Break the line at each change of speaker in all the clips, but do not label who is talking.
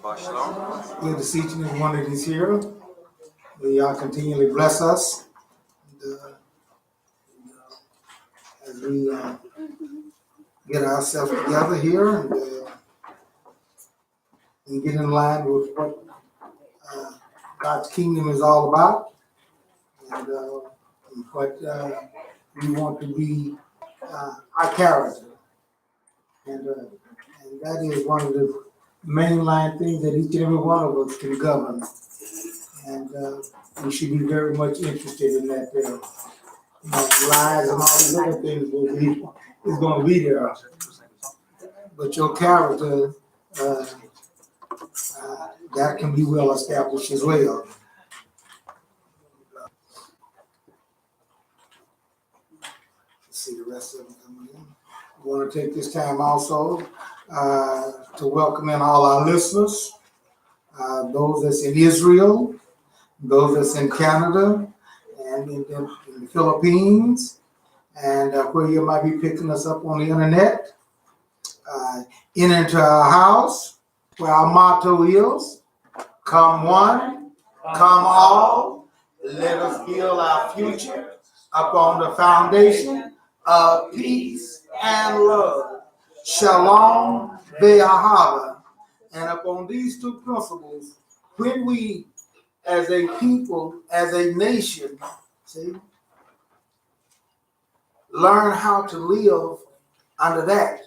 Good to see each and every one that is here. May y'all continually bless us. As we get ourselves together here and get in line with what God's kingdom is all about and what we want to be our character. And that is one of the mainline things that each and every one of us can govern. And we should be very much interested in that. Lies and all these other things is going to be there. But your character, that can be well established as well. Let's see the rest of them coming in. I want to take this time also to welcome in all our listeners, those that's in Israel, those that's in Canada, and in the Philippines, and where you might be picking us up on the internet. Into our house, where our motto is, come one, come all, let us build our future upon the foundation of peace and love. Shalom Ve'ahava. And upon these two principles, when we as a people, as a nation, see, learn how to live under that,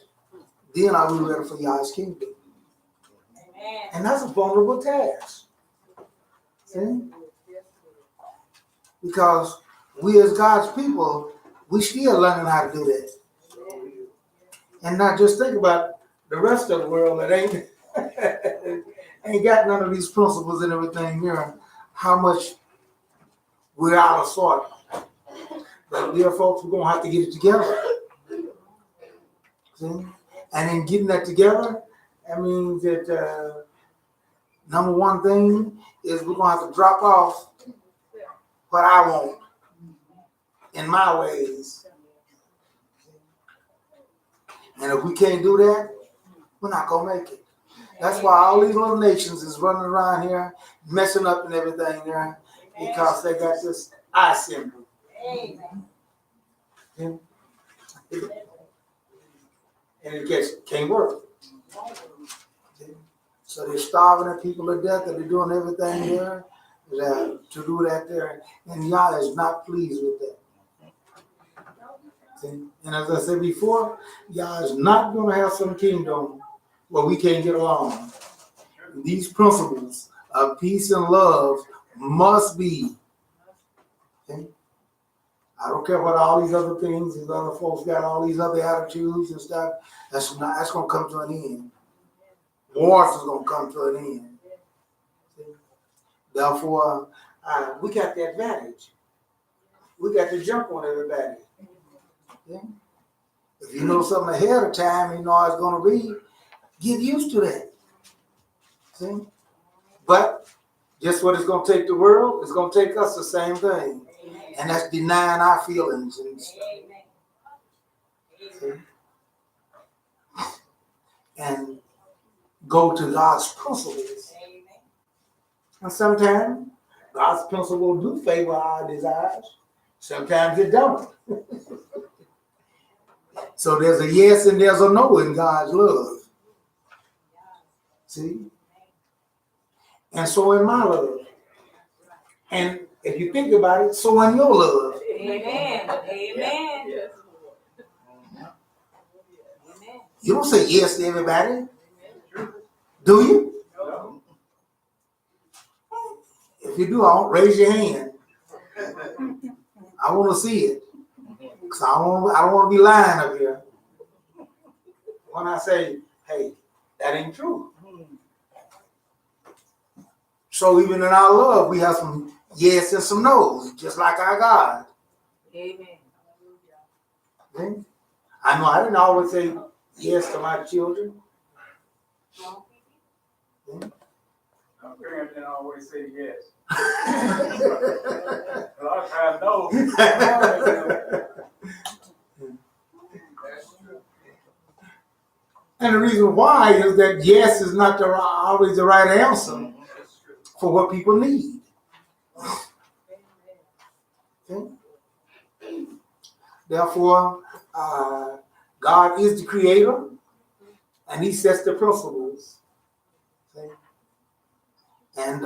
then are we ready for Yah's kingdom? Amen. And that's a vulnerable task. See? Because we as God's people, we still learning how to do that. And not just think about the rest of the world that ain't got none of these principles and everything here. How much we're out of sort. But dear folks, we're going to have to get it together. See? And in getting that together, that means that number one thing is we're going to have to drop off what I want in my ways. And if we can't do that, we're not going to make it. That's why all these little nations is running around here, messing up and everything there, because they got this I symbol. And it can't work. So they're starving the people to death, and they're doing everything there to do that there. And Yah is not pleased with that. See? And as I said before, Yah is not going to have some kingdom where we can't get along. These principles of peace and love must be. Okay? I don't care what all these other things, these other folks got all these other attitudes and stuff. That's going to come to an end. Wars is going to come to an end. See? Therefore, we got the advantage. We got to jump on everybody. Yeah? If you know something ahead of time, you know how it's going to be, get used to that. See? But just what it's going to take the world, it's going to take us the same thing. And that's denying our feelings and stuff. See? And go to God's principles. And sometimes God's principles do favor our desires. Sometimes it don't. So there's a yes and there's a no in God's love. See? And so in my love. And if you think about it, so in your love.
Amen. Amen.
You don't say yes to everybody. Do you?
No.
If you do, raise your hand. I want to see it. Because I don't want to be lying up here. When I say, hey, that ain't true. So even in our love, we have some yes and some no's, just like our God.
Amen.
Okay? I know I didn't always say yes to my children.
My parents didn't always say yes. A lot of times, no.
And the reason why is that yes is not always the right answer for what people need. Okay? Therefore, God is the creator, and he sets the principles. Okay? And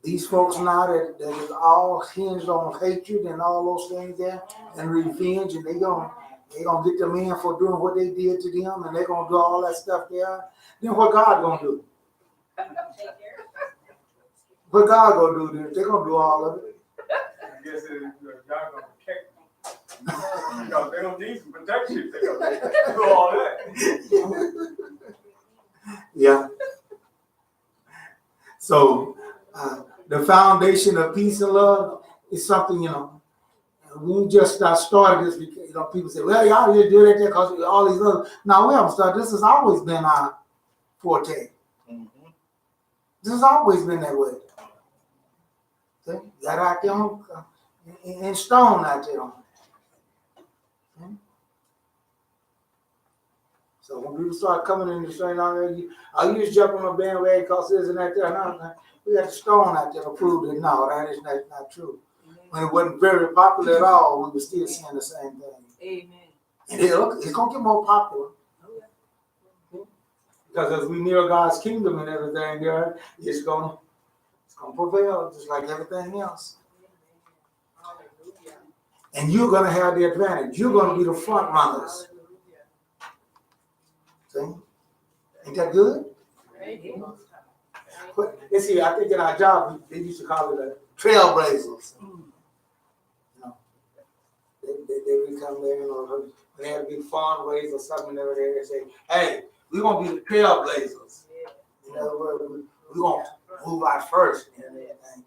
these folks now that is all hinged on hatred and all those things there, and revenge, and they gonna get them in for doing what they did to them, and they're gonna do all that stuff there. Then what God gonna do? What God gonna do? They're gonna do all of it.
I guess God gonna protect them. Because they don't need some protection. They gonna do all that.
Yeah. So the foundation of peace and love is something, we just started this because, people say, well, y'all just do that because all these other. Now, we haven't started. This has always been our forte. This has always been that way. Okay? Got out there in stone out there. Okay? So when people start coming in and saying, "Oh, you just jump on a bandwagon because this and that there," no, we got the stone out there to prove that no, that is not true. When it wasn't very popular at all, we were still saying the same thing.
Amen.
And it's gonna get more popular. Because as we near God's kingdom and everything there, it's gonna prevail just like everything else. And you're gonna have the advantage. You're gonna be the front runners. See? Ain't that good? But let's see, I think in our job they used to call it a trailblazers. They would come there, when they had a big fundraiser or something over there, they say, hey, we're gonna be the trailblazers. In other words, we're gonna move out first and everything.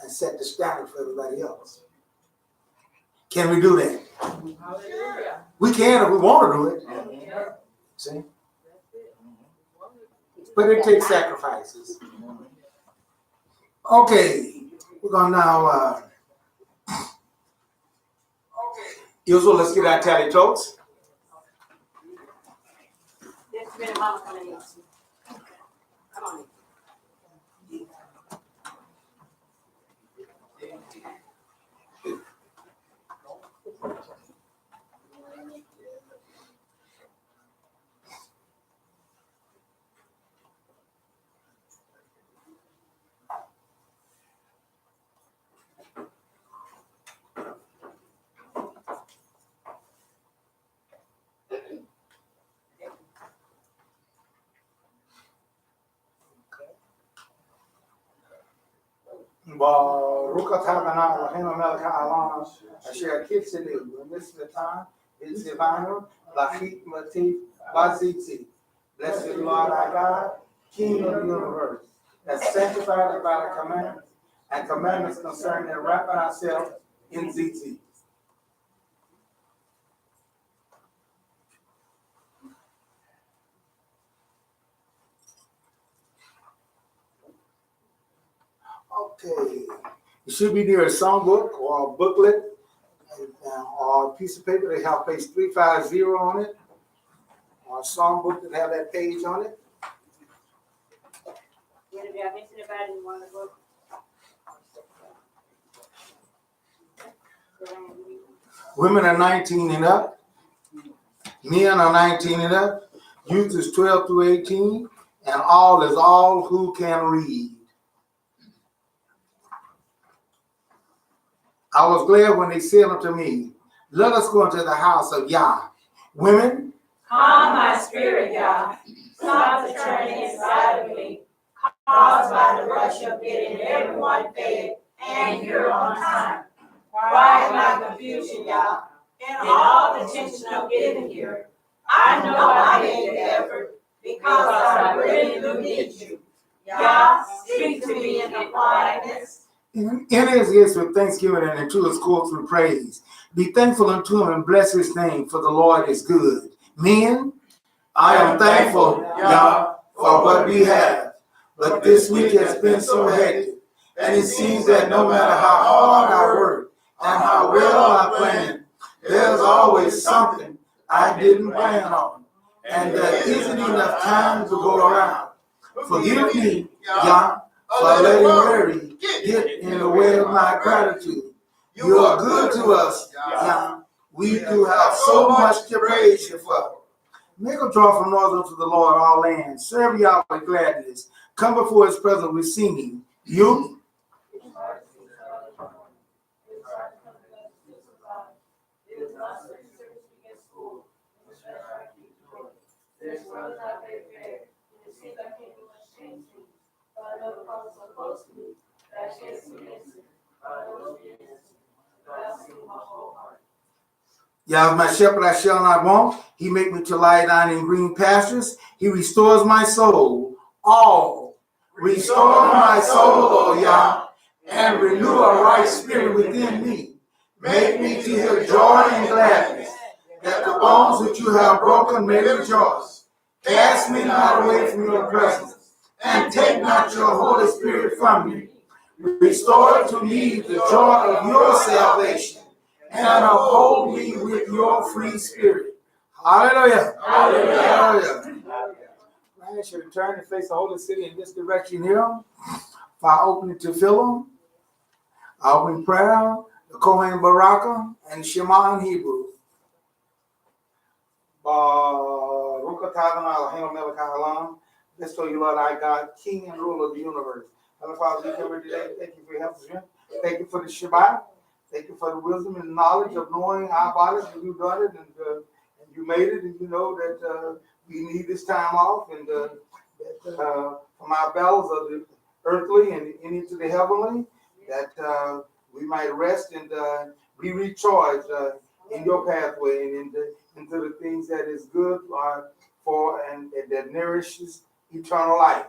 And set the standard for everybody else. Can we do that?
Hallelujah.
We can if we want to do it. See? But it takes sacrifices. Okay, we're gonna now Israel, let's get our tally totes.
Just a minute, Mama coming in. Come on in.
Baruch atah Adonai Eloheinu melech haolam asher kitzilenu v'mitzvotav v'tzivanu lachit mativ v'zitzit. Blessed is the Lord our God, King of the universe, that sanctified us by the commandments and commandments concerning wrapping ourselves in tzitzit. Okay, it should be near a songbook or a booklet or a piece of paper that have page 350 on it, or a songbook that have that page on it.
Did I miss anybody in one of the books?
Women are 19 and up. Men are 19 and up. Youth is 12 through 18. And all is all who can read. I was glad when they said unto me, let us go into the house of Yah. Women,
Calm my spirit, Yah. Stop the churning inside of me, caused by the rush of getting everyone fed and here on time. Quiet my confusion, Yah, and all the tension of getting here. I know I made the effort because I really do need you. Yah, speak to me in the quietness.
enter his gates with thanksgiving and into his courts with praise. Be thankful unto him and bless his name, for the Lord is good. Men, I am thankful, Yah, for what we have. But this week has been so hectic, and it seems that no matter how hard I work and how well I plan, there's always always something I didn't plan on, and there isn't enough time to go around. Forgive me, Yah, for letting worry get in the way of my gratitude. You are good to us, Yah. We do have so much to praise you for. Make a joyful noise unto the Lord, all lands. Serve Yah with gladness. Come before his presence with singing. You. Yah is my shepherd, I shall not want. He make me to lie down in green pastures. He restores my soul. All. Restore my soul, O Yah, and renew a right spirit within me. Make me to hear joy and gladness, that the bones which you have broken may rejoice. Cast me not away from your presence, and take not your Holy Spirit from me. Restore to me the joy of your salvation, and uphold me with your free spirit. Hallelujah. Hallelujah. Hallelujah. I should turn and face the holy city in this direction here. For I open it to Philip. I open prayer, the Kohen Baraka, and Shema in Hebrew. Baruch atah Eloheinu melech haolam. Let's tell you, Lord, our God, King and ruler of the universe. Heavenly Father, we come here today. Thank you for your help and strength. Thank you for the Shabbat. Thank you for the wisdom and knowledge of knowing our bodies, and you've done it, and you made it, and you know that we need this time off, and that from our battles of the earthly and into the heavenly, that we might rest and be recharged in your pathway and into the things that is good for and that nourishes eternal life.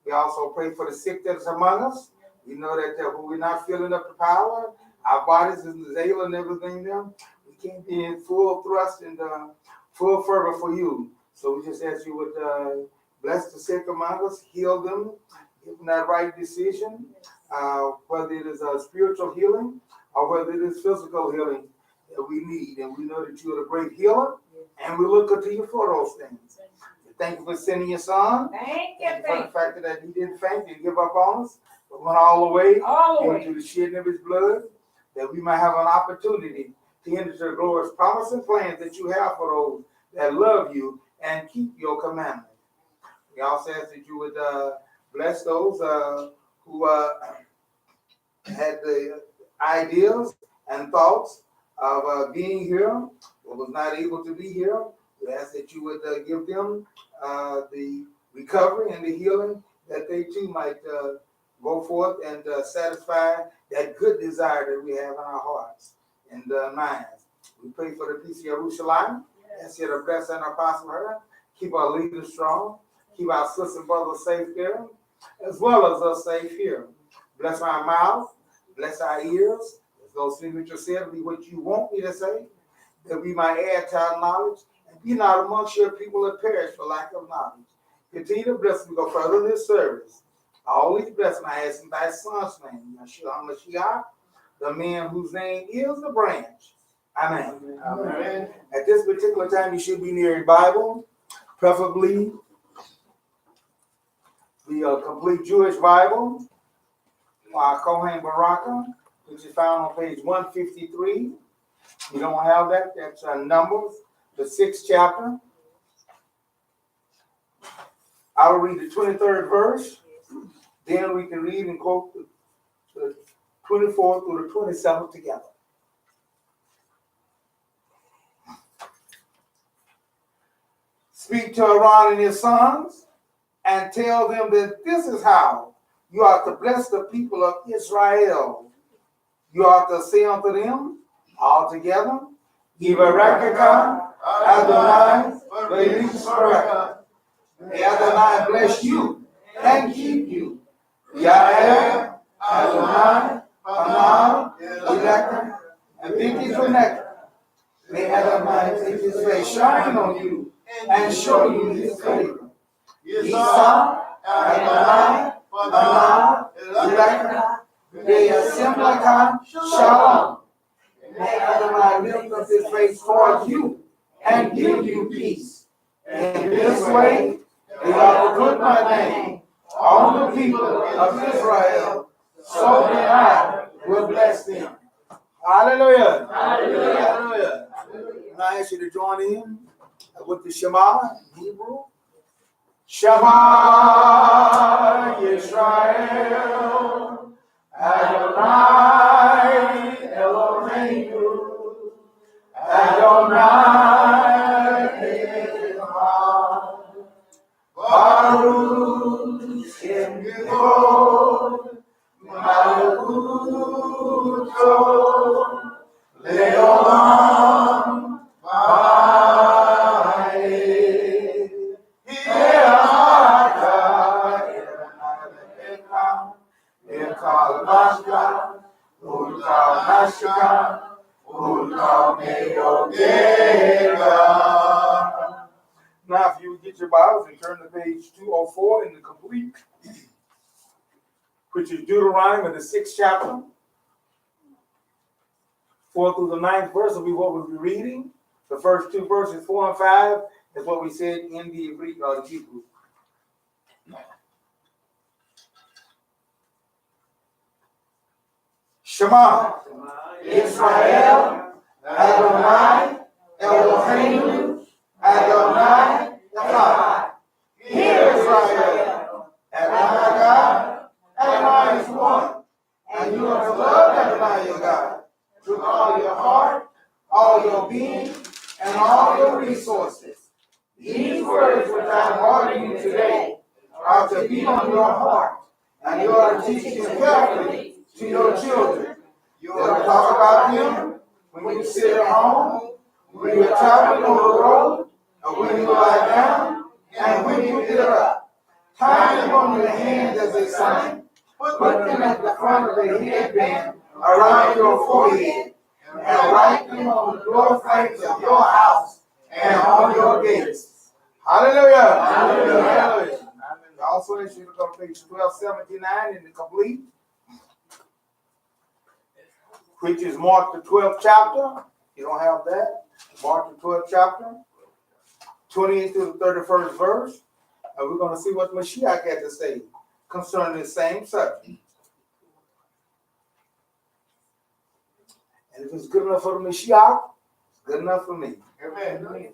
We also pray for the sick that is among us. We know that when we're not feeling up the power, our bodies is ailing and everything there, we can't be in full thrust and full fervor for you. So we just ask you would bless the sick among us, heal them, give them that right decision, whether it is a spiritual healing or whether it is physical healing that we need. And we know that you are the great healer, and we look unto you for those things. Thank you for sending your son.
Thank you
For the fact that he didn't faint and give up on us, but went all the way into the shedding of his blood, that we might have an opportunity to enter the glorious promise and plans that you have for those that love you and keep your commandments. We also ask that you would bless those who had the ideas and thoughts of being here, but was not able to be here. We ask that you would give them the recovery and the healing, that they too might go forth and satisfy that good desire that we have in our hearts and minds. We pray for the peace of Jerusalem. Ask you to bless and apostle her. Keep our leaders strong. Keep our sisters and brothers safe there, as well as us safe here. Bless our mouth. Bless our ears. As those things which you said, be what you want me to say, that we might add to our knowledge, and be not amongst your people that perish for lack of knowledge. Continue to bless me, go further in this service. I always bless my ass in thy son's name, Yeshua HaMashiach, the man whose name is the branch. Amen. Amen. At this particular time, you should be near a Bible, preferably the complete Jewish Bible, our Kohen Baraka, which is found on page 153. If you don't have that, that's Numbers, the 6th chapter. I will read the 23rd verse. Then we can read and quote the 24th through the 27th together. Speak to Aaron and his sons, and tell them that this is how you are to bless the people of Israel. You are to say unto them all together, Yivarekeka Adonai Vayispareka. May Adonai bless you and keep you. Ya'er Adonai Panah Eleka and Biki Funeka. May Adonai take his face shine on you and show you his favor. Yisa Adonai Panah Eleka. May Asimlaka Shalom. May Adonai lift up his face towards you and give you peace. In this way, they are to put my name on the people of Israel, so that I will bless them. Hallelujah. Hallelujah. Hallelujah. And I ask you to join in with the Shema in Hebrew. Shema Yisrael, Adonai Eloheinu, Adonai Echad, Baruch Shem Yehod, Malakuto, Leolam, Now, if you would get your Bibles and turn to page 204 in the complete, which is Deuteronomy, the 6th chapter, 4 through the 9th verse will be what we'll be reading. The first two verses, 4 and 5, is what we said in the Hebrew. Shema Israel, Adonai Eloheinu, Adonai Echad. Hear Israel, Adonai God, Adonai is one, and you are to love Adonai your God with all your heart, all your being, and all your resources. These words which I am ordering you today are to be on your heart, and you are to teach them carefully to your children. You are to talk about them when you sit at home, when you are traveling on the road, or when you lie down, and when you get up. Tie them on your hands as a sign. Put them at the front of the headband around your forehead, and write them on the door frames of your house and on your gates. Hallelujah! Hallelujah! Hallelujah. Also, as you look on page 1279 in the complete, which is Mark the 12th chapter. You don't have that. Mark the 12th chapter, 28th to the 31st verse. And we're going to see what Mashiach had to say concerning the same subject. And if it's good enough for the Mashiach, it's good enough for me. Amen.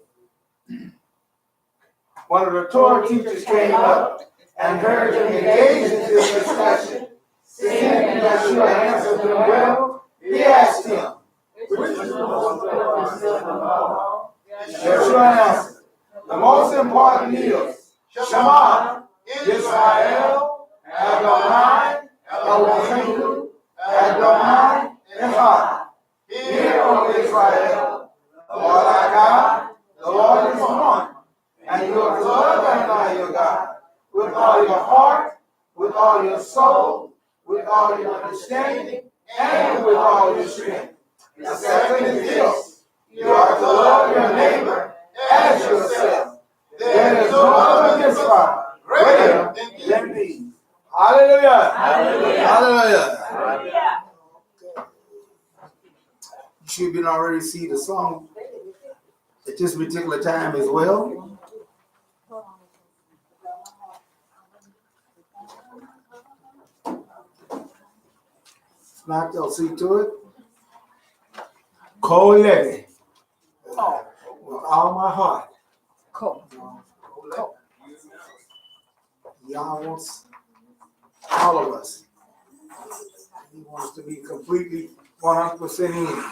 One of the Torah teachers came up and heard them engage in this discussion. Seeing that Yeshua answered them well, he asked him, which is the most important step of the law? Yeshua answered, the most important is Shema Israel, Adonai Eloheinu, Adonai Echad. Hear, O Israel, the Lord our God, the Lord is one, and you are to love Adonai your God with all your heart, with all your soul, with all your understanding, and with all your strength. The second is this: you are to love your neighbor as yourself. There is no other mitzvah greater than these. Hallelujah! Hallelujah! Hallelujah! Hallelujah. You should have already see the song at this particular time as well. Not they'll see to it. Cole Levy. With all my heart. Cole. Y'all wants all of us. He wants to be completely 100% in.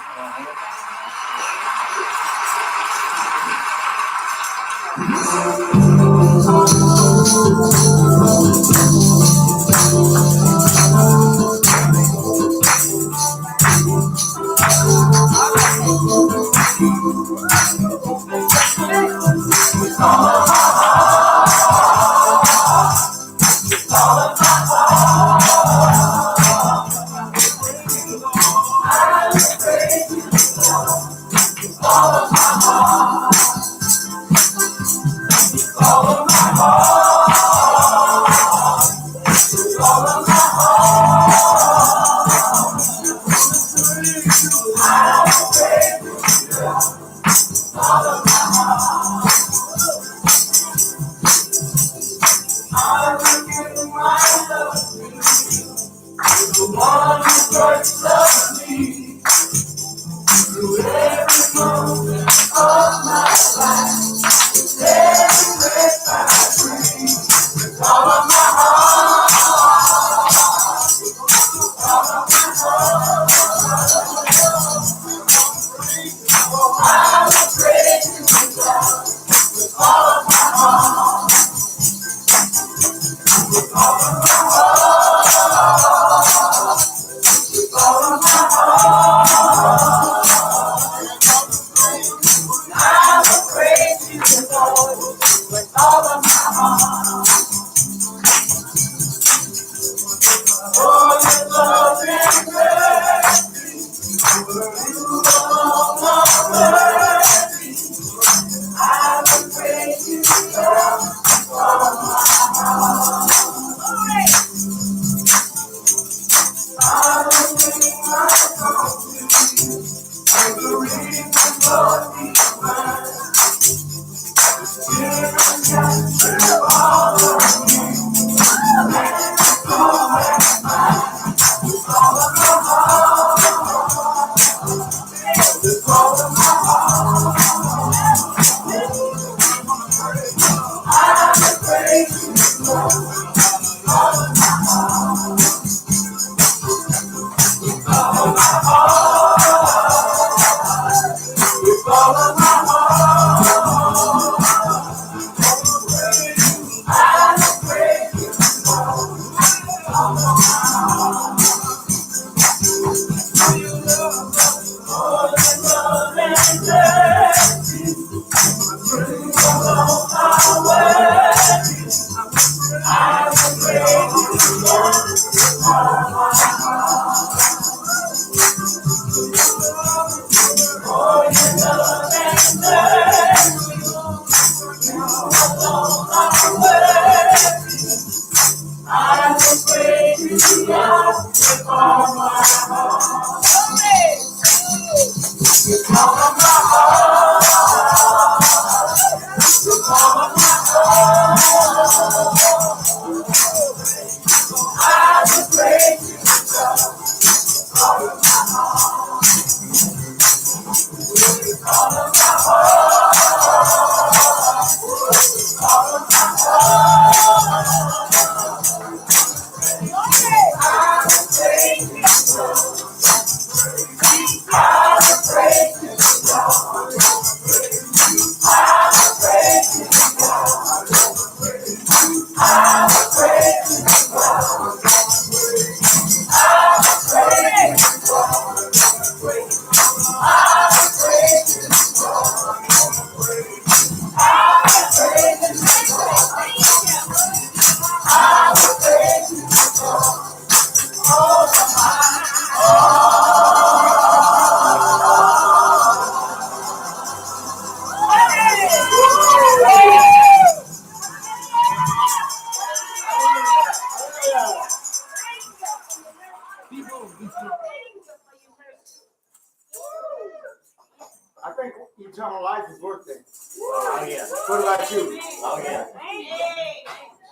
I think eternal life is worth it.
Oh, yeah.
What about you?
Oh, yeah.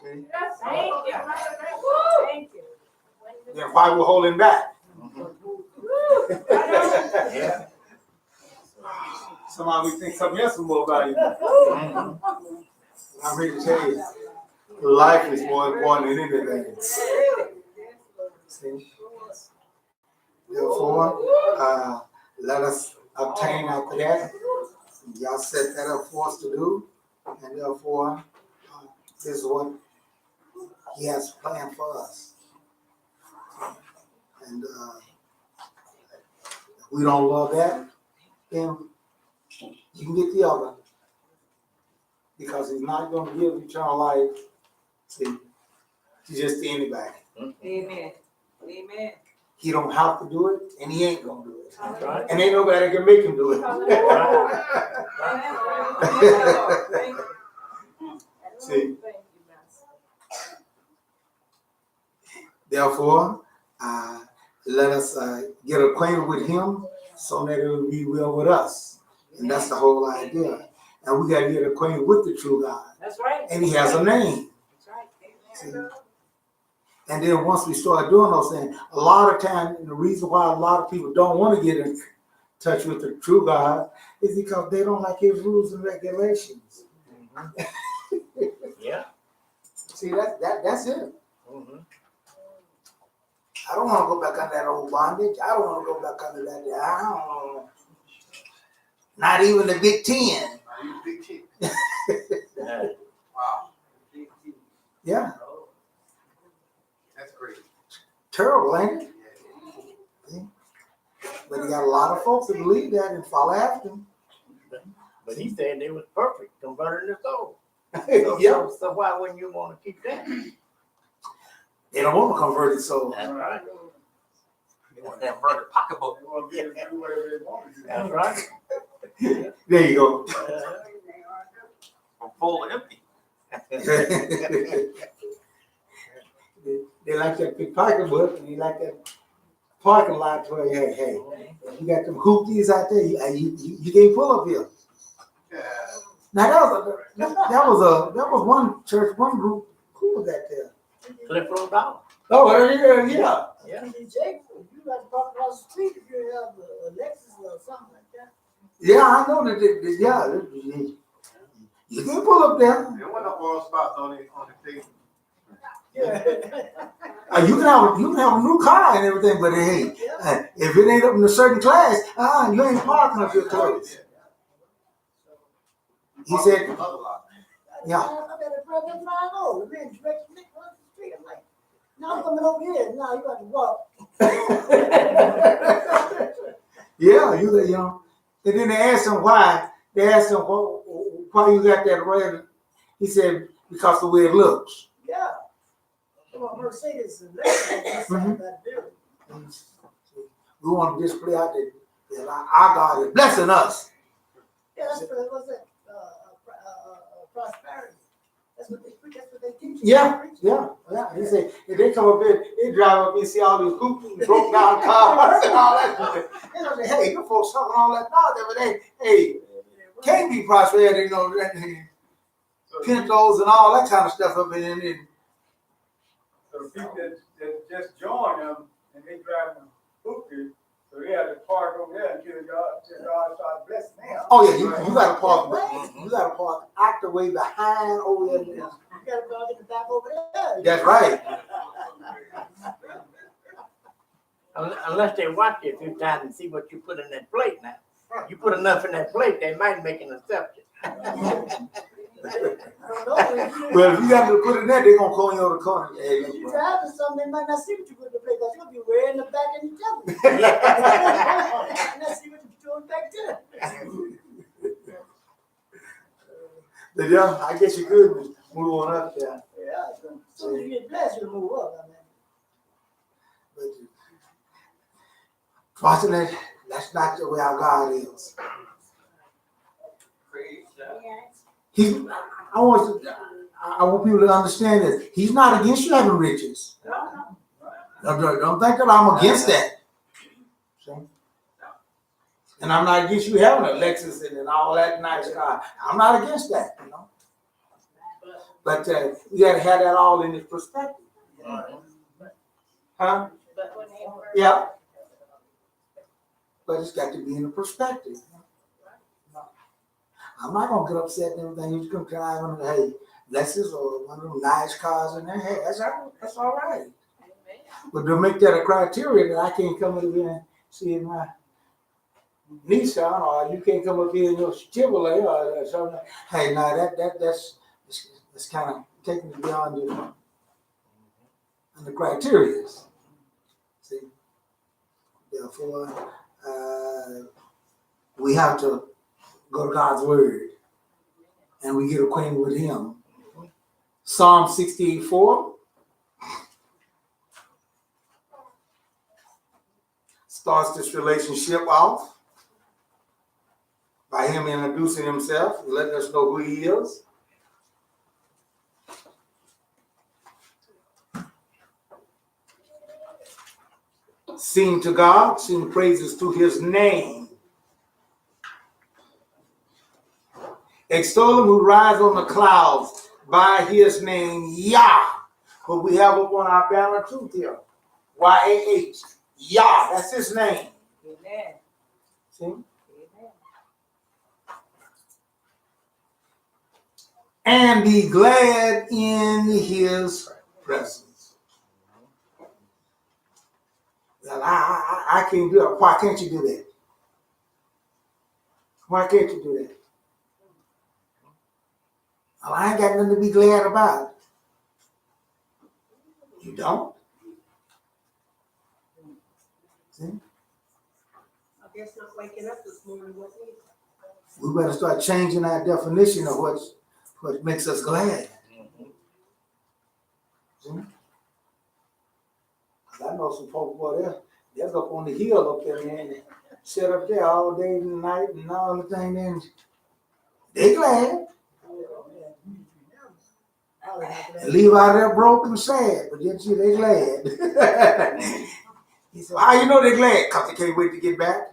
See?
Thank you. Thank you.
Then why we're holding back?
Yeah.
Somehow we think something else is more valuable.
I'm here to tell you, life is more important than anything. See? Therefore, let us obtain after that. Y'all set that up for us to do, and therefore, this is what He has planned for us. And if we don't love that, then you can get the other. Because He's not going to give eternal life to just anybody.
Amen. Amen.
He don't have to do it, and He ain't going to do it.
That's right.
And ain't nobody can make Him do it. See? Therefore, let us get acquainted with Him so that it will be well with us. And that's the whole idea. And we got to get acquainted with the true God.
That's right.
And He has a name.
That's right.
See? And then once we start doing those things, a lot of time, and the reason why a lot of people don't want to get in touch with the true God is because they don't like His rules and regulations.
Yeah.
See, that's it.
Mm-hmm.
I don't want to go back under that old bondage. I don't want to go back under that. I don't. Not even the Big Ten.
Yeah.
Wow.
Yeah,
That's great.
terrible, ain't it? But he got a lot of folks that believe that and follow after him.
But he said they was perfect, converting the soul.
Yeah,
So why wouldn't you want to keep that?
they don't want to convert it, so.
That's right.
You want that murder pocketbook.
They want to be able to do whatever they want to do.
That's right.
There you go.
From full to empty.
They like that big pocketbook, and they like that parking lot where, hey, you got them hoopies out there, you can't pull up here. Now that was one church, one group. Who was that there?
Cliff Road Dollar.
Oh, yeah.
Yeah.
Jake, you got to park across the street if you have a Lexus or something like that.
Yeah, I know that. Yeah, you can pull up there.
There wasn't no oil spots on the table.
Yeah.
You can have a new car and everything, but hey, if it ain't up in a certain class, you ain't parking up your clothes. He said, yeah.
I better grab that 5-0. The man directed me across the street. I'm like, no, I'm coming over here. No, you got to walk.
Yeah, you know. And then they asked him why. They asked him why you got that red. He said because the way it looks.
Yeah. Well, Mercedes and Lexus.
Mhm.
That building.
We want to display out that our God is blessing us.
Yeah, that's what's that? Prosperity. That's what they preach. That's what they teach.
Yeah. He said if they come up here, they drive up and see all these hooping, broke down cars and all that. And I say, hey, you folks talking all that nonsense, but hey, can't be prosperity, you know, Pintos and all that kind of stuff up in it.
So the people that just joined them and they driving hookers, so they had to park over there until God started blessing them.
Oh yeah, you got to park. You got to park out the way behind over there.
You got to go get the back over there.
That's right.
Unless they watch you a few times and see what you put in that plate now. You put enough in that plate, they might make an exception.
Well, if you got to put it there, they're gonna call you on the corner. Hey,
If
look,
you
bro.
drive to something, they might not see what you put in the plate because you'll be way in the back and you tell them. And not see what you're doing back there.
But yeah, I guess you could move on up there.
Yeah, as soon as you get blessed, you'll move up. I mean.
But fortunately, that's not the way our God is. I want people to understand this. He's not against you having riches. Don't think that I'm against that. See? And I'm not against you having a Lexus and all that nice car. I'm not against that, you know. But you got to have that all in its perspective. Huh? Yeah. But it's got to be in the perspective. I'm not gonna get upset and everything. You can drive on, hey, Lexus or one of them nice cars in there. Hey, that's all right. But to make that a criteria that I can't come up here and see my Nissan, or you can't come up here in your Chevrolet or something. Hey, no, that's kind of taking it beyond the criteria. See, therefore, we have to go to God's word and we get acquainted with him. Psalm 68:4 starts this relationship off by him introducing himself and letting us know who he is. Sing to God, sing praises to his name. Extol him who rides on the clouds by his name, Yah. What we have up on our banner too here. Y-A-H. Yah, that's his name.
Amen.
See?
Amen.
And be glad in his presence. Well, I can't do it. Why can't you do that? Why can't you do that? Well, I ain't got nothing to be glad about. You don't? See?
guess not waking up this morning was it?
We better start changing our definition of what makes us glad. See? 'Cause I know some folks, boy, they're up on the hill up there, man, and sit up there all day and night and all the thing, and they glad. And leave out there broke and sad, but yet see, they glad. He said, how you know they glad? 'Cause they can't wait to get back.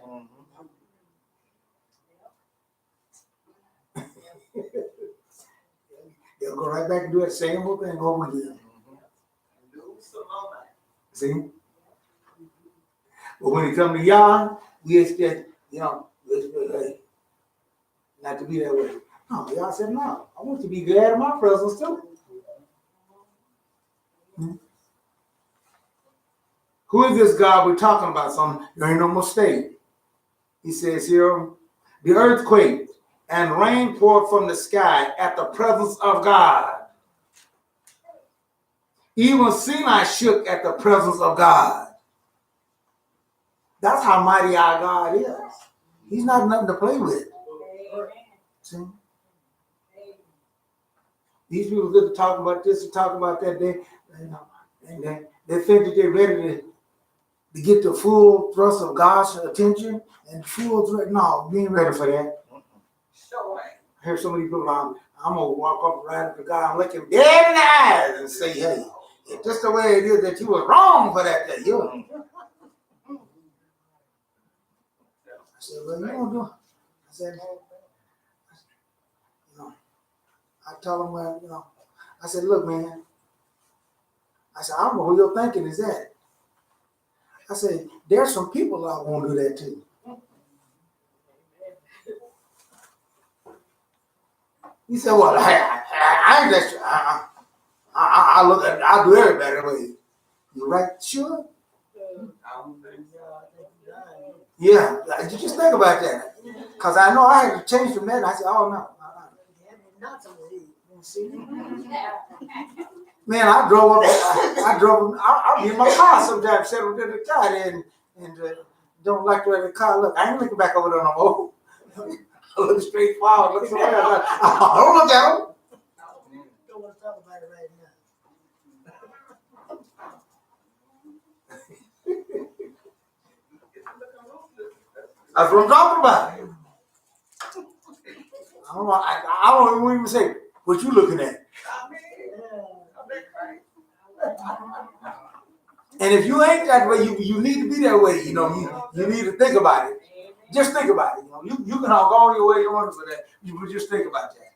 They'll go right back and do that same old thing over again. See? But when it comes to Yah, we expect, not to be that way. No, Yah said, no, I want you to be glad in my presence too. Who is this God we're talking about? There ain't no mistake. He says here, the earthquake and rain poured from the sky at the presence of God. Even Sinai shook at the presence of God. That's how mighty our God is. He's not nothing to play with. See? These people that are talking about this and talking about that, they think that they're ready to get the full thrust of God's attention and full threat. No, we ain't ready for that. I hear so many people, I'm gonna walk up right up to God and look him dead in the eyes and say, hey, it's just the way it is that you were wrong for that day. I said, well, you don't do it. I said, I told him, well, I said, look, man. I said, I don't know who your thinking is at. I said, there's some people that won't do that too. He said, well, I ain't that sure. I do everybody that way. You right? Sure? Yeah, just think about that. Because I know I had to change from that. And I said, oh, no. Man, I drove in my car sometimes, settled in the car there and don't like the way the car look. I ain't looking back over there no more. I look straight forward, look somewhere. I don't look at them.
Don't want to talk about it right now.
That's what I'm talking about. I don't even say, what you looking at? And if you ain't that way, you need to be that way. You need to think about it. Just think about it. You can all go all your way on for that. You would just think about that.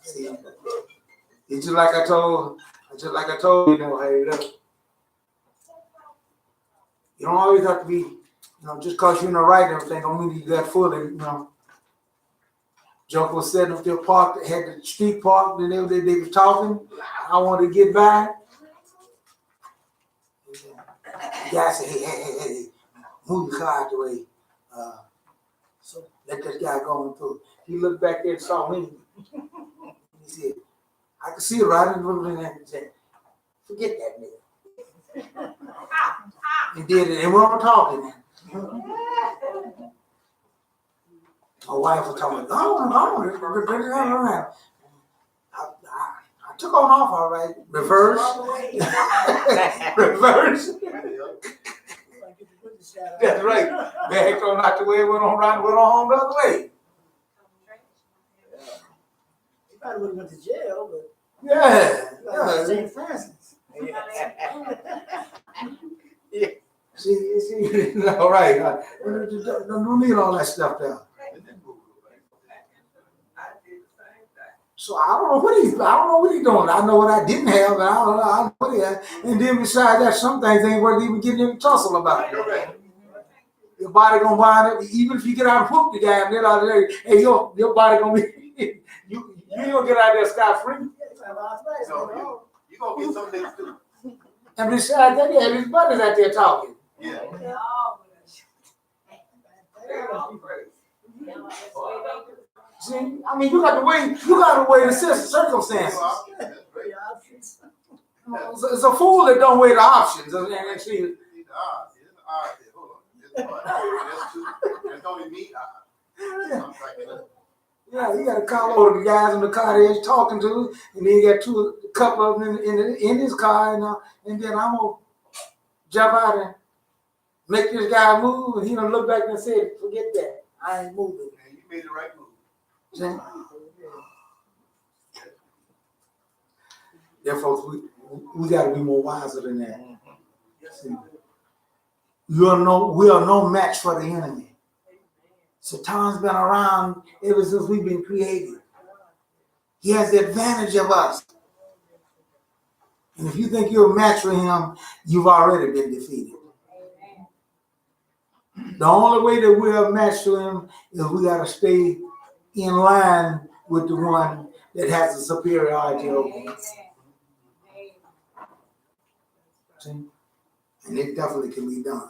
See, it's just like I told you, hey, look. You don't always have to be, just because you're in the right and everything, don't mean you got fully, Joker was sitting up there parked, had the street parked, and they were talking. I wanted to get by. The guy said, hey, move your car out the way. So let this guy go on through. He looked back there and saw me. He said, I could see it right in the room and he said, forget that nigga. He did it, and we were talking. My wife was talking, I took on off all right. Reverse. Reverse. That's right. Back on out the way, went on home the other way.
He probably would have went to jail, but
Yeah.
St. Francis.
See, all right. Don't need all that stuff down. So I don't know what he's doing. I know what I didn't have, and I don't know what he had. And then besides that, some things ain't worth even getting in tussle about. Your body gonna wind up, even if you get out and whoop the guy and get out of there, hey, your body gonna be you don't get out there scot free.
So you gonna get some of this too.
And besides that, he had his buddies out there talking.
Yeah.
See, I mean, you got to weigh the circumstances. It's a fool that don't weigh the options. And see,
Hold on. That's two. That's only me. I'm like,
Yeah, you got to call over the guys in the car that he's talking to, and then you got a couple of them in his car, and then I'm gonna jump out and make this guy move, and he done look back and said, "Forget that, I ain't moving."
man, you made the right move.
See? Yeah, folks, we got to be more wiser than that. See? We are no match for the enemy. Satan's been around ever since we've been created. He has the advantage of us. And if you think you're a match for him, you've already been defeated. The only way that we're a match to him is we got to stay in line with the one that has the superiority over us. See? And it definitely can be done.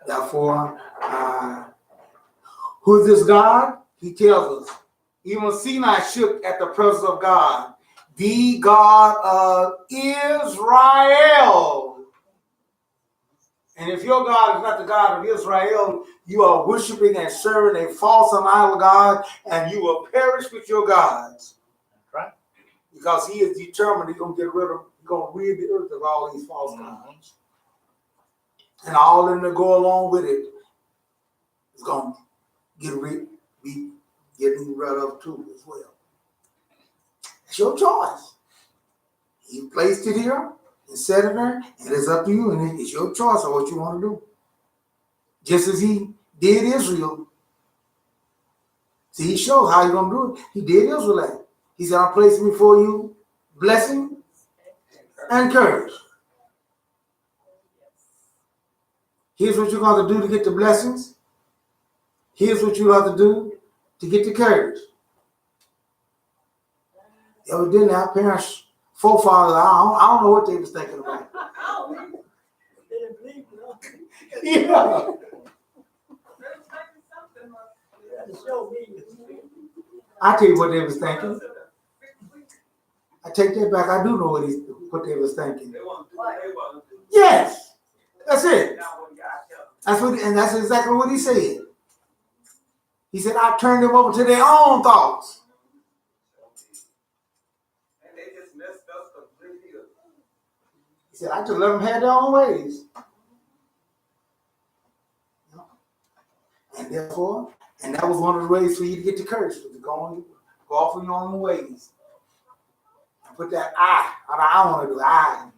Therefore, who is this God? He tells us. Even Sinai shook at the presence of God, the God of Israel. And if your God is not the God of Israel, you are worshiping and serving a false and idol God, and you will perish with your gods.
Right.
Because he is determined he's going to rid the earth of all these false gods. And all of them that go along with it is going to be getting rid of too as well. It's your choice. He placed it here and set it there, and it's up to you, and it's your choice of what you want to do. Just as he did Israel. See, he shows how he's going to do it. He did Israel. He said, I'm placing before you blessing and curse. Here's what you're going to do to get the blessings. Here's what you have to do to get the courage. Evidently, our parents, forefathers, I don't know what they was thinking about.
They didn't believe,
Yeah.
You had to show me.
I tell you what they was thinking. I take that back. I do know what they was thinking. Yes, that's it. That's exactly what he said. He said, I turned them over to their own thoughts.
And they just messed up completely.
He said, I just let them have their own ways. And therefore, and that was one of the ways for you to get the courage, to go off in your own ways. And put that I want to do, I.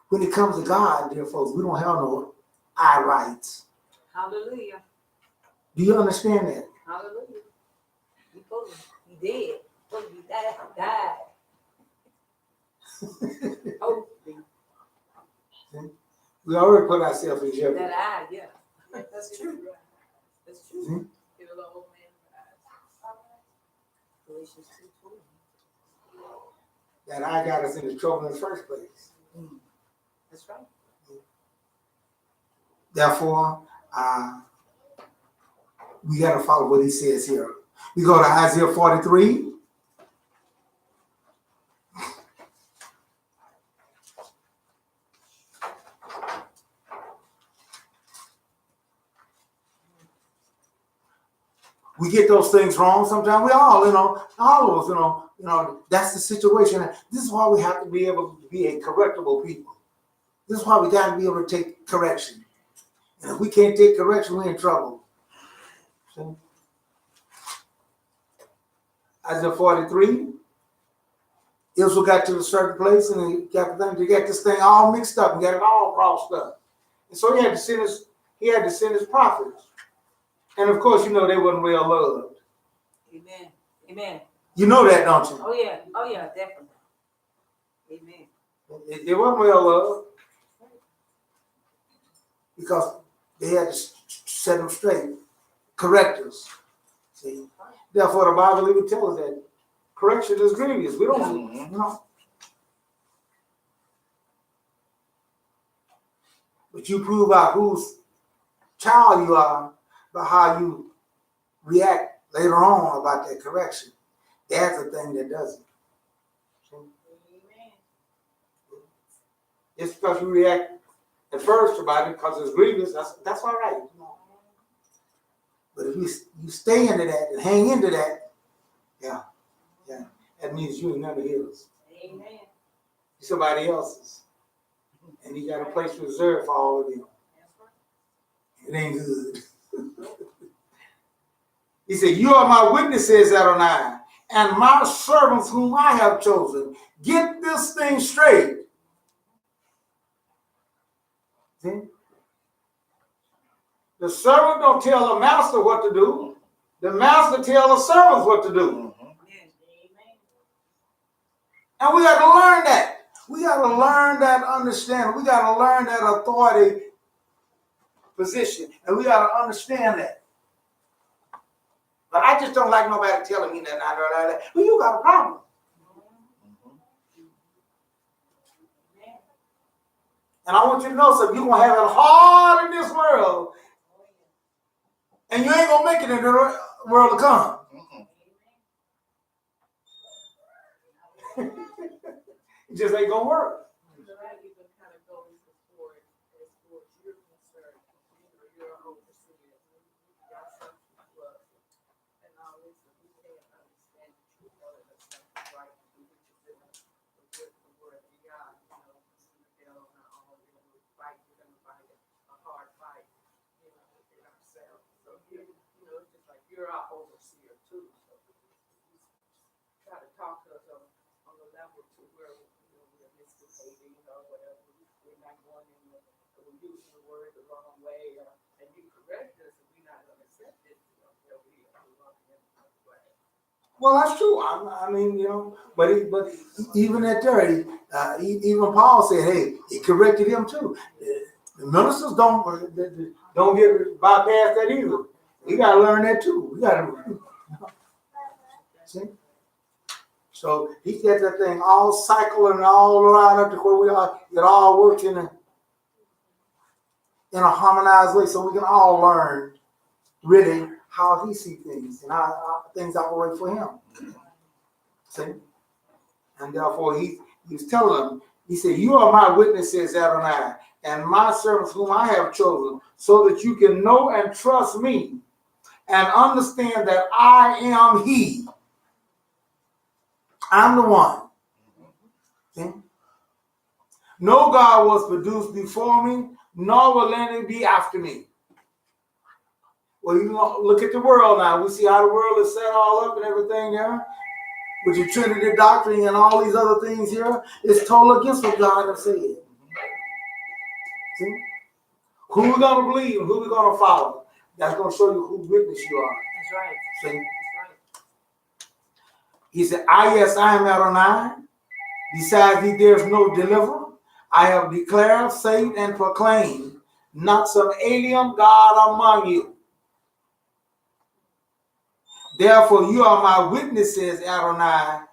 When it comes to God, dear folks, we don't have no I rights.
Hallelujah.
Do you understand that?
Hallelujah. He did. He died. Oh,
We already put ourselves in jeopardy.
yeah. That's true. That's true.
Hmm?
Give a old man Galatians 2:20.
That I got us into trouble in the first place.
That's right.
Therefore, we got to follow what he says here. We go to Isaiah 43. We get those things wrong sometimes. We all, all of us, that's the situation. This is why we have to be able to be a correctable people. This is why we got to be able to take correction. And if we can't take correction, we're in trouble. See? Isaiah 43, Israel got to a certain place and they got this thing all mixed up and got it all crossed up. And so he had to send his prophets. And of course, they wasn't well loved.
Amen. Amen.
You know that, don't you?
Oh yeah, definitely. Amen.
They wasn't well loved because they had to set them straight, correct us. See? Therefore, the Bible even tells us that correction is grievous. We don't, But you prove out whose child you are by how you react later on about that correction. That's the thing that does it. Just because you react at first about it because it's grievous, that's all right. But if you stay into that and hang into that, yeah, that means you ain't none of his.
Amen.
You're somebody else's. And he got a place reserved for all of them. It ain't good. He said, you are my witnesses, Adonai, and my servants whom I have chosen. Get this thing straight. See? The servant don't tell the master what to do. The master tells the servants what to do. And we got to learn that. We got to learn that understanding. We got to learn that authority position. And we got to understand that. But I just don't like nobody telling me that. Well, you got a problem. And I want you to know something. You're going to have it hard in this world. And you ain't going to make it in the world to come. It just ain't going to work.
You're our overseer too, so try to talk to us on the level to where we're misbehaving or whatever. We're not going in we're using the word the wrong way, and you correct us, and we're not going to accept it. That we are wrong in another way.
Well, that's true. I mean, but even at 30, even Paul said, hey, he corrected him too. The ministers don't get bypass that either. We got to learn that too. We got to see. So he got that thing all cycling all around up to where we are. It all works in a harmonized way, so we can all learn really how he sees things and how things operate for him. See, and therefore he's telling them. He said, "You are my witnesses, Adonai, and my servants whom I have chosen, so that you can know and trust me." And understand that I am he. I'm the one. See? No God was produced before me, nor will any be after me. Well, you look at the world now. We see how the world is set all up and everything there. With your Trinity doctrine and all these other things here. It's totally against what God has said. See? Who we're going to believe and who we're going to follow. That's going to show you whose witness you are.
That's right.
See? He said, yes, I am Adonai. Besides thee, there is no deliverer. I have declared, said, and proclaimed, not some alien God among you. Therefore, you are my witnesses, Adonai.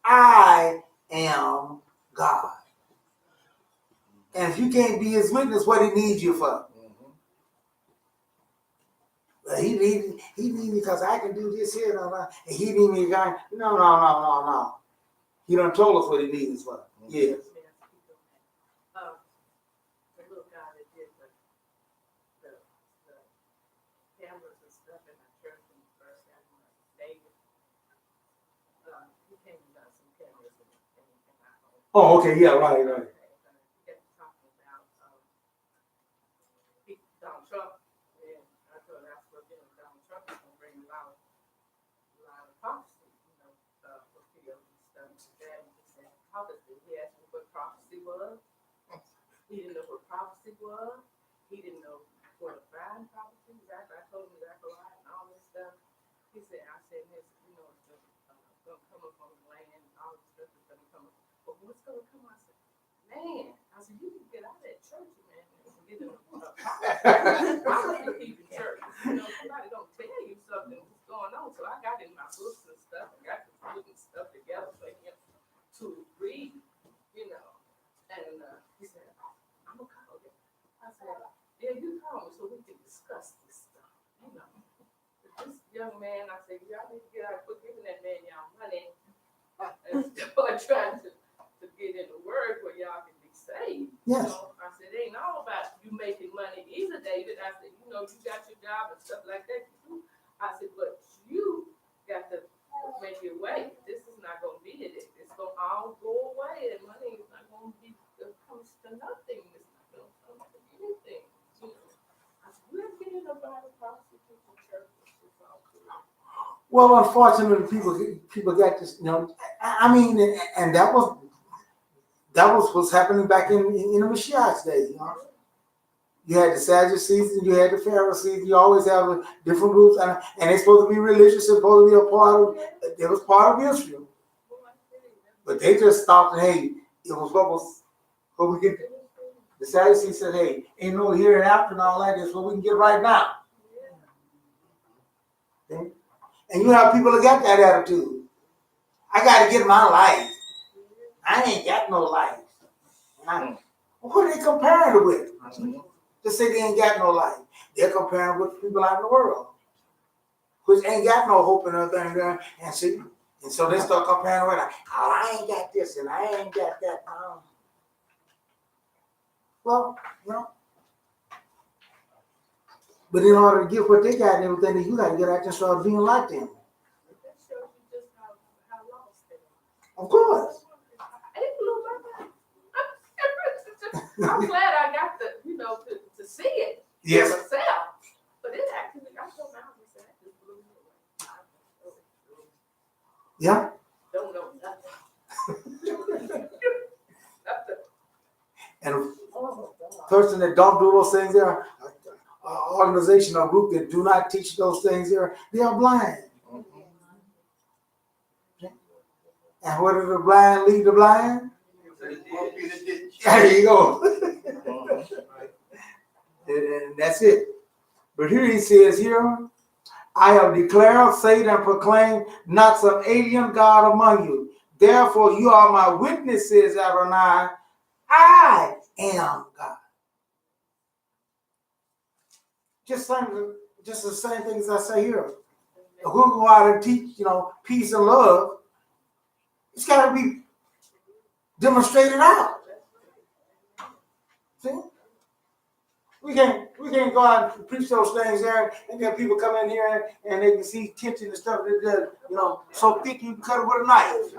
I am God. And if you can't be his witness, what he needs you for? Well, he needs me because I can do this here, and he needs me. No. He done told us what he needs for. Yes.
The little guy that did the cameras and stuff in the church when he first got David, he came and got some cameras in our home.
Oh, okay, yeah, right.
He kept talking about Donald Trump, and I thought that's what Donald Trump is going to bring a lot of prophecy, fulfilled and stuff. And he said prophecy. He asked me what prophecy was. He didn't know what prophecy was. He didn't know what a fine prophecy was. I told him Zechariah and all this stuff. He said, I said, it's going to come up on the land and all this stuff is going to come up. But what's going to come? I said, man, you can get out of that church, man, and get in a prophecy. Why would you keep in church? Somebody don't tell you something that's going on. So I got in my books and stuff and got to putting stuff together for him to read, And he said, I'm going to call him. I said, yeah, you call me so we can discuss this stuff. This young man, I said, y'all need to get out, quit giving that man y'all money and start trying to get in the word where y'all can be saved.
Yes.
I said, it ain't all about you making money either, David. I said, you know, you got your job and stuff like that. I said, but you got to make your way. This is not going to be it. It's going to all go away, and money is not going to be, it comes to nothing. It's not going to come to anything. You know, I said, we're getting about a prostitute church. It's all good.
Well, unfortunately, people got this. You know, I mean, and that was what's happening back in the Mashiach's day. You know, you had the Sadducees and you had the Pharisees. You always have different groups, and they're supposed to be religious, supposed to be a part of. They was part of Israel, but they just stopped. Hey, it was what we get. The Sadducees said, "Hey, ain't no here and after and all that. It's what we can get right now." Okay? And you have people that got that attitude. I got to get my life. I ain't got no life. What are they comparing it with? To say they ain't got no life. They're comparing with people out in the world, which ain't got no hope and everything there. And see, and so they start comparing with, oh, I ain't got this and I ain't got that. Well, you know. But in order to get what they got and everything, you got to get out there and start being like them.
That shows you just how lost they are.
Of course.
It blew my mind. I'm glad I got to see it
Yes.
for myself. But it actually, I told my husband, that just blew me away.
Yeah.
Don't know nothing.
And a person that don't do those things there, an organization or group that do not teach those things there, they are blind. And where did the blind lead the blind? There you go. And that's it. But here he says here, I have declared, said, and proclaimed not some alien God among you. Therefore, you are my witnesses, Adonai. I am God. Just the same thing as I say here. If we go out and teach, peace and love, it's got to be demonstrated out. See? We can't go out and preach those things there, and then people come in here and they can see tension and stuff. That so thick you can cut it with a knife.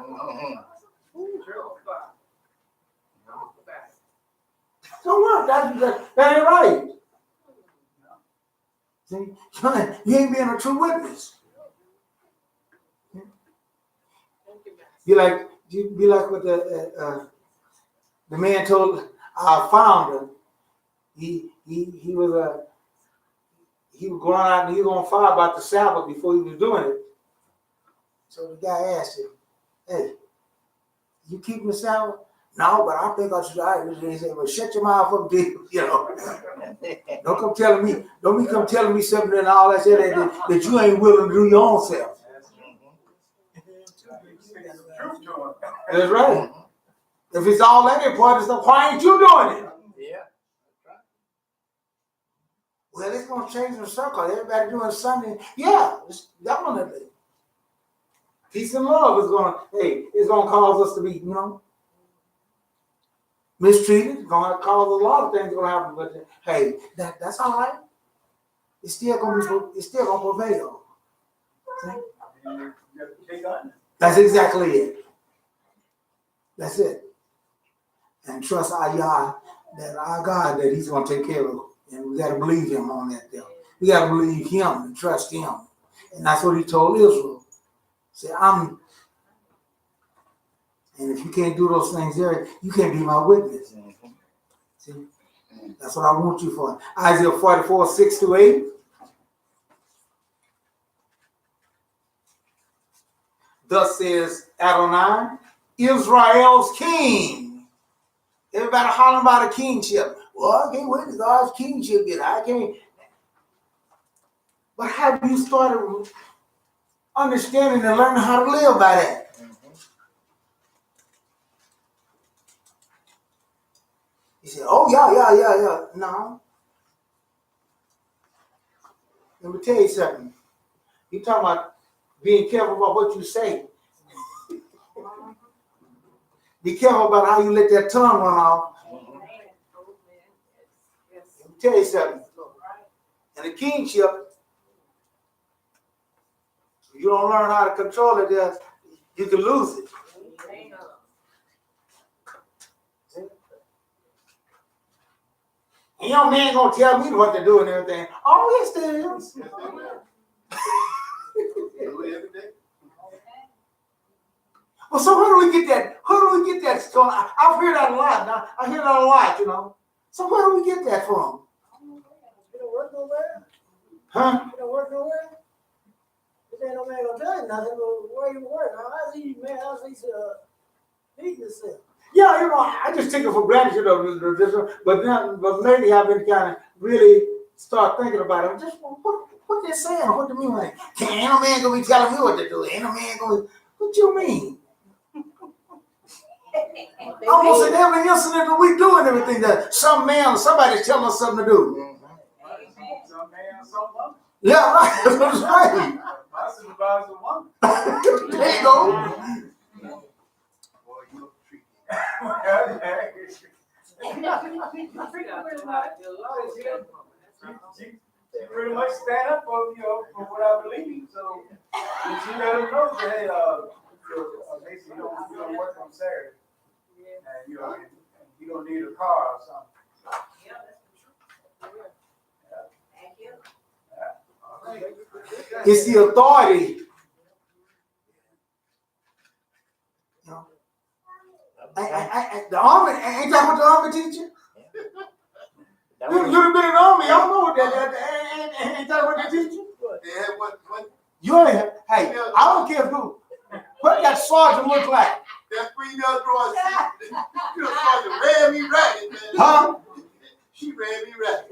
So what? That ain't right. See, you ain't being a true witness. Be like what the man told our founder. He was going out and he was on fire about the Sabbath before he was doing it. So the guy asked him, "Hey, you keeping the Sabbath?" "No, but I think I should." He said, "Well, shut your mouth up, dude. Don't come telling me something and all that shit that you ain't willing to do your own self." That's right. If it's all that important stuff, why ain't you doing it?
Yeah.
Well, it's going to change the circle. Everybody doing something. Yeah, it's definitely. Peace and love is going to cause us to be, mistreated. It's going to cause a lot of things going to happen. But hey, that's all right. It's still going to prevail. See? That's exactly it. That's it. And trust our God, that He's going to take care of it. And we got to believe Him on that deal. We got to believe Him and trust Him. And that's what He told Israel. Say, and if you can't do those things there, you can't be my witness. See? That's what I want you for. Isaiah 44, 6-8. Thus says Adonai, Israel's king. Everybody hollering about a kingship. Well, I can't wait to God's kingship yet. I can't. But have you started understanding and learning how to live by that? He said, "Oh, yeah. No. Let me tell you something. You talking about being careful about what you say. Be careful about how you let that tongue run off. tell you something. And the kingship, if you don't learn how to control it, you can lose it. And your man gonna tell me what to do and everything. Oh, yes, there is.
Do it every day.
Well, so where do we get that? Where do we get that story? I've heard that a lot. Now I hear that a lot, you know. So where do we get that from?
You don't work nowhere?
Huh?
You don't work nowhere? This ain't no man gonna tell you nothing, but where you work? How's he, man, how's he feeding himself?
Yeah, you know, I just take it for granted, you know, but lately I've been kind of really start thinking about it. Just what they're saying, what do you mean? Like, ain't no man gonna be telling me what to do. Ain't no man gonna. What you mean? Almost in every incident that we do and everything that some man or somebody's telling us something to do.
Some man, some woman.
Yeah, right. That's right.
My supervisor woman.
There you go.
Boy, you look tricky.
She pretty much stand up for, you know, for what I believe. So she let him know that, hey, Mason, you don't work on Saturday. And you know, and you don't need a car or something.
It's the authority. You know, the army, ain't that what the army teach you?
That
You've
was-
been in the army, y'all know what that ain't that what they teach you?
They had what
You ain't, hey, I don't care who. What that sergeant look like?
that female drawing, you know, Sergeant ran me ragged, man.
Huh?
She ran me ragged.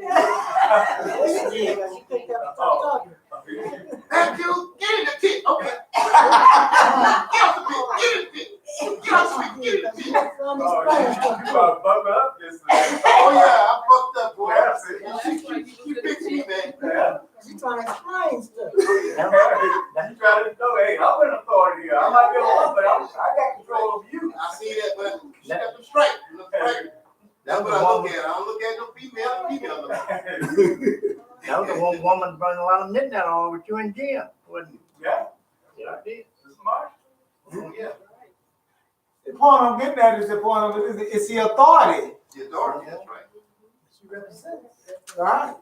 You think that's talking?
Thank you. Get in the pit. Okay. Get out the pit. Get in the pit. Get out the pit. Get in the pit.
Oh, you about buck up this
Oh yeah, I fucked up, boy.
Yeah.
She fixed me, man.
Yeah.
She trying to explain stuff.
You try to know, hey, I'm in authority here. I might be one, but I got control of you.
I see that, but she got them straight. Look right. That's what I look at. I don't look at no female.
That was the one woman brought a lot of midnight on with you in jail, wasn't it?
Yeah,
Yeah, I did.
it's smart.
Yeah.
The point I'm getting at is the point of it, it's the authority.
The authority, that's right.
She represents.
Right?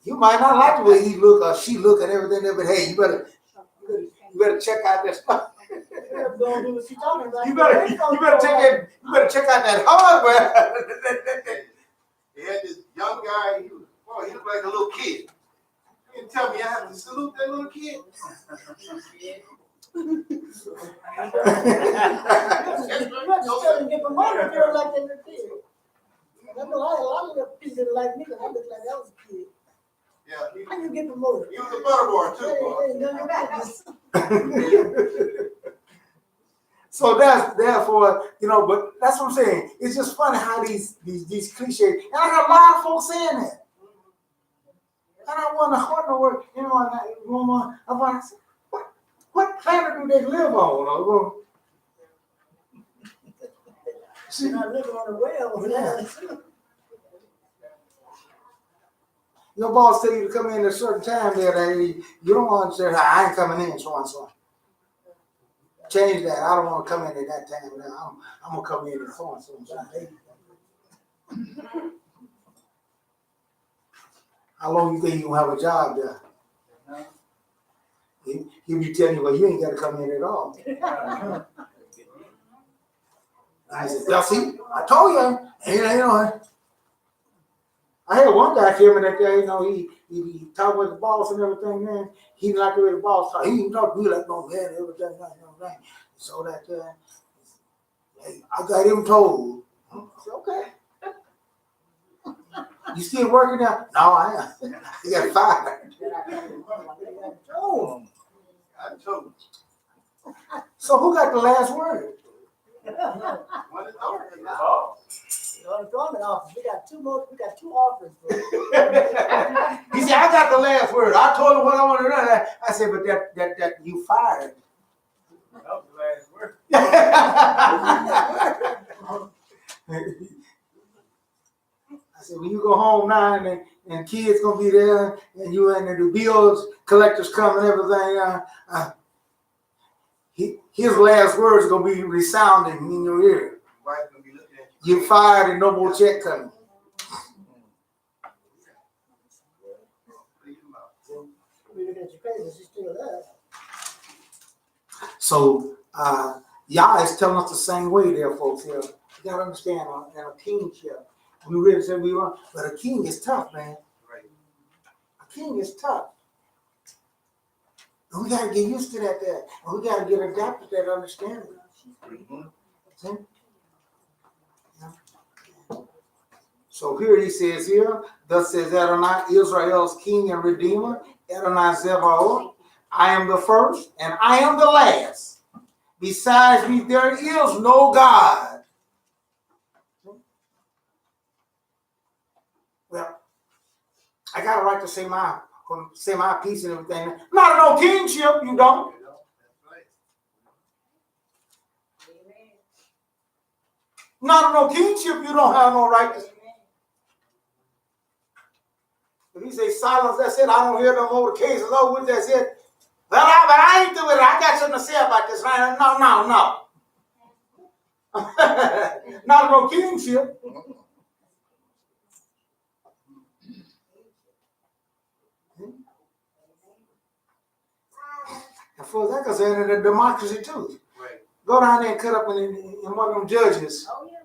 You might not like the way he look or she look and everything, but hey, you better check out that stuff.
Don't do what she talking about.
You better check out that hardware.
They had this young guy, he looked like a little kid. You can tell me I have to salute that little kid.
Just get promoted, feel like they were kids. I know a lot of people didn't like me because I looked like I was a kid.
Yeah,
How you get promoted?
he was a butterboard too, boy.
Hey, none of your business.
So that's therefore, you know, but that's what I'm saying. It's just funny how these cliches, and I got a lot of folks saying that. And I wonder what in the world, you know, I wonder, what planet do they live on?
She's not living on the well over there.
Your boss tell you to come in at a certain time there, you don't understand how I ain't coming in, so and so. Change that. I don't want to come in at that time. I'm gonna come in at so and so. How long you think you gonna have a job there? He'll be telling you, well, you ain't got to come in at all. I said, well, see, I told you. You know, I had one guy tell me that day, you know, he talked with the boss and everything, man. He didn't like the way the boss talked. He didn't talk to me like, no, man, everything. So that, hey, I got him told. I said, okay. You still working now? No, I am. He got fired.
Oh,
I told you.
So who got the last word?
What is authority?
Oh,
the unemployment office. We got two offers.
He said, I got the last word. I told him what I wanted to know. I said, but that you fired.
that was the last word.
I I said, when you go home now and kids gonna be there and you and the bills collectors come and everything, his last words gonna be resounding in your ear.
Wife gonna be looking at you.
You're fired and no more check coming.
We look at your crazy, she's still alive.
So Yah is telling us the same way there, folks. Here, you gotta understand, in a kingship, we really said we want, but a king is tough, man.
Right.
A king is tough. And we gotta get used to that there. And we gotta get adapted to that understanding. See? Yeah. So here he says here, thus says Adonai, Israel's king and redeemer, Adonai Zebaoth, I am the first and I am the last. Besides me, there is no God. Well, I got a right to say my piece and everything. Not no kingship, you don't. Not no kingship, you don't have no right to. If he say silence, that's it. I don't hear no more cases over with. That's it. But I ain't doing it. I got something to say about this. No. Not no kingship. And for that concerned, the democracy too.
Right.
Go down there and cut up in one of them judges.
Oh, yeah.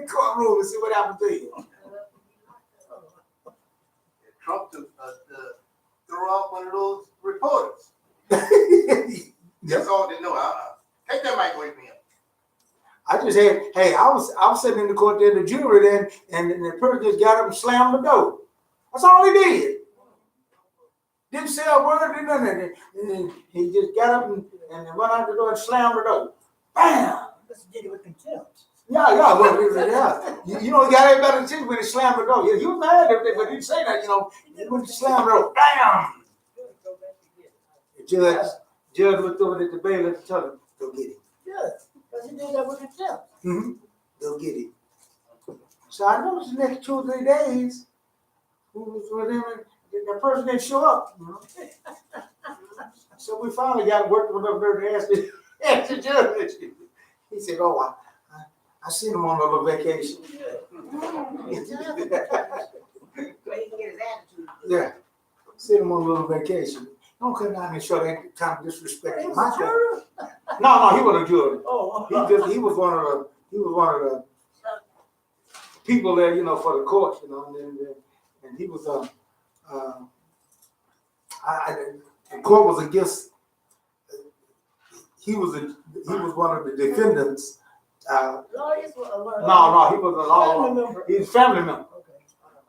Courtroom and see what happens to you.
Trump threw off one of those reporters.
Yes.
That's all they know. Take that mic away from him.
I just had, I was sitting in the court there, the jury then, and the person just got up and slammed the door. That's all he did. Didn't say a word, didn't nothing. And he just got up and went out the door and slammed the door. Bam!
Let's get it with contempt.
Yeah. Well, you know, he got everybody to teach when he slammed the door. He was mad, but he didn't say that, you know. He went to slam the door. Bam! The judge looked over at the bailiff and told him, go get him.
Yeah, because he did that with contempt.
Mm-hmm. Go get him. So I noticed the next 2 or 3 days, who was with him, and the person didn't show up. You know? So we finally got worked with up there to ask the judge. He said, "Oh, I seen him on a little vacation." Yeah, seen him on a little vacation. Don't come down and show that kind of disrespect to my judge. No, he wasn't a judge.
Oh,
He was one of the people there, you know, for the court, you know, and he was the court was against. He was one of the defendants.
lawyers were
No, he was a
family
law.
member.
He was a family member.
Okay.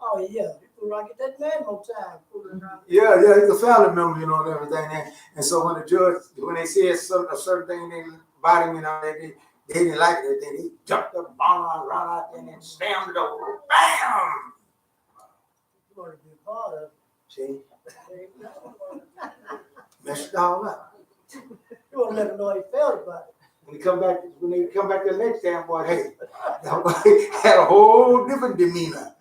Oh yeah, people like it that man more time.
Yeah, he's a family member, you know, and everything. And so when the judge, when they said a certain thing about him, you know, they didn't like it. They jumped up, around out there, and then slammed the door. Bam!
You want to be a part of.
See, messed it all up.
You want to let them know he felt about it.
When they come back the next time, boy, hey, had a whole different demeanor.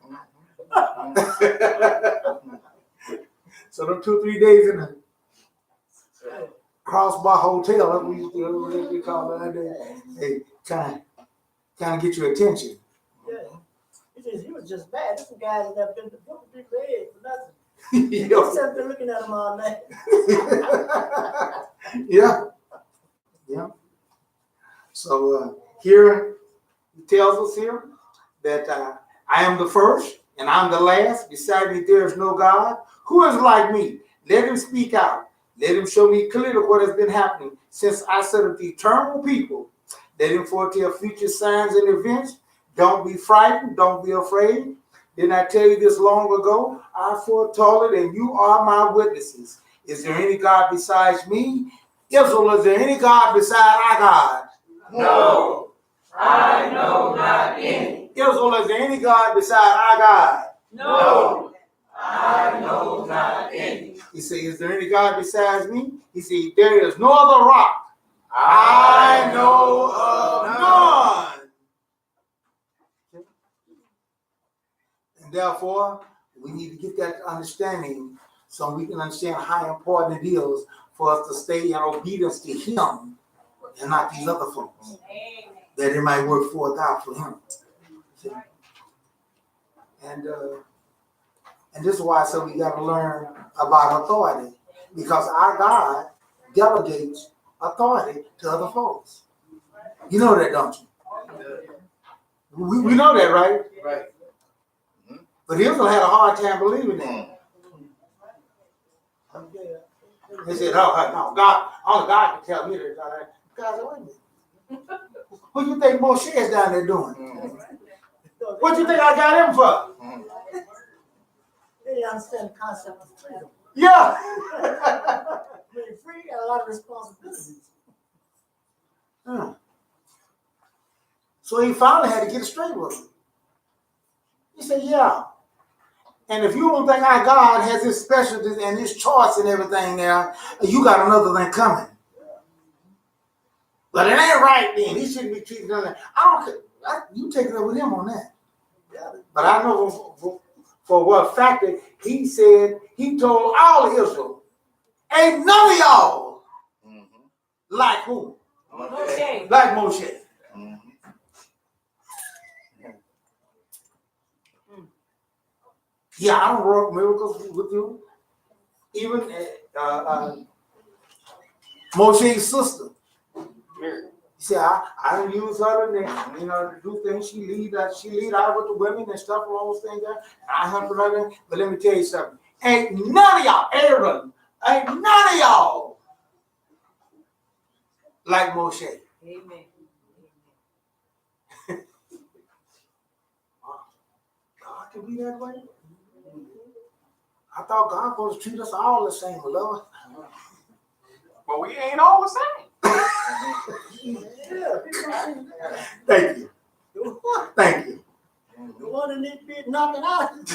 So them 2 or 3 days in the Crossbar Hotel, that's what we call it. Hey, kind of get your attention.
Yeah. He was just bad. This guy that never been to book big leg for nothing.
Yeah.
He sat there looking at him all night.
Yeah. So here he tells us here that I am the first and I'm the last. Beside me there is no God. Who is like me? Let him speak out. Let him show me clearly what has been happening since I set up the eternal people. Let him foretell future signs and events. Don't be frightened. Don't be afraid. Didn't I tell you this long ago? I foretold it, and you are my witnesses. Is there any God besides me? Israel, is there any God beside our God?
No, I know not any.
Israel, is there any God beside our God?
No, I know not any.
He said, is there any God besides me? He said, there is no other rock. I know of none. And therefore, we need to get that understanding so we can understand how important it is for us to stay in obedience to Him and not these other folks. That it might work forth out for Him. See? And this is why I said we got to learn about authority, because our God delegates authority to other folks. You know that, don't you? We know that, right?
Right.
But Israel had a hard time believing that. They said, "Oh no, God, only God can tell me this." God said, "Wait a minute. What do you think Moshe is down there doing? What do you think I got him for?"
They didn't understand the concept of freedom.
Yeah.
When you're free, you got a lot of responsibilities.
So he finally had to get it straight with him. He said, "Yeah. And if you don't think our God has his specialties and his choice and everything there, you got another thing coming. But it ain't right then. He shouldn't be treated like that. I don't care. You take it up with him on that. But I know for what fact that he said, he told all of Israel, ain't none of y'all like who?
Moshe.
Like Moshe. Yeah, I don't work miracles with you. Even Moshe's sister. He said, I don't use her to do things. She lead out with the women and stuff, all those things there. And I help her. But let me tell you something. Ain't none of y'all, Aaron, ain't none of y'all like Moshe.
Amen.
God can be that way. I thought God was supposed to treat us all the same, Lord.
But we ain't all the same.
Thank you. Thank you.
The one that needs to be knocking out. That's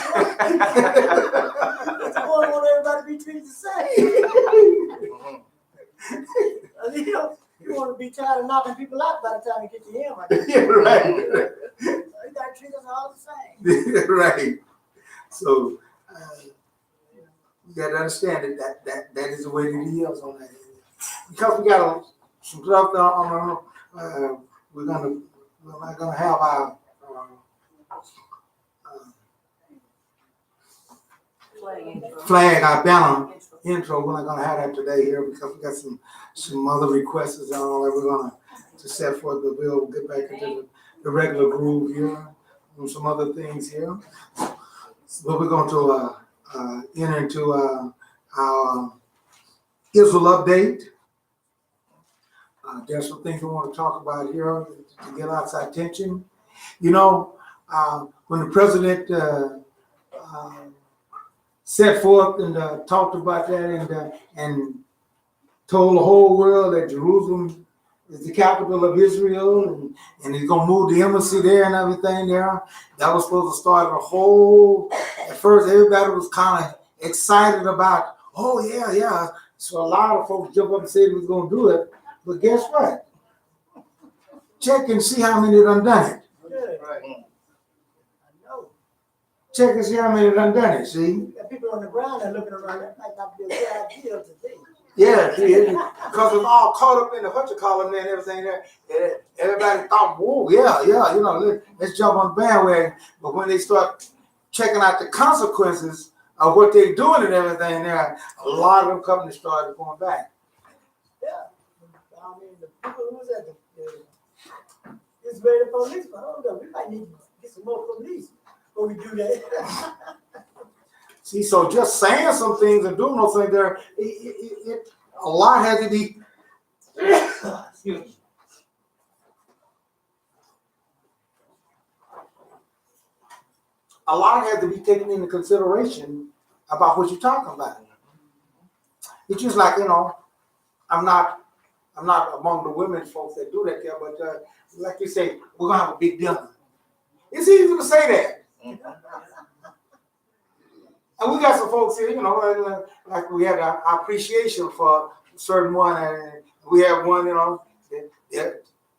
the one want everybody to be treated the same. You want to be tired of knocking people out by the time you get to him. I guess.
Yeah, right.
You got to treat us all the same.
Right. So you got to understand that is the way that he is on that. Because we got some stuff on we're not gonna have our flag, our banner intro. We're not gonna have that today here because we got some other requests and all that we're gonna to set forth, but we'll get back into the regular groove here and some other things here. But we're going to enter into our Israel update. There's some things we want to talk about here to get outside attention. You know, when the president set forth and talked about that and told the whole world that Jerusalem is the capital of Israel and he's going to move the embassy there and everything there, that was supposed to start a whole, at first everybody was kind of excited about, oh yeah. So a lot of folks jumped up and said he was going to do it. But guess what? Check and see how many done it.
Right. I know.
Check and see how many done it, see?
Got people on the ground that looking around, that might not be a good idea today.
Yeah, because it's all caught up in the what you call them and everything there. Everybody thought, whoa, yeah, let's jump on the bandwagon. But when they start checking out the consequences of what they're doing and everything there, a lot of them companies started going back.
Yeah. I mean, the people who was at the Israeli police, but hold up, we might need to get some more police before we do that.
See, so just saying some things and doing those things there, a lot has to be, excuse me. A lot has to be taken into consideration about what you're talking about. It's just like, I'm not among the women folks that do that there, but like you say, we're gonna have a big dinner. It's easy to say that. And we got some folks here, like we had our appreciation for a certain one, and we have one,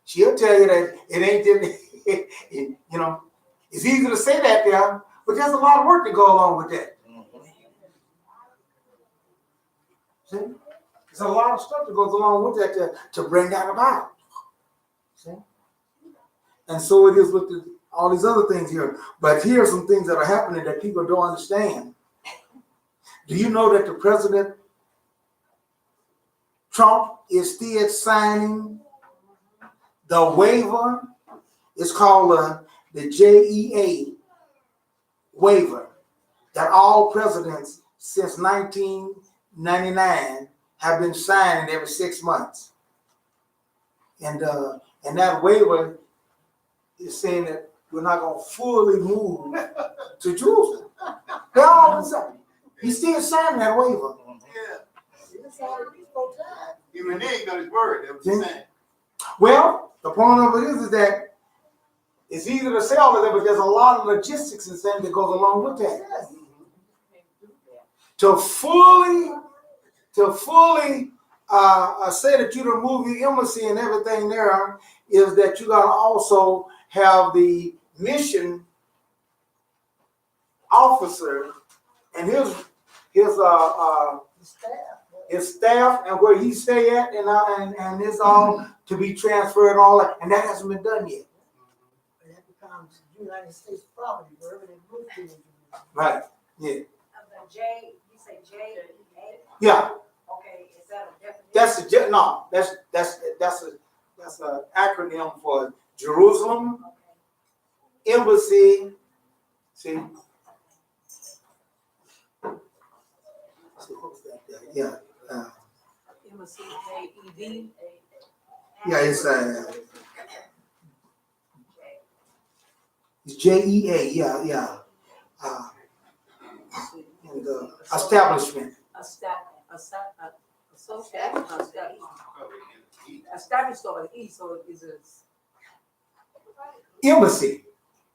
she'll tell you that it ain't, it's easy to say that there, But there's a lot of work to go along with that. See? There's a lot of stuff that goes along with that to bring that about. See? And so it is with all these other things here. But here are some things that are happening that people don't understand. Do you know that the President Trump is still signing the waiver? It's called the JEA waiver that all presidents since 1999 have been signing every 6 months. And that waiver is saying that we're not going to fully move to Jerusalem. They're all saying. He's still signing that waiver.
Yeah.
It's already spoke time.
Even then, he got his word. That's what he's saying.
Well, the point of it is that it's easy to say all of that, but there's a lot of logistics and things that goes along with that.
Yes.
To fully say that you remove your embassy and everything there is that you gotta also have the mission officer and his staff and where he stay at and it's all to be transferred and all that, and that hasn't been done yet.
And that becomes United States property wherever they move to.
Right. Yeah.
The J, you say J-E-A?
Yeah.
Okay, is that a definition?
That's an acronym for Jerusalem Embassy. See, what was that there? Yeah.
Embassy, J-E-D.
Yeah, it's JEA. Yeah. And establishment.
Established over the east, so it is
Embassy.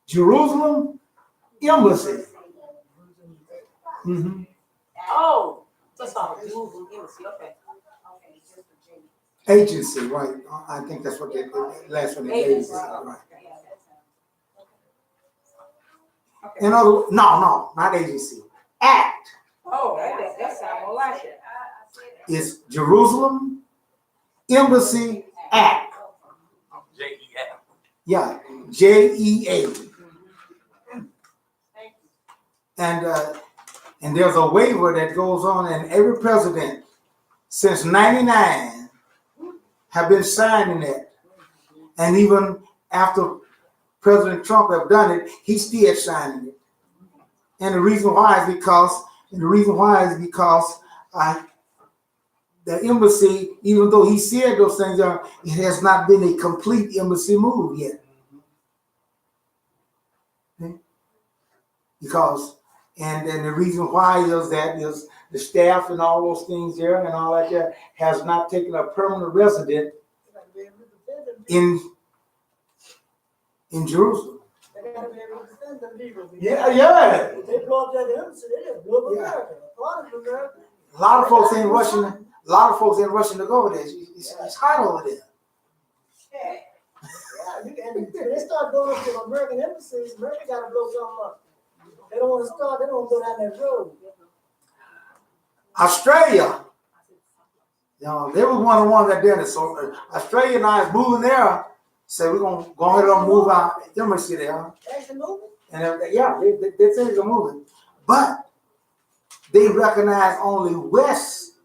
Jerusalem Embassy. Mm-hmm.
oh, just on Jerusalem embassy, okay.
Okay, just a J.
Agency, right. I think that's what the last one they gave us. Right.
Okay.
In other words, no, not agency. Act
Oh, that sounds more like it.
is Jerusalem Embassy Act.
JEA.
Yeah, JEA. And there's a waiver that goes on, and every president since '99 have been signing it. And even after President Trump have done it, he's still signing it. And the reason why is because the embassy, even though he said those things, it has not been a complete embassy move yet. Okay? Because, and then the reason why is that is the staff and all those things there and all that there has not taken a permanent resident in Jerusalem.
They gotta be able to defend them people.
Yeah.
If they blow up that embassy, they just blow up America. A lot of America.
A lot of folks ain't rushing. A lot of folks ain't rushing to go over there. It's hot over there.
Yeah, and when they start going up to American embassies, America gotta blow something up. They don't want to start, they don't want to go down that road.
Australia, they was one of the ones that did it. So Australia now is moving there. Say we're gonna go ahead and move our embassy there.
Actually moving.
And they say they're moving, but they recognize only West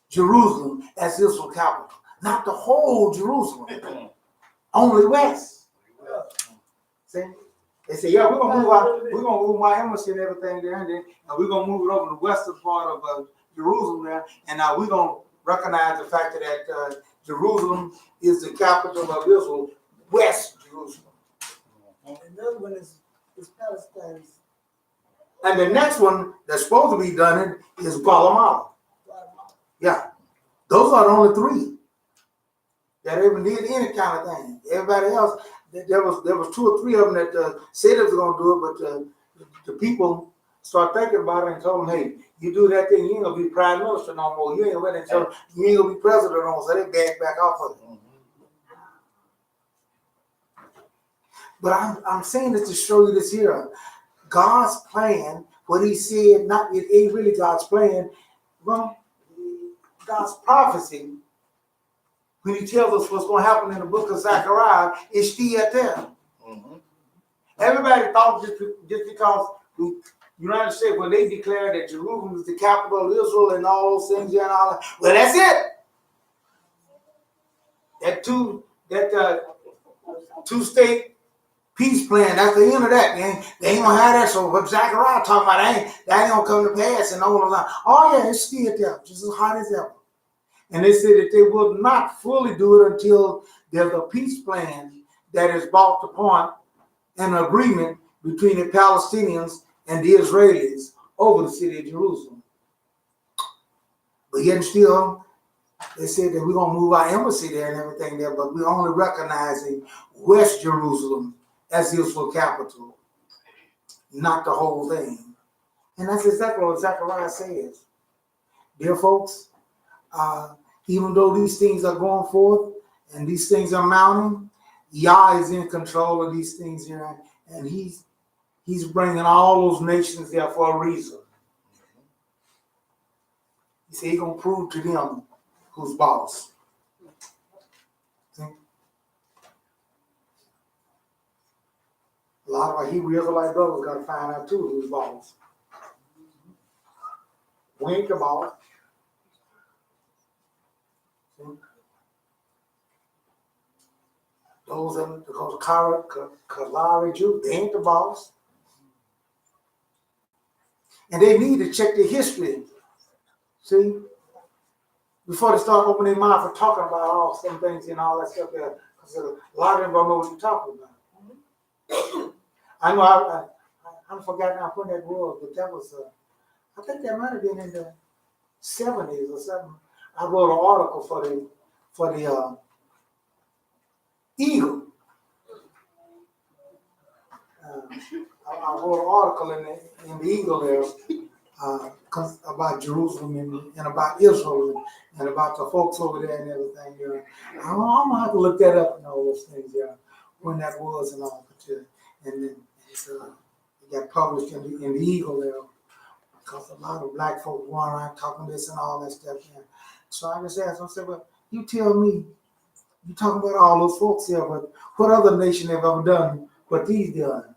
Jerusalem as Israel capital, not the whole Jerusalem. Only West. See? They say, yeah, we're gonna move our embassy and everything there, and we're gonna move it over to the western part of Jerusalem there, and now we're gonna recognize the fact that Jerusalem is the capital of Israel, West Jerusalem.
Another one is Palestine.
And the next one that's supposed to be done is Guatemala. Yeah, those are the only three that ever did any kind of thing. Everybody else, there was 2 or 3 of them that said they was gonna do it, but the people start thinking about it and told them, hey, you do that thing, you ain't gonna be prime minister no more. You ain't gonna be president no more. So they back off of it. But I'm saying this to show you this here. God's plan, what he said, it ain't really God's plan, well, God's prophecy, when he tells us what's going to happen in the book of Zechariah, is still there.
Mm-hmm.
Everybody thought just because the United States, when they declared that Jerusalem was the capital of Israel and all those things and all that, well, that's it. That two-state peace plan, that's the end of that. They ain't gonna have that. So what Zechariah talking about, that ain't gonna come to pass and all of that. Oh yeah, it's still there, just as hot as ever. And they said that they will not fully do it until there's a peace plan that is brought upon an agreement between the Palestinians and the Israelis over the city of Jerusalem. But yet still, they said that we're going to move our embassy there and everything there, but we're only recognizing West Jerusalem as Israel capital, not the whole thing. And that's exactly what Zechariah says. Dear folks, even though these things are going forth and these things are mounting, Yah is in control of these things here, and he's bringing all those nations there for a reason. He said he's going to prove to them who's boss. See? A lot of our Hebrew Israelite brothers got to find out too who's boss. We ain't the boss. See? Those of the Kalari Jews, they ain't the boss. And they need to check their history. See? Before they start opening their mouth and talking about all some things and all that stuff there. Because a lot of them don't know what you're talking about. I know I forgot now when that was, but that was, I think that might have been in the 70s or something. I wrote an article for the Eagle. I wrote an article in the Eagle there about Jerusalem and about Israel and about the folks over there and everything. I'm gonna have to look that up and all those things when that was and all. And then it got published in the Eagle there because a lot of black folks going around talking this and all that stuff. So I just asked myself, well, you tell me, you talking about all those folks here, but what other nation have ever done what these done?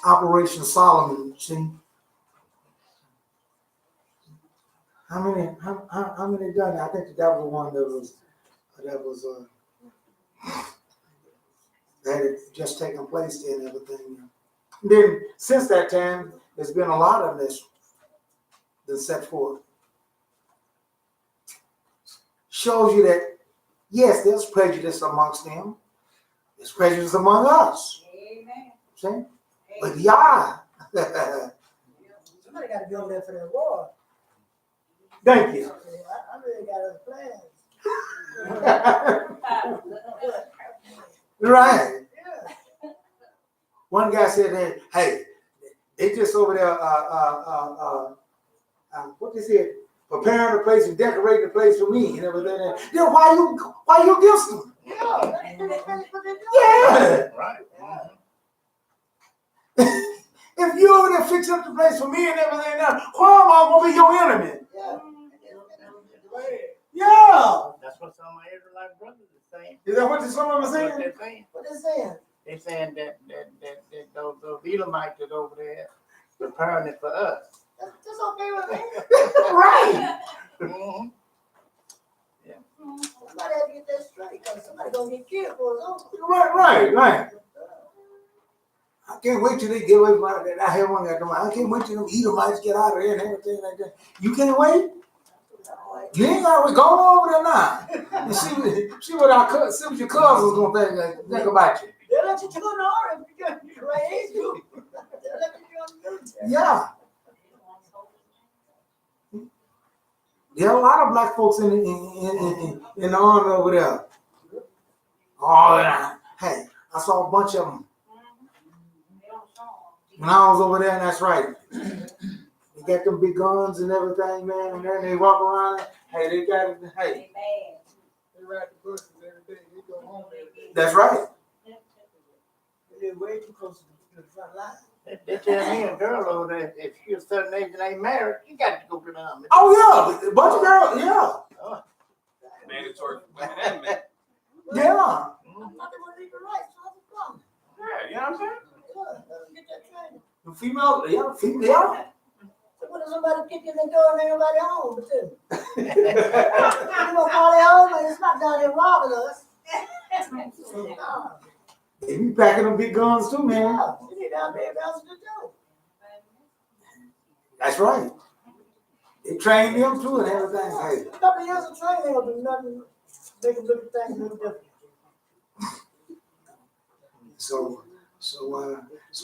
Operation Solomon, see? How many done that? I think that was one that had just taken place there and everything. Then since that time, there's been a lot of this that's set forth. Shows you that yes, there's prejudice amongst them. There's prejudice among us.
Amen.
See? But Yah.
Somebody got to be on there for that war.
Thank you.
I really got other plans.
Right.
Yeah.
One guy said, hey, they just over there, what they said, preparing the place and decorating the place for me and everything. Then why you against them?
Yeah, that's what they're doing.
Yeah.
Right.
If you over there fixing up the place for me and everything else, why am I gonna be your enemy?
Yeah.
Yeah.
That's what some of my Israelite brothers are saying.
Is that what some of them are
That's what
saying?
they're saying.
What they saying?
They're saying that those Edomites that over there preparing it for us.
That's okay with me.
Right.
Mm-hmm.
Somebody had to get that straight because somebody gonna get killed for his own.
Right. I can't wait till they get away from that. I have one guy come out. I can't wait till them Edomites get out of there and everything like that. You can't wait? You ain't gotta wait. Go over there now. And see what your cousins gonna think about you.
They'll let you join the army because you're right age group. They'll let you join the military.
Yeah. There are a lot of black folks in the army over there. Oh yeah. Hey, I saw a bunch of them when I was over there, and that's right. They got them big guns and everything, man, and then they walk around. Hey, they got it. Hey,
They ride the buses every day. They go home every day.
that's right.
They're way too close to the front line.
They tell me a girl over there, if she's a certain age and ain't married, you got to go to the army.
Oh, yeah, a bunch of girls, yeah.
Mandatory for women and men.
Yeah.
I thought they were legal rights, so what's the problem?
Yeah, you know what I'm saying?
Yeah, let them get that training.
The female, yeah, female.
So when somebody kick in the door and ain't nobody home but them. You gonna call it home and it's not down there robbing us.
They be packing them big guns too, man.
Yeah, you need down there to do.
That's right. They train them too and everything. Hey.
A couple of years of training ain't gonna do nothing, make them look at things a little different.
So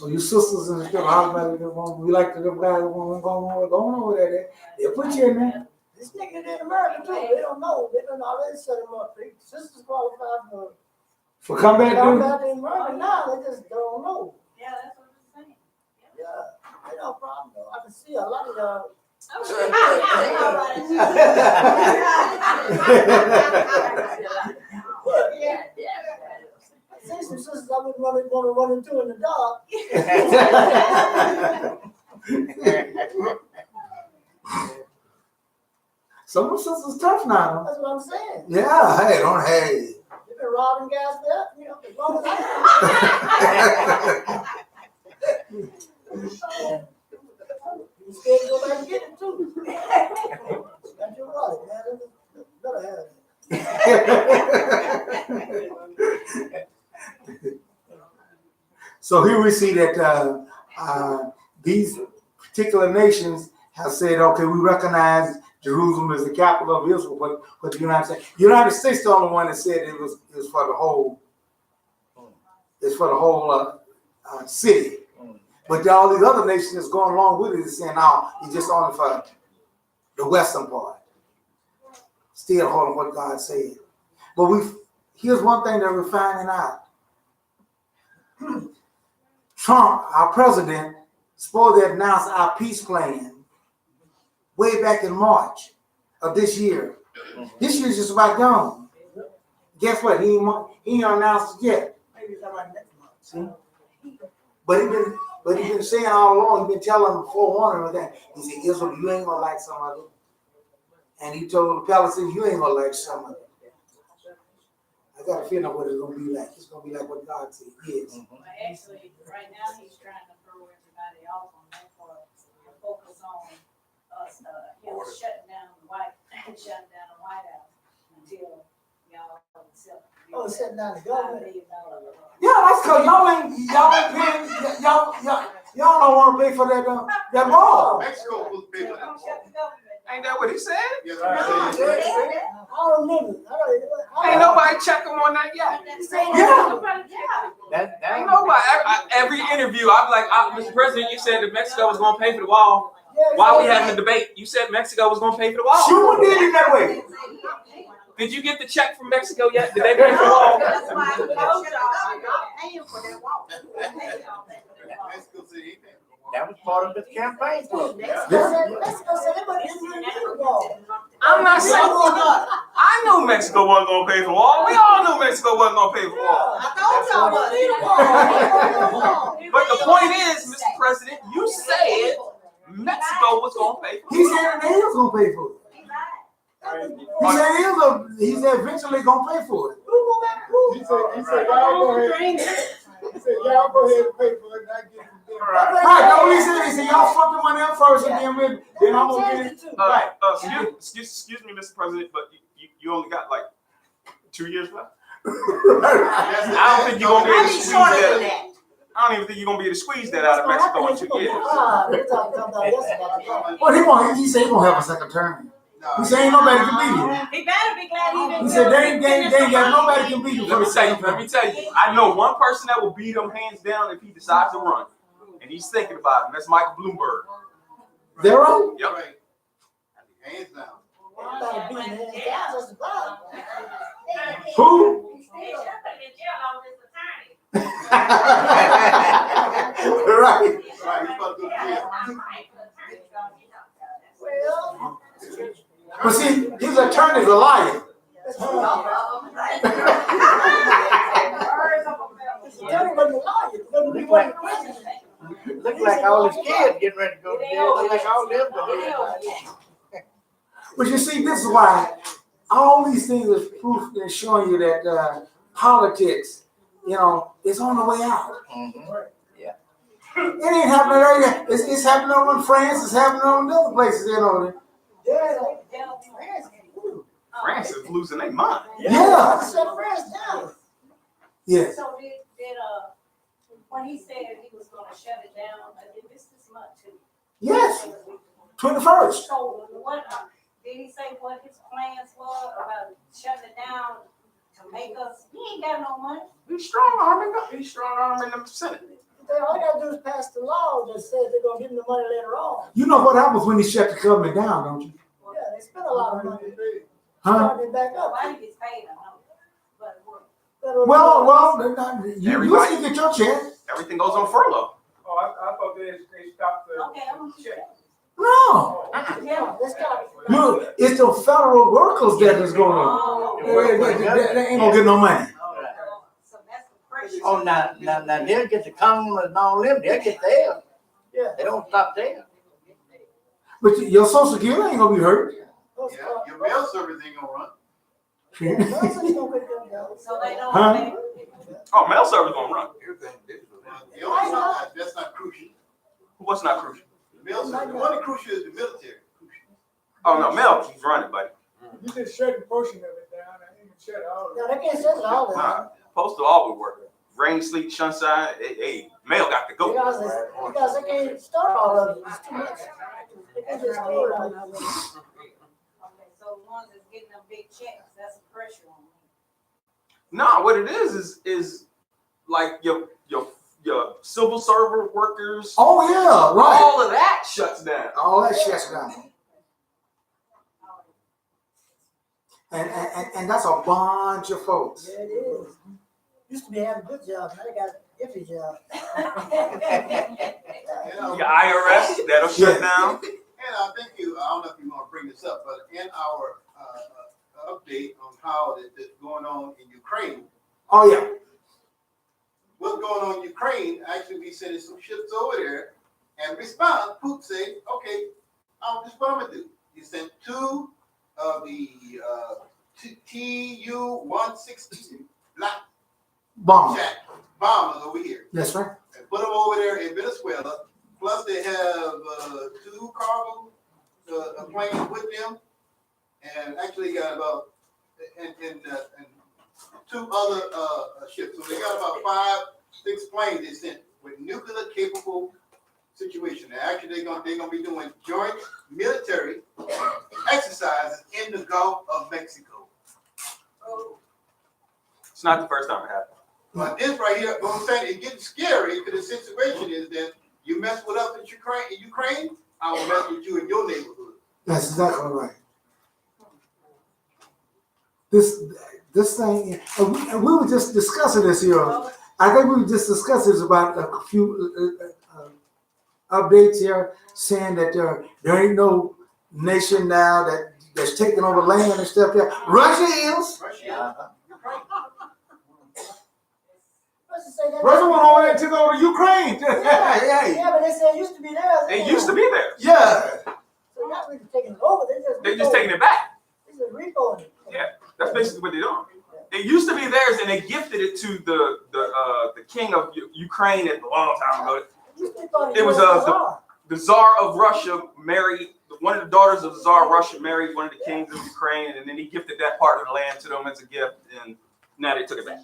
your sisters and stuff, how about we like them guys who want to go over there, they'll put you in there.
This nigga in America too, they don't know. They don't already set them up. They sisters qualified
For combat
come
duty.
back in America now, they just don't know.
Yeah, that's what I'm saying.
Yeah, ain't no problem though. I can see a lot of y'all. I see some sisters I wouldn't want to run into in the dark.
Some of them sisters tough now.
That's what I'm saying.
Yeah, hey.
You've been robbing guys there, you know, as long as I You scared to go back and get it too. That's your wallet, man. Better have it.
So here we see that these particular nations have said, okay, we recognize Jerusalem as the capital of Israel, but the United States the only one that said it was for the whole. It's for the whole city. But all these other nations that's going along with it is saying, no, it's just only for the western part. Still holding what God said. But here's one thing that we're finding out. Trump, our president, supposed to announce our peace plan way back in March of this year. This year's just about gone. Guess what? He ain't announced it yet.
Maybe it's around next month.
See? But he been saying all along, he been telling them forewarning that. He said, Israel, you ain't gonna like some of it. And he told the Palestinians, you ain't gonna like some of it. I got a feeling what it's gonna be like. It's gonna be like what God said. Yes.
Well, actually, right now, he's trying to throw everybody off on that part and focus on us, him shutting down the White House until y'all accept.
Oh, shutting down the government.
Yeah, that's cause y'all ain't paying, y'all don't want to pay for that wall.
Mexico was big on that.
Ain't that what he said?
Yes,
I don't remember.
Ain't nobody check him on that yet. Ain't nobody. Every interview, I'm like, Mr. President, you said that Mexico was going to pay for the wall. Why are we having a debate? You said Mexico was going to pay for the wall.
Sure did it that way.
Did you get the check from Mexico yet? Did they pay for the wall?
That's why I told y'all, paying for that wall.
Mexico City.
That was part of the campaign.
I'm not saying. I knew Mexico wasn't going to pay for the wall. We all knew Mexico wasn't going to pay for the wall. But the point is, Mr. President, you said Mexico was going to pay for it.
He said they was gonna pay for it. He said eventually gonna pay for it.
He said, y'all go ahead. He said, y'all go ahead and pay for it, and I get it.
Right, that's what he said. He said, y'all fuck the money up first, and then I'm gonna get it. Right.
Excuse me, Mr. President, but you only got like 2 years left. I don't think you're gonna be able to squeeze that. I don't even think you're gonna be able to squeeze that out of Mexico in 2 years.
Well, he said he gonna have a second term. He said ain't nobody can beat him.
He better be glad he didn't.
He said they ain't got nobody can beat him.
Let me tell you. I know one person that will beat him hands down if he decides to run, and he's thinking about it. And that's Michael Bloomberg.
Zero?
Yep.
Right. Hands down.
Who?
He should have been in jail on his attorney.
Right.
Right, he's about to go to jail.
But see, his attorney's a liar.
Look like all his kids getting ready to go to jail. Look like all them going to jail.
But you see, this is why all these things is proof and showing you that politics, it's on the way out.
Yeah.
It ain't happening there yet. It's happening over in France. It's happening over in other places.
France is losing their mind.
Yeah.
Shut France down.
Yeah.
So did when he said he was gonna shut it down, this month too?
Yes. 21st.
So what, did he say what his plans were about shutting it down to make us, he ain't got no money.
He's strong arming the Senate.
All they gotta do is pass the law that says they're gonna give them the money later on.
You know what happens when he shut the government down, don't you?
Yeah, they spend a lot of money.
Huh?
Starting it back up.
Why he gets paid, I know, but
Well, you still get your check.
Everything goes on furlough.
Oh, I thought they stopped the
okay, I'm
check.
No.
Yeah, let's start.
Look, it's the federal workers that is going on. They ain't gonna get no money.
so that's the pressure.
Oh, now they'll get the Congress and all them. They'll get theirs.
Yeah.
They don't stop there.
But your Social Security ain't gonna be hurt.
Yeah, your mail service ain't gonna run.
So they don't
Huh?
pay.
Oh, mail service gonna run.
The only side that's not crucial.
What's not crucial?
The mail service. The one crucial is the military.
Oh no, mail keeps running, buddy.
You just shut a portion of it down. I didn't shut all of
No,
it.
they can't shut it all down.
Nah, postal always work. Rain, sleet, sunshine. Hey, mail got to go.
Because they can't start all of it. It's too much. They can't just store it all.
Okay, so the ones that's getting them big checks, that's the pressure on them.
Nah, what it is like your civil server workers.
Oh yeah, right.
All of that shuts down.
All that shuts down. And that's a bunch of folks.
Yeah, it is. Used to be having good jobs, now they got iffy jobs.
Your IRS that'll shut down.
And I think I don't know if you want to bring this up, but in our update on how that's going on in Ukraine,
Oh yeah.
what's going on in Ukraine, actually we sending some ships over there, and response, Putin say, okay, this is what I'm gonna do. He sent 2 of the Tu-160 black
Bomb.
jack bombers over here,
That's right.
and put them over there in Venezuela. Plus they have 2 cargo planes with them, and actually got about and 2 other ships. So they got about 5, 6 planes they sent with nuclear capable situation. And actually they're gonna be doing joint military exercises in the Gulf of Mexico.
It's not the first time it happened.
But this right here, what I'm saying, it's getting scary because the situation is that you mess with us in Ukraine, I will mess with you in your neighborhood.
That's exactly right. This thing, and we were just discussing this here. I think we were just discussing this about a few updates here, saying that there ain't no nation now that's taking over land and stuff there. Russia is. Russia went over there and took over Ukraine.
Yeah, but they said it used to be there.
It used to be there.
Yeah.
So they're not really taking it over,
They just taking it back.
This is repoing it.
Yeah, that's basically what they're doing. It used to be theirs, and they gifted it to the king of Ukraine a long time ago. It was the Tsar of Russia married one of the daughters of the Tsar of Russia married one of the kings of Ukraine, and then he gifted that part of the land to them as a gift, and now they took it back.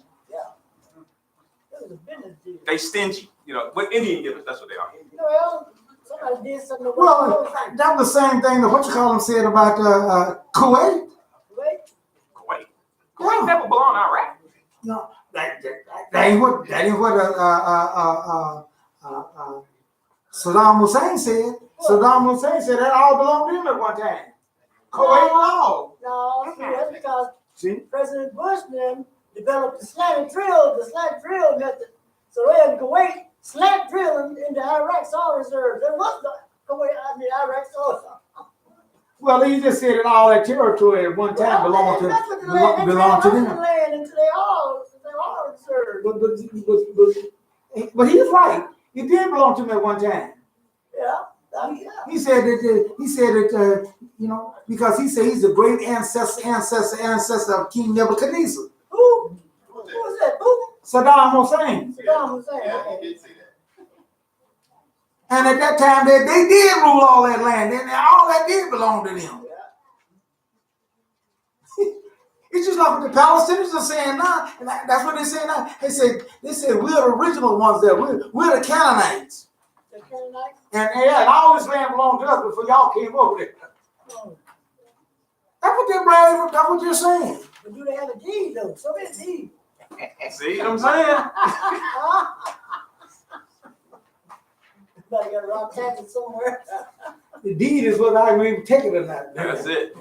They stingy, what Indian givers, that's what they are.
Somebody did something.
Well, that's the same thing that what you call them said about Kuwait.
Kuwait never belonged to Iraq.
No, that ain't what Saddam Hussein said. Saddam Hussein said that all belonged to him at one time. Kuwait law.
No, that's because
See?
President Bush then developed the slant drill method. So they had Kuwait slant drilling into Iraq's oil reserves. There was no Iraq's oil.
Well, he just said that all that territory at one time belonged to them.
The land into their oil reserves.
But he's right. It did belong to him at one time.
Yeah.
He said that you know, because he said he's the great ancestor of King Nebuchadnezzar.
Who? Who was that? Who?
Saddam Hussein.
Saddam Hussein.
Yeah, he did say that.
And at that time, they did rule all that land, and all that did belong to them. It's just like what the Palestinians are saying now, and that's what they're saying now. They said we're the original ones there. We're the Canaanites.
The Canaanites?
And all this land belonged to us before y'all came over there.
Oh.
That's what they're bragging. That's what they're saying.
But do they have a deed though? So many deeds.
See what I'm saying?
Better get around taxes somewhere.
The deed is whether I even take it or not.
That's it.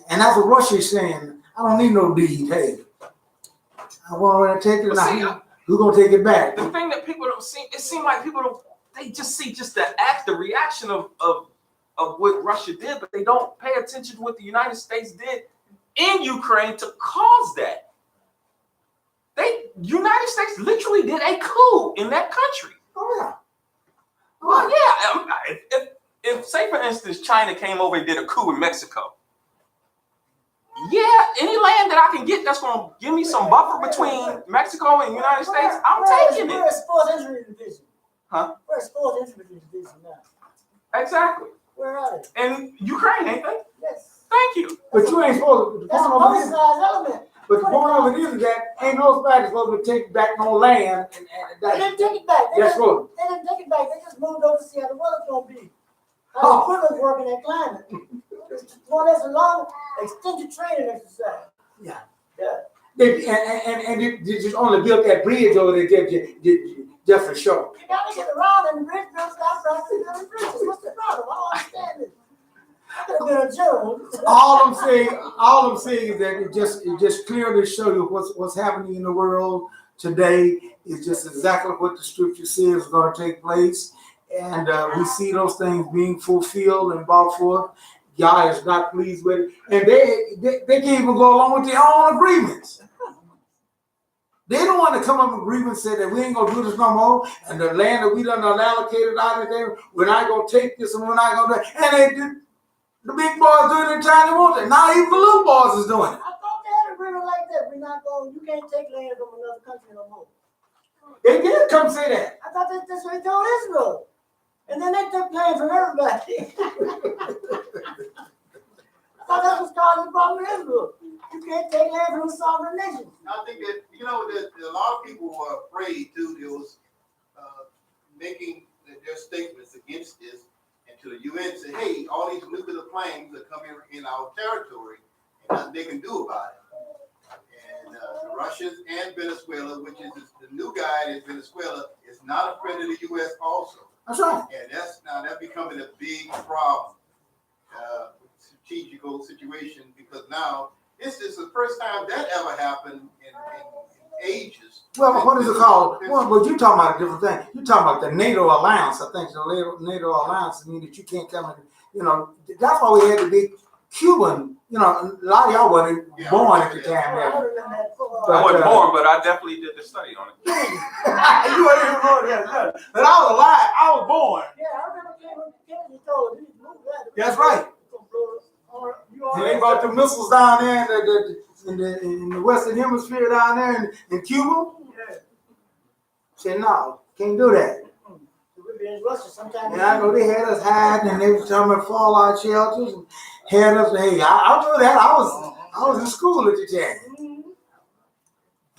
And that's what Russia is saying. I don't need no deed. Hey, I want to take it or
But see,
not. Who's gonna take it back?
The thing that people don't see, it seems like people don't, they just see just the reaction of what Russia did, but they don't pay attention to what the United States did in Ukraine to cause that. United States literally did a coup in that country.
Oh yeah.
Well, yeah. If say for instance China came over and did a coup in Mexico, yeah, any land that I can get that's gonna give me some buffer between Mexico and the United States, I'm taking it.
Where's Sports Injury Division?
Huh?
Where's Sports Injury Division now?
Exactly.
Where are they?
And Ukraine, ain't they?
Yes.
Thank you.
But you ain't supposed to.
That's a politicized element.
But the point of it is that ain't nobody supposed to take back no land.
They didn't take it back. They
That's
didn't
what.
take it back. They just moved over to see how the weather's gonna be. How the equipment's working in that climate. Well, that's a long extended training exercise.
Yeah.
Yeah.
They just only built that bridge over there just for show.
You gotta get around and the bridge builds out practicing on the bridges. What's the problem? I don't understand this. I could have been a general.
All I'm saying is that it just clearly show you what's happening in the world today. It's just exactly what the scripture says is going to take place, and we see those things being fulfilled and brought forth. God is not pleased with it, and they can't even go along with their own agreements. They don't want to come up with agreements say that we ain't gonna do this no more, and the land that we done allocated out of there, we're not gonna take this and we're not gonna do it. And they do. The big boys do it in time they want it. Now even the little boys is doing it.
I thought they had an agreement like that. We're not going, you can't take land from another country no more.
They did come say that.
I thought that's what they told Israel. And then they took land from everybody. I thought that was causing the problem with Israel. You can't take land from a sovereign nation.
I think that, you know, that a lot of people were afraid too. They was making their statements against this. And to the UN say, hey, all these nuclear planes are coming in our territory and nothing they can do about it. And the Russians and Venezuela, which is the new guy in Venezuela, is not a friend of the US also.
That's right.
And that's becoming a big problem, strategical situation, because now this is the first time that ever happened in ages.
Well, what is it called? Well, but you're talking about a different thing. You're talking about the NATO alliance. I think the NATO alliance means that you can't come in. You know, that's why we had the big Cuban. You know, a lot of y'all weren't born at the time.
I
There.
remember that.
I wasn't born, but I definitely did the study on it.
You weren't even born there, no. But I was alive. I was born.
Yeah, I remember Kennedy told us.
That's right. And they brought the missiles down there in the Western Hemisphere down there in Cuba.
Yeah.
Said, no, can't do that.
We'll be in Russia sometime.
And I know they had us hiding and they were talking about fallout shelters and had us, hey, I'll do that. I was in school at the time.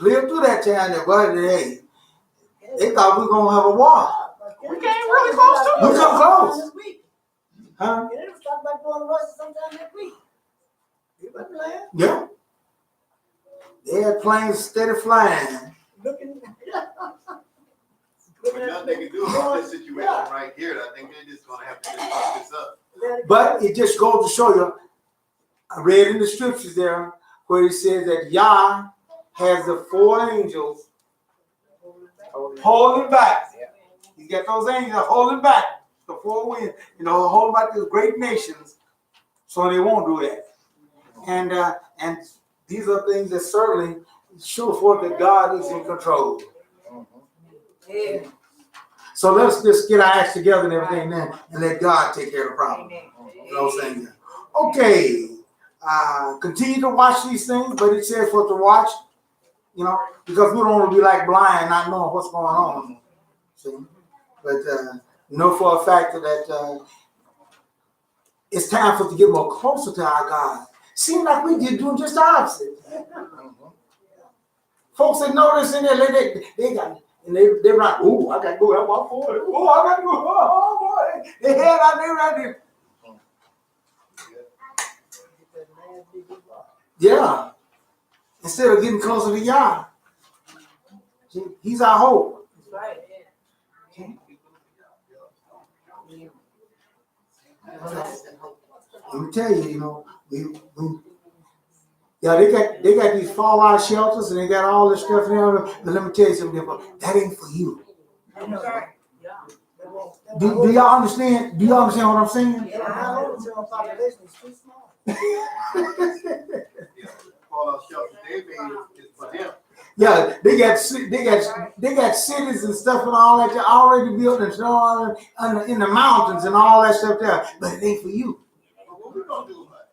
Lived through that time there, but hey, they thought we were gonna have a war.
We came really close to
it. We come close.
This week.
Huh?
And they was talking about going to Russia sometime next week. You wasn't playing.
Yeah. They had planes steady flying.
Looking.
But nothing they can do about this situation right here. I think they're just gonna have to just fuck this up.
But it just goes to show you, I read in the scriptures there where it says that Yah has the 4 angels holding back. He's got those angels holding back the 4 winds, holding back these great nations so they won't do that. And these are things that certainly show forth that God is in control.
Yeah.
So let's just get our acts together and everything then, and let God take care of the problem.
Amen.
You know what I'm saying? Okay. Continue to watch these things, but it says for to watch, you know, because we don't want to be like blind, not knowing what's going on. See? But know for a fact that it's time for us to get more closer to our God. Seems like we get doing just the opposite. Folks that know this in there, they got, and they're like, oh, I got to go out my phone. Oh, I got to go. Oh, boy. They head out there right there. Yeah. Instead of getting closer to Yah. He's our hope.
That's right.
Let me tell you, you know, they got these fallout shelters and they got all this stuff in there. But let me tell you something, that ain't for you. Do y'all understand? Do y'all understand what I'm saying?
Our population is too small.
Fallout shelters, they made is for them.
Yeah, they got cities and stuff and all that already built and so on in the mountains and all that stuff there, but it ain't for you.
What we gonna do about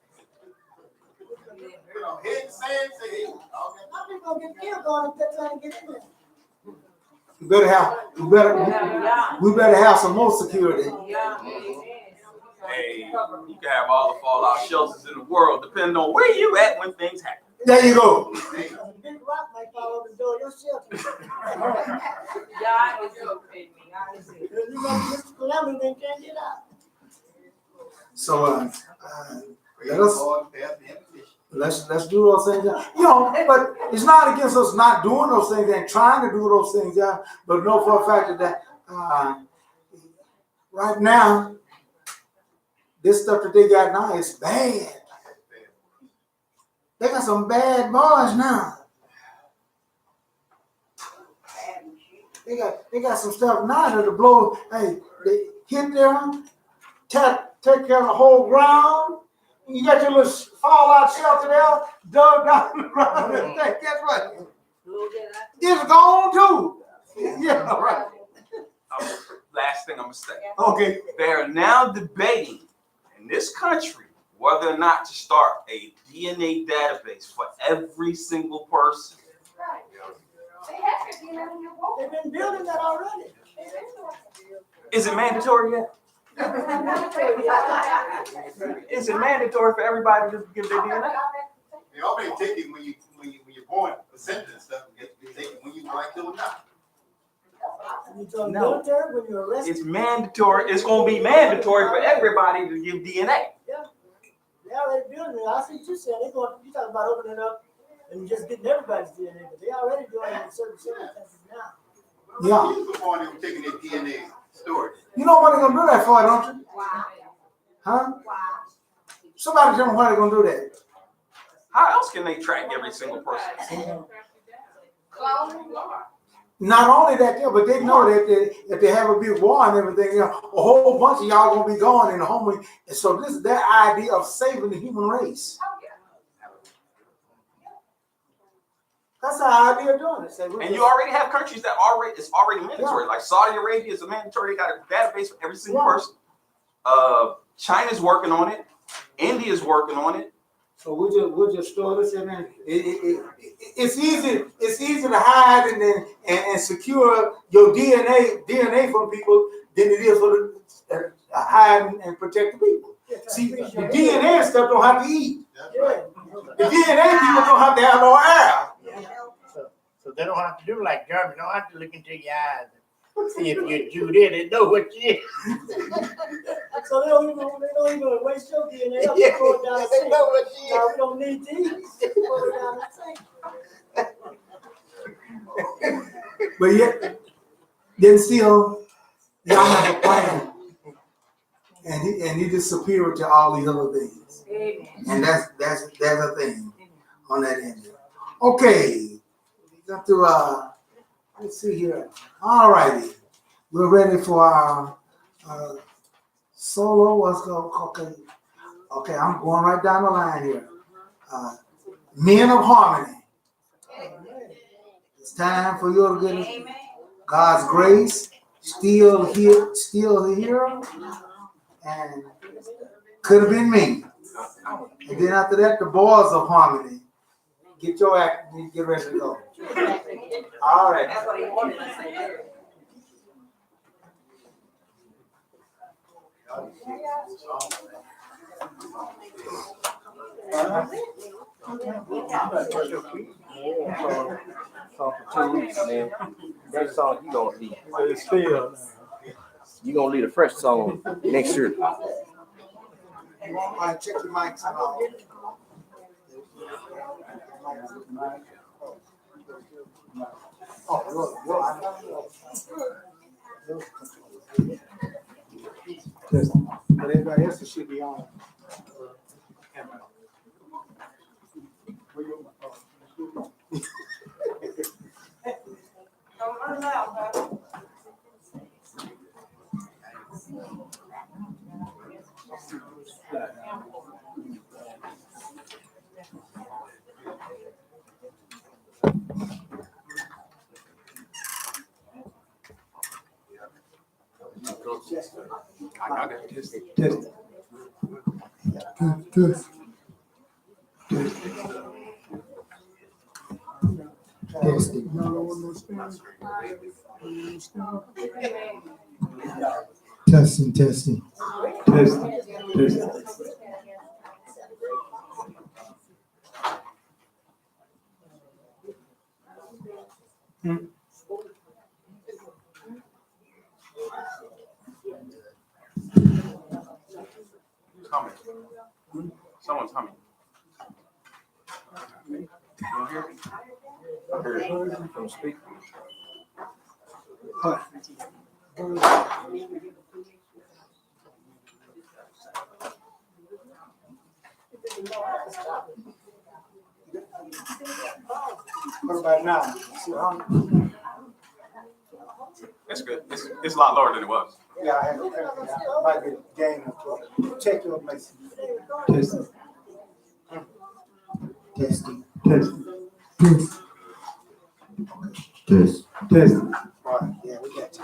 it? You know, hit sand, say, okay.
How we gonna get killed going if they're trying to get in there?
We better have some more security.
Hey, you can have all the fallout shelters in the world, depending on where you at when things happen.
There you go.
A big rock might fall over the door of your shelter.
God is okay. God is good.
You might miss the calamity, then can't get out.
So let's do those things. You know, but it's not against us not doing those things and trying to do those things, yeah. But know for a fact that right now, this stuff that they got now is bad. They got some bad boys now. They got some stuff now that'll blow. Hey, they hit them, take care of the whole ground. You got your little fallout shelter there, dug down in the ground. Guess what? It's gone too. Yeah, right.
Last thing I'm gonna say.
Okay.
They are now debating in this country whether or not to start a DNA database for every single person.
They've been building that already.
Is it mandatory yet? Is it mandatory for everybody to give their DNA?
They already take it when you're born, percentage and stuff, they take it when you black till or not.
You join the
No.
military when you're arrested.
It's mandatory. It's gonna be mandatory for everybody to give DNA.
They already building it. I see what you said. You talking about opening up and just getting everybody's DNA, but they already doing it in certain circumstances now.
Yeah.
Before they were taking their DNA storage.
You know what they're gonna do that for, don't you? Huh? Somebody tell me why they're gonna do that.
How else can they track every single person?
Not only that, but they know that if they have a big war and everything, you know, a whole bunch of y'all gonna be gone in the home. And so this is their idea of saving the human race. That's our idea of doing it.
And you already have countries that it's already mandatory.
Yeah.
Like Saudi Arabia is a mandatory. They got a database for every single
Yeah.
person. China's working on it. India's working on it.
So we'll just store this in there. It's easy to hide and secure your DNA from people than it is for the hide and protect the people. See, the DNA stuff don't have to eat.
Yeah.
The DNA people don't have to have no air.
So they don't have to do like Germany. They don't have to look into your eyes and see if you're Jude in. They know what you is.
So they don't even waste your DNA. They'll
Yeah,
throw it down the
they
sink.
know what you
No, we don't need to eat. Throw it down the sink.
But yet, then still, y'all have a plan. And he is superior to all these other things. And that's a thing on that end. Okay. We got to let's see here. All righty. We're ready for our solo. Let's go. Okay, I'm going right down the line here. Men of Harmony. It's time for you to get God's grace still here, and could have been me. And then after that, the boys of harmony. Get your act, get ready to go. All right.
That's what he wanted to say.
Song for 2 weeks, man. Next song you gonna lead. You gonna lead a fresh song next year.
All right, check your mics and all. Oh, but everybody else should be on.
Don't run out, bro.
I got this.
Testing.
Humming. Someone's humming. You don't hear me?
I heard it from the speaker.
What about now?
It's good. It's a lot lower than it was.
Yeah, I have a might be a game or two. Check your Mason. Testing. All right, yeah, we got you.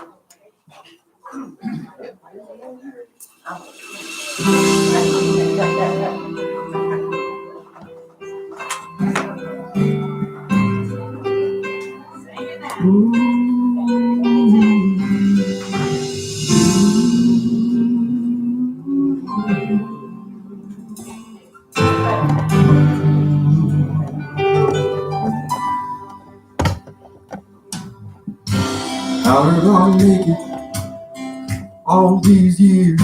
How did I make it all these years?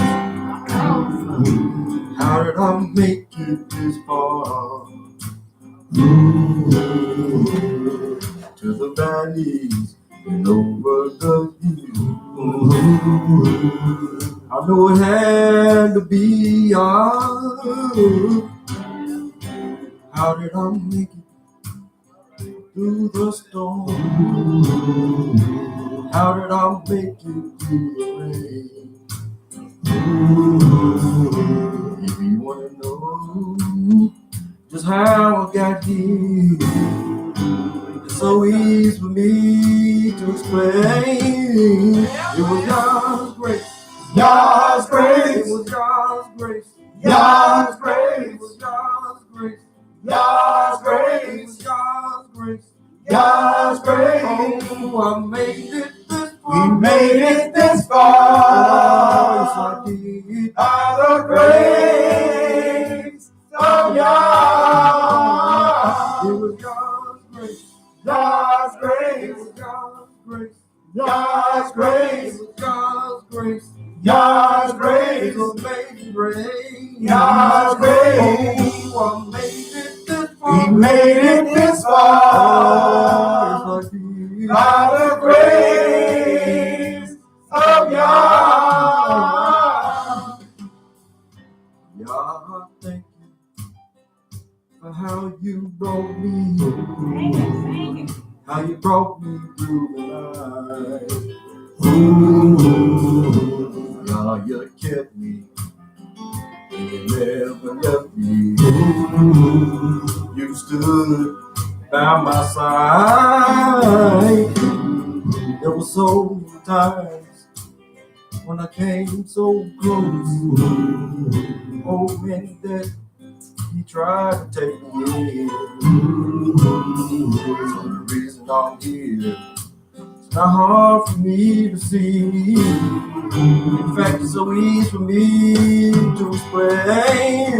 How did I make it this far? To the valleys and over the hills. I know it had to be hard. How did I make it through the storm? How did I make it through the rain? If you wanna know just how I got here, it's so easy for me to explain. It was God's grace. God's grace. It was God's grace. God's grace. It was God's grace. God's grace. It was God's grace. God's grace. Oh, I made it this far. We made it this far. Yes, I did. By the grace of God. It was God's grace. God's grace. It was God's grace. God's grace. It was God's grace. God's grace. It was amazing grace. God's grace. Oh, I made it this far. We made it this far. Oh, yes, I did. By the grace of God. God, thank you for how you brought me. How you brought me through the night. Ooh, God, you kept me. And you never left me. Ooh, you stood by my side. There were so many times when I came so close. Hoping that he tried to take me in. So the reason I'm here, it's not hard for me to see. In fact, it's so easy for me to explain.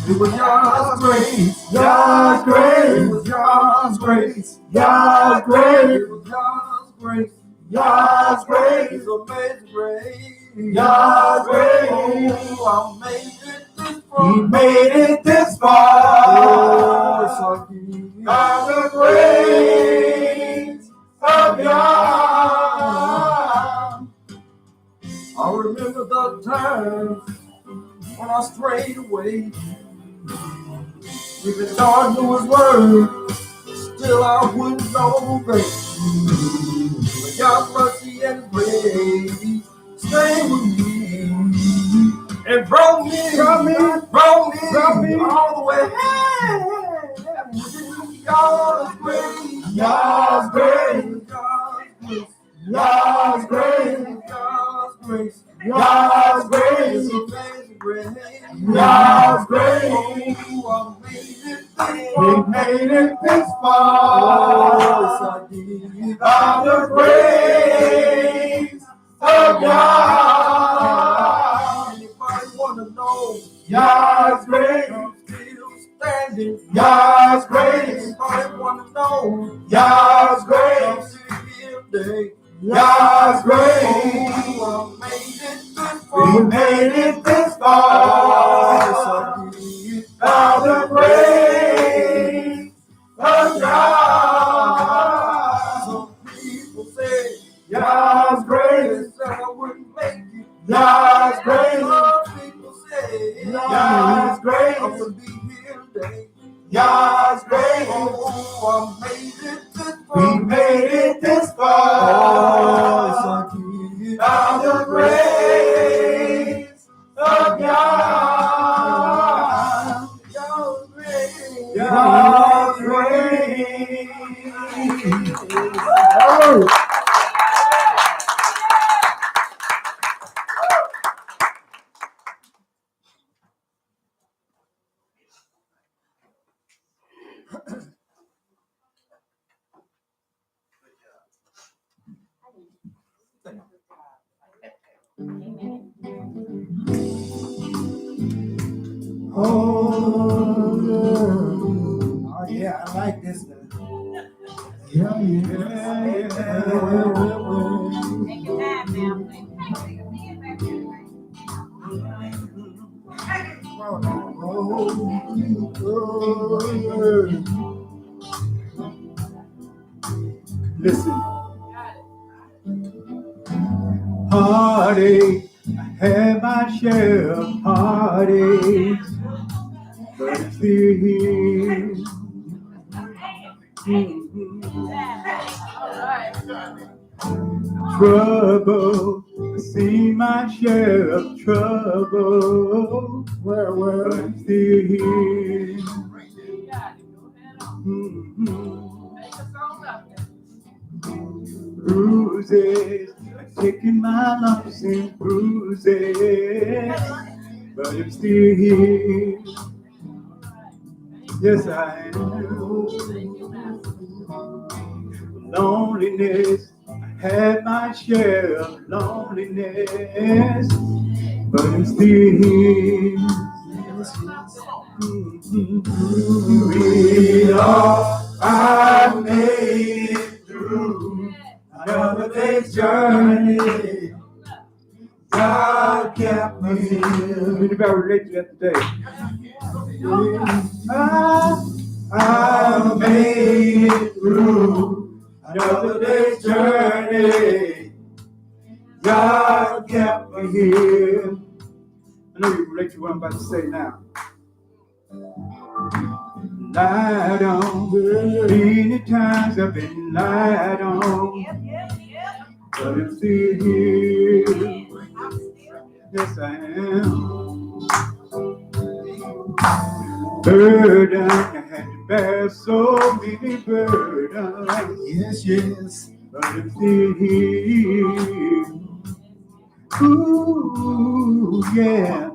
It was God's grace, God's grace, it was God's grace, God's grace, it was God's grace, God's grace, amazing grace, God's grace. Oh, I made it this far. He made it this far. Oh, it's all He. By the grace of God. I remember the times when I strayed away. Even though I knew His word, still I wouldn't obey. But God's mercy and grace stayed with me and brought me all the way. God's grace, God's grace, God's grace, God's grace, God's grace, amazing grace, God's grace. We made it this far. Yes, I did. By the grace of God. Anybody wanna know God's grace? I'm still standing. God's grace. Anybody wanna know God's grace? I'm still here today. God's grace. Oh, I made it this far. We made it this far. Yes, I did. By the grace of God. Some people say God's grace, that I wouldn't make it. God's grace. Some people say God's grace, I wouldn't be here today. God's grace. Oh, I made it this far. We made it this far. Oh, yes, I did. By the grace of God. God's grace. God's grace. Oh. Oh, yeah, I like this one. Yeah.
Take your time now.
Listen. Heartache, I had my share of heartaches, but it's still here. Trouble, I see my share of trouble, but it's still here. Bruises, taking my lumps and bruises, but I'm still here. Yes, I am. Loneliness, I had my share of loneliness, but I'm still here. Through it all, I made it through another day's journey. God kept me here. Anybody relate to that today? I made it through another day's journey. God kept me here. I know you relate to what I'm about to say now. Lied on, many times I've been lied on, but I'm still here. Yes, I am. Burden, I had to bear so many burdens. Yes, but I'm still here. Ooh, yeah.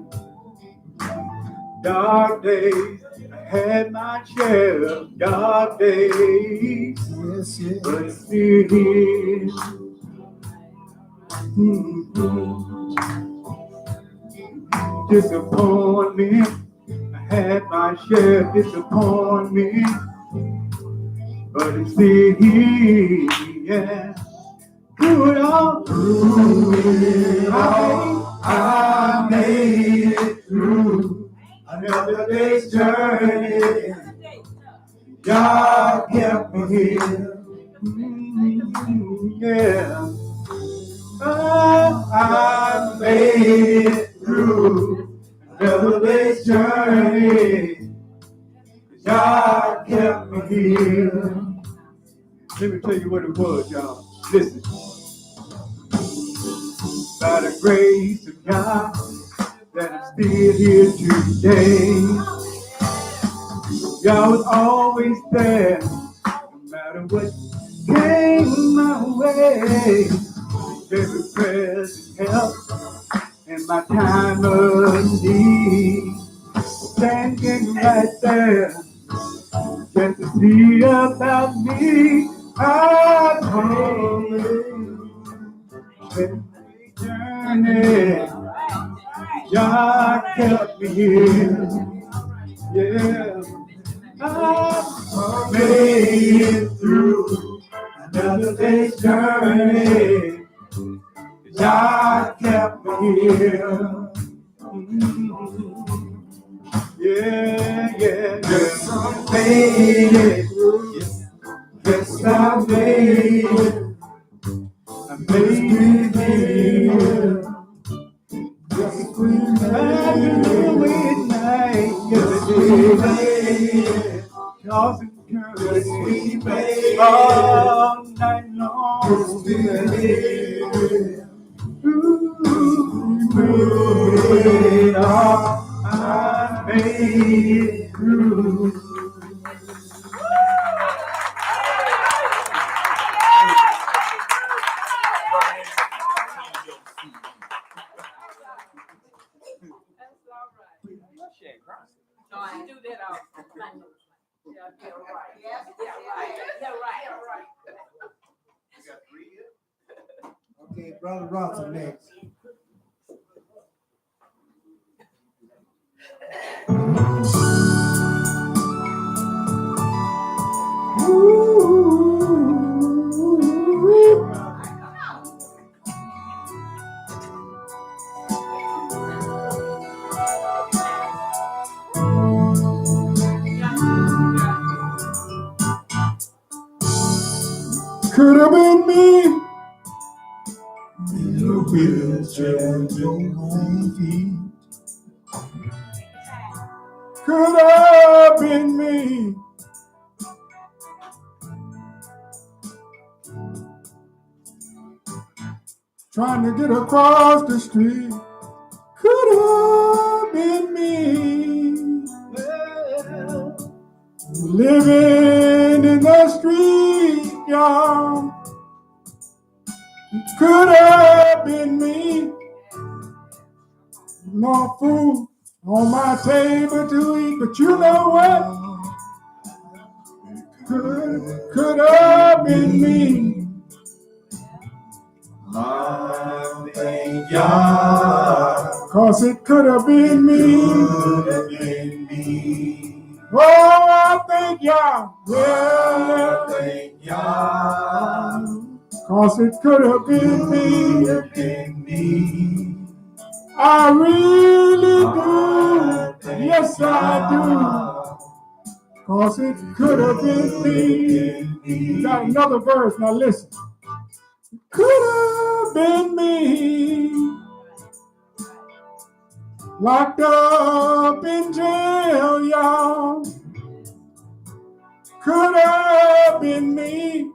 Dark days, I had my share of dark days.
Yes, yes.
But still here. Disappointment, I had my share of disappointment. But it's still here, yeah. Through it all, I made it through another day's journey. God kept me here. Yeah. I made it through another day's journey. God kept me here. Let me tell you what it was, y'all. Listen. By the grace of God that I'm still here today. God was always there, no matter what came my way. Every present help in my time of need. Standing right there, just to see about me. I every journey, God kept me here. Yeah, I made it through another day's journey. God kept me here. Yeah, yeah. Yes, I made it through. Yes, I made it. I made it here. Yes, we made it. Yes, we made it. Cause it yes, we made it. All night long. Yes, we made it. Ooh, we made it. I made it through.
No, I do that all the time. Yeah, right. Yeah, right.
You got 3 here?
Okay, Brother Robinson next.
Could have been me in a wheelchair and no feet. Could have been me. Trying to get across the street. Could have been me. Yeah. Living in the street, y'all. Could have been me. No food on my table to eat, but you know what? Could have been me. I thank God, 'cause it could have been me. Could have been me. Oh, I thank y'all. Yeah, I thank God, 'cause it could have been me. Could have been me. I really do. Yes, I do. 'Cause it could have been me. We got another verse. Now listen. Could have been me. Locked up in jail, y'all. Could have been me.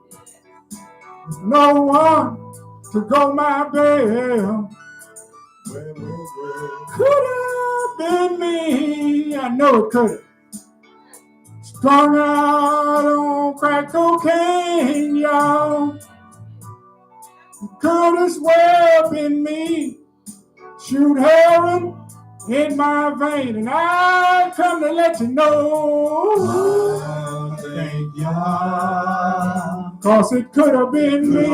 No one to go my bail. Could have been me. I know it could have. Strung out on crack cocaine, y'all. Could as well been me.
shoot heroin in my vein, and I come to let you know.
Thank God.
'Cause it could have been me.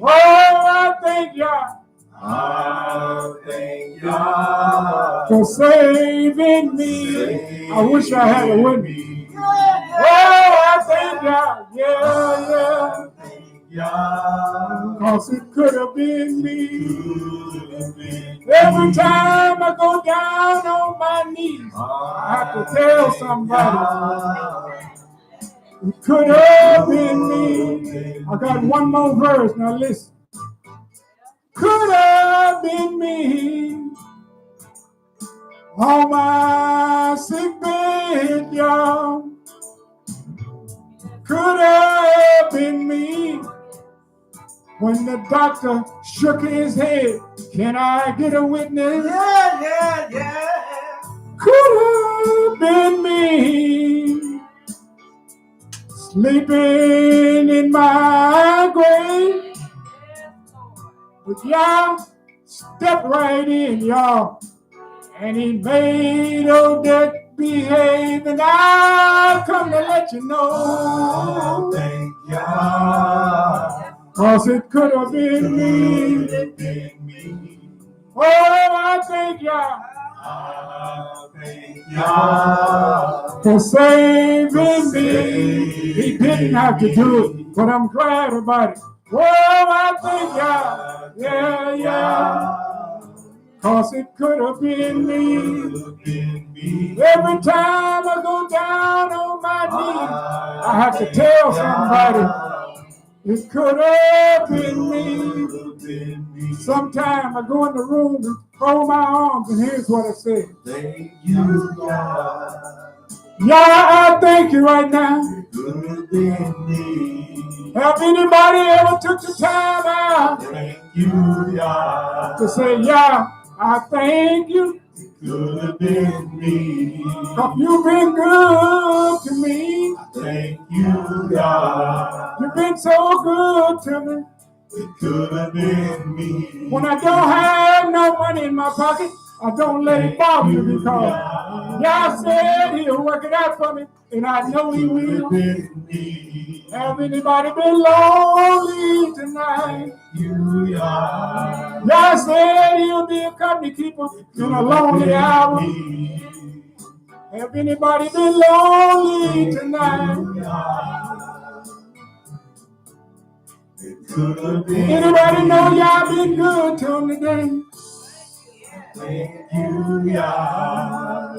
Oh, I thank y'all.
I thank God
for saving me. I wish I had a witness. Oh, I thank God. Yeah.
God.
'Cause it could have been me. Every time I go down on my knees, I have to tell somebody. It could have been me. I got one more verse. Now listen. Could have been me. On my sick bed, y'all. Could have been me. When the doctor shook his head, can I get a witness?
Yeah.
Could have been me. Sleeping in my grave. But y'all, step right in, y'all. And he made Odette behave, and I come to let you know.
Thank God.
'Cause it could have been me. Oh, I thank y'all.
I thank God
for saving me. He didn't have to do it, but I'm glad about it. Oh, I thank y'all. Yeah. 'Cause it could have been me. Every time I go down on my knees, I have to tell somebody. It could have been me. Sometime I go in the room and fold my arms, and here's what I say.
Thank you, God.
Yeah, I thank you right now.
It could have been me.
Have anybody ever took the time out
Thank you, God.
to say, yeah, I thank you.
It could have been me.
'Cause you've been good to me.
Thank you, God.
You've been so good to me.
It could have been me.
When I don't have no money in my pocket, I don't let it bother me because God said He'll work it out for me, and I know He will. Have anybody been lonely tonight? God said He'll be a company keeper in a lonely hour. Have anybody been lonely tonight? Anybody know y'all been good to them today?
Thank you, God.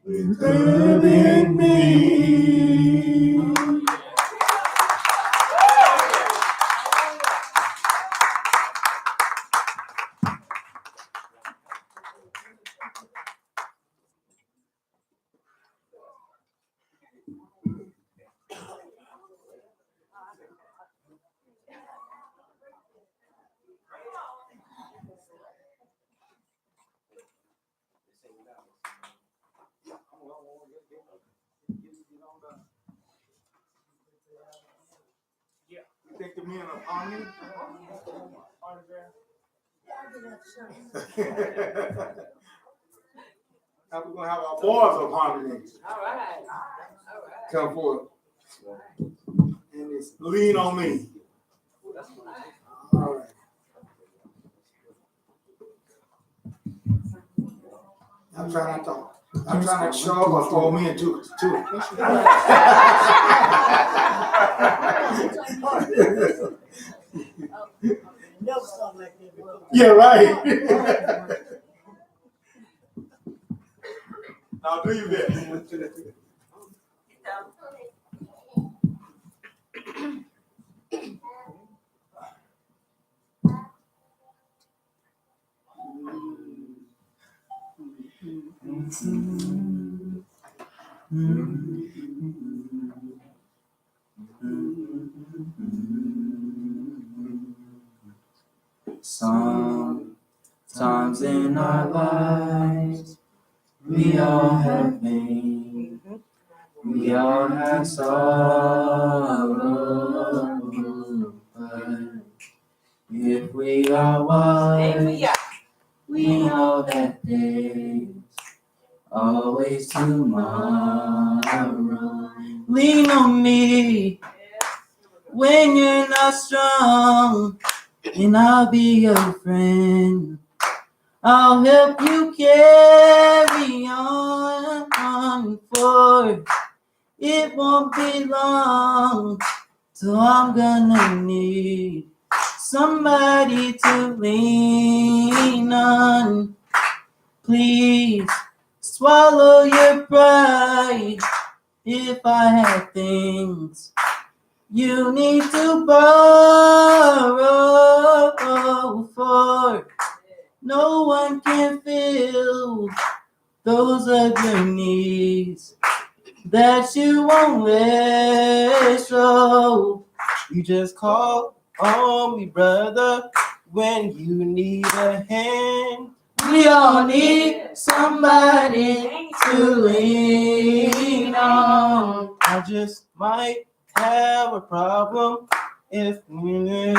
It could have been me.
You think the men are on me? Now we're gonna have our boys upon me.
All right.
Come forward. And it's lean on me. All right. I'm trying not to show up or throw me into it too.
Never something like that before.
Yeah, right. Now do your best.
Sometimes in our lives, we all have pain, we all have sorrow, but If we are wise, we know that there's always tomorrow. Lean on me when you're not strong, and I'll be your friend. I'll help you carry on, for it won't be long till I'm gonna need somebody to lean on. Please swallow your pride. If I had things you need to borrow, for no one can fill those other needs that you won't let show. You just call on me, brother, when you need a hand. We all need somebody to lean on. I just might have a problem if we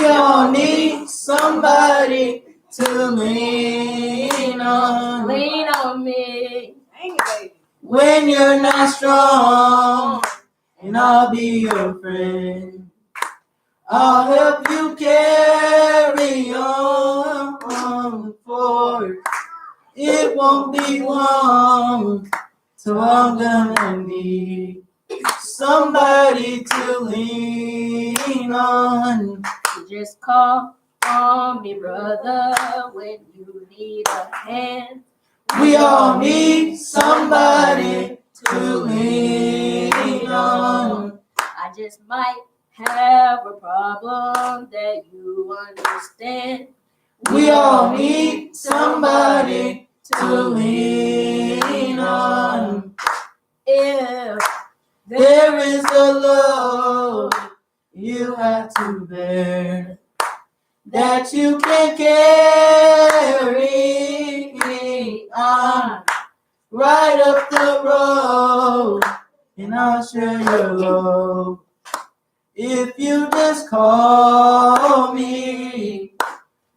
all need somebody to lean on.
Lean on me.
When you're not strong, and I'll be your friend. I'll help you carry on, for it won't be long till I'm gonna need somebody to lean on.
Just call on me, brother, when you need a hand.
We all need somebody to lean on.
I just might have a problem that you understand.
We all need somebody to lean on.
If
There is a load you have to bear that you can carry on right up the road, and I'll share your load. If you just call me,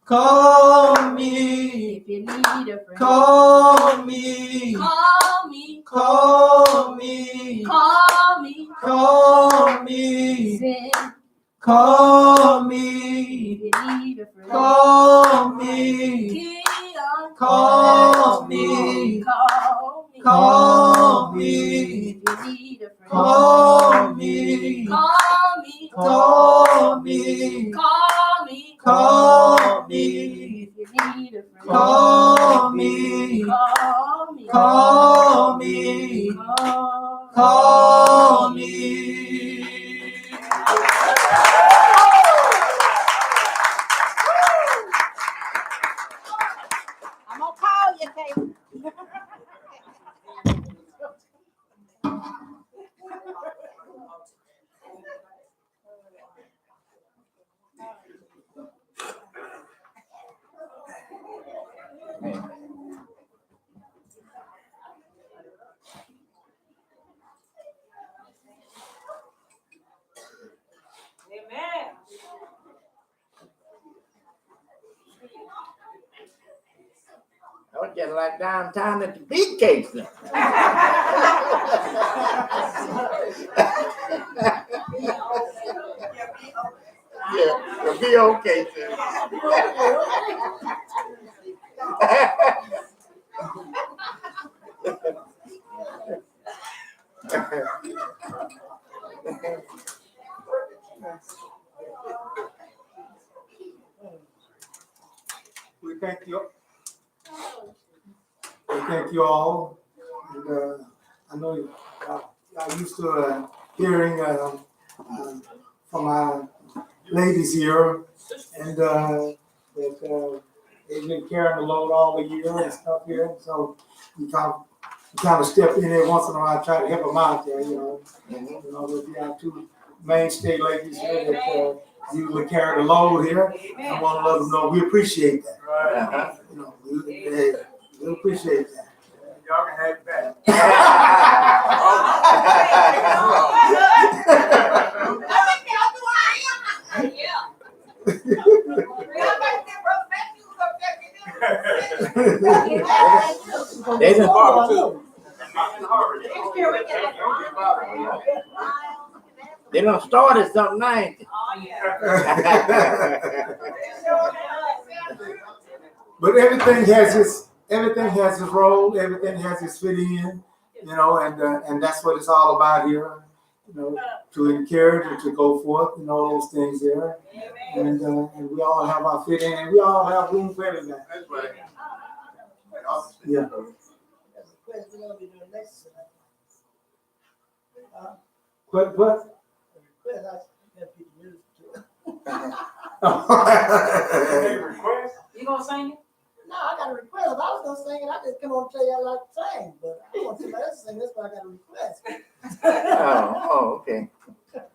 if you need a friend,
call me,
call me,
call me,
call me,
call me,
send.
call me,
If you need a friend,
call me,
keep on
call me,
call me,
call me,
if you need a friend,
call me,
call me,
call me,
call me,
call me,
if you need a friend,
call me,
call me,
call me, call me.
I'm gonna call you, Kate. Amen.
I was just like downtown at the beat cakes. Yeah, it'll be okay, sir.
We thank you. We thank you all. And I know y'all used to hearing from our ladies here, and that they've been carrying the load all the year and stuff here. So we kind of step in there once in a while, try to help them out there. You know, we have two mainstay ladies here that usually carry the load here. I want to let them know we appreciate that. You know, we appreciate that.
Y'all can have it back.
They done, they done started something nice.
But everything has its role, everything has its fit in, and that's what it's all about here, to encourage and to go forth, those things there. And we all have our fit in, and we all have room for everything.
That's right.
Yeah. What?
You gonna sing it?
No, I got a request. If I was gonna sing it, I just come on and tell you I like to sing, but I want somebody else to sing. That's why I got a request.
Okay.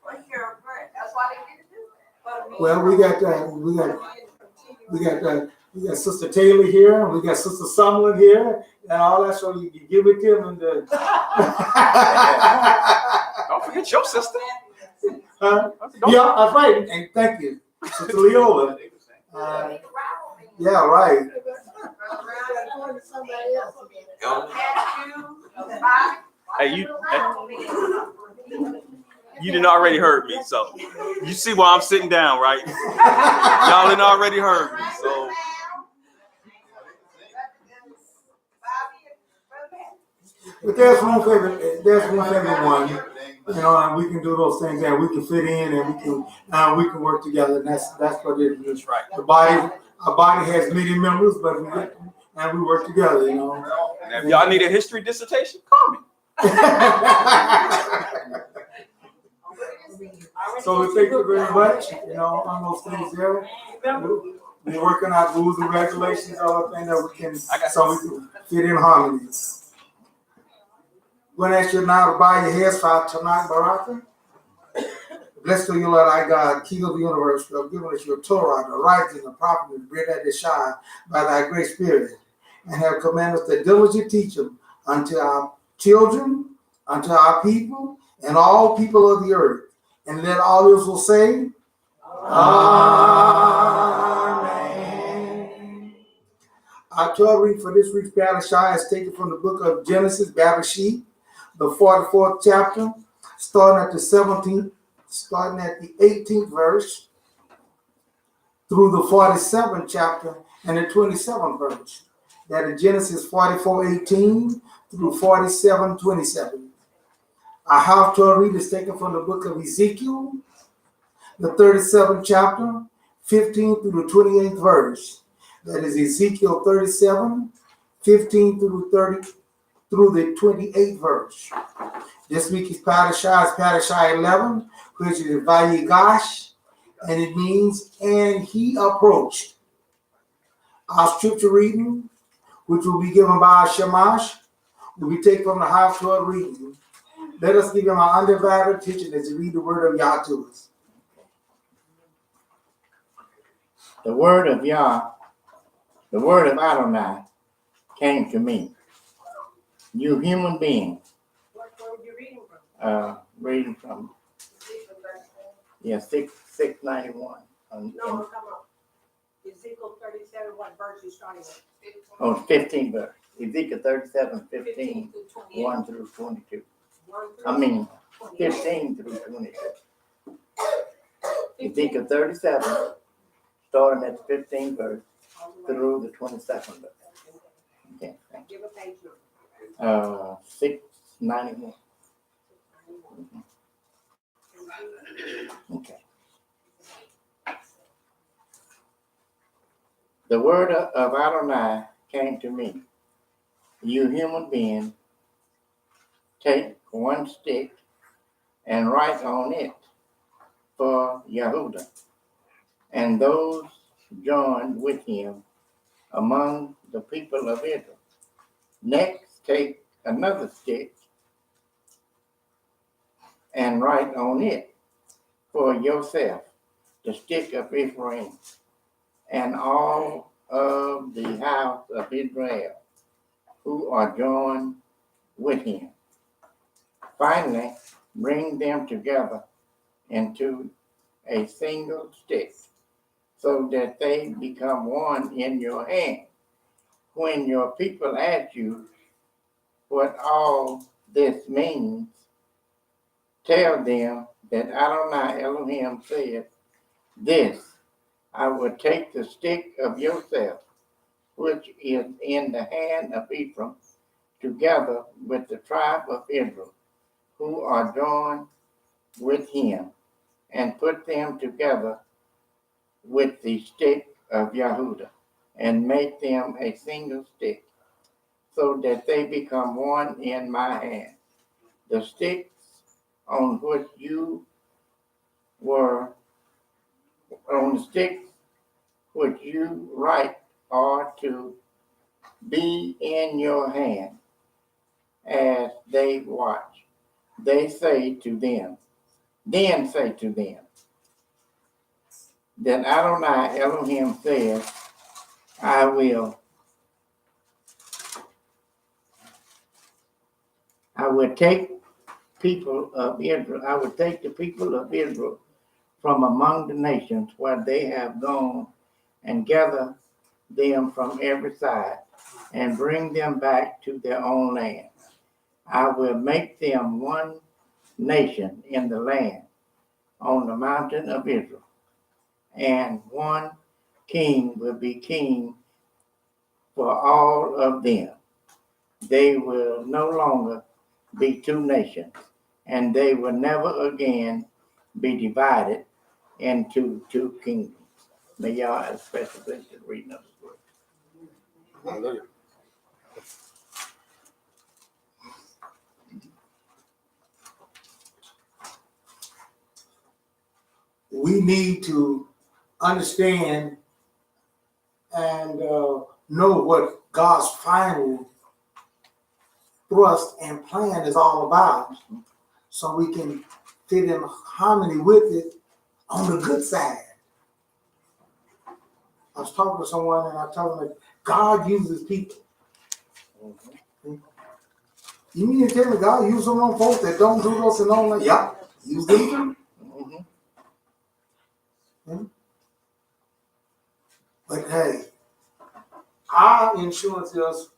What's your request? That's why they didn't do it.
Well, we got Sister Taylor here, and we got Sister Sumlin here, and all that. So you can give it to them and
Don't forget your sister.
yeah, that's right. And thank you, Sister Leola. Yeah, right.
Hey, you didn't already heard me, so you see why I'm sitting down, right? Y'all didn't already heard me, so.
But there's room for everyone, and we can do those things, and we can fit in, and we can work together. And that's what it is.
That's right.
Our body has many members, but we work together,
And if y'all need a history dissertation, call me.
So thank you very much, on those things there. We're working out rules and regulations, all the things that we can fit in harmony. We're going to ask you now to bow your heads for tonight, Baraka. Blessed are you, Lord, our God, King of the universe, who have given us your Torah, the writing, the prophet, and bread that they shine by thy great spirit, and have commanded us to diligently teach them unto our children, unto our people, and all people of the earth. And let all Israel say, Amen. Our Torah reading for this week's Parashah is taken from the book of Genesis, Bereshit, the 44th chapter, starting at the 18th verse through the 47th chapter and the 27th verse. That is Genesis 44:18 through 47:27. Our house Torah reading is taken from the book of Ezekiel, the 37th chapter, 15 through the 28th verse. That is Ezekiel 37, 15 through the 28th verse. This week is Parashah 11, which is Vayigash, and it means, and he approached. Our scripture reading, which will be given by Shamash, will be taken from the house Torah reading. Let us give him our undivided attention as we read the word of Yah to us.
The word of Yah, the word of Adonai came to me. You human being.
What were you reading from?
Reading from 691.
No, I'm talking about Ezekiel 37, what verse you starting with?
15 verse. Ezekiel 37, 15, 1 through 22. 15 through 22. Ezekiel 37, starting at the 15th verse through the 22nd verse. Okay, thank you.
Give a page number.
691. Okay. The word of Adonai came to me. You human being, take one stick and write on it for Yehuda and those joined with him among the people of Israel. Next, take another stick and write on it for yourself, the stick of Ephraim, and all of the house of Israel who are joined with him. Finally, bring them together into a single stick, so that they become one in your hand. When your people ask you what all this means, tell them that Adonai Elohim said this: I will take the stick of Joseph, which is in the hand of Ephraim, together with the tribe of Israel, who are joined with him, and put them together with the stick of Yehuda, and make them a single stick, so that they become one in my hand. The sticks on which you were, on the sticks which you write are to be in your hand as they watch. Then say to them, that Adonai Elohim says, I will take I will take the people of Israel from among the nations where they have gone, and gather them from every side, and bring them back to their own land. I will make them one nation in the land on the mountain of Israel, and one king will be king for all of them. They will no longer be two nations, and they will never again be divided into two kingdoms. May y'all have special blessing reading of the word.
Hallelujah.
We need to understand and know what God's final thrust and plan is all about, so we can fit in harmony with it on the good side. I was talking to someone and I told them that God uses people. You mean to tell me God uses some of folks that don't do this and all that? Yeah, use them too. But hey, our insurance is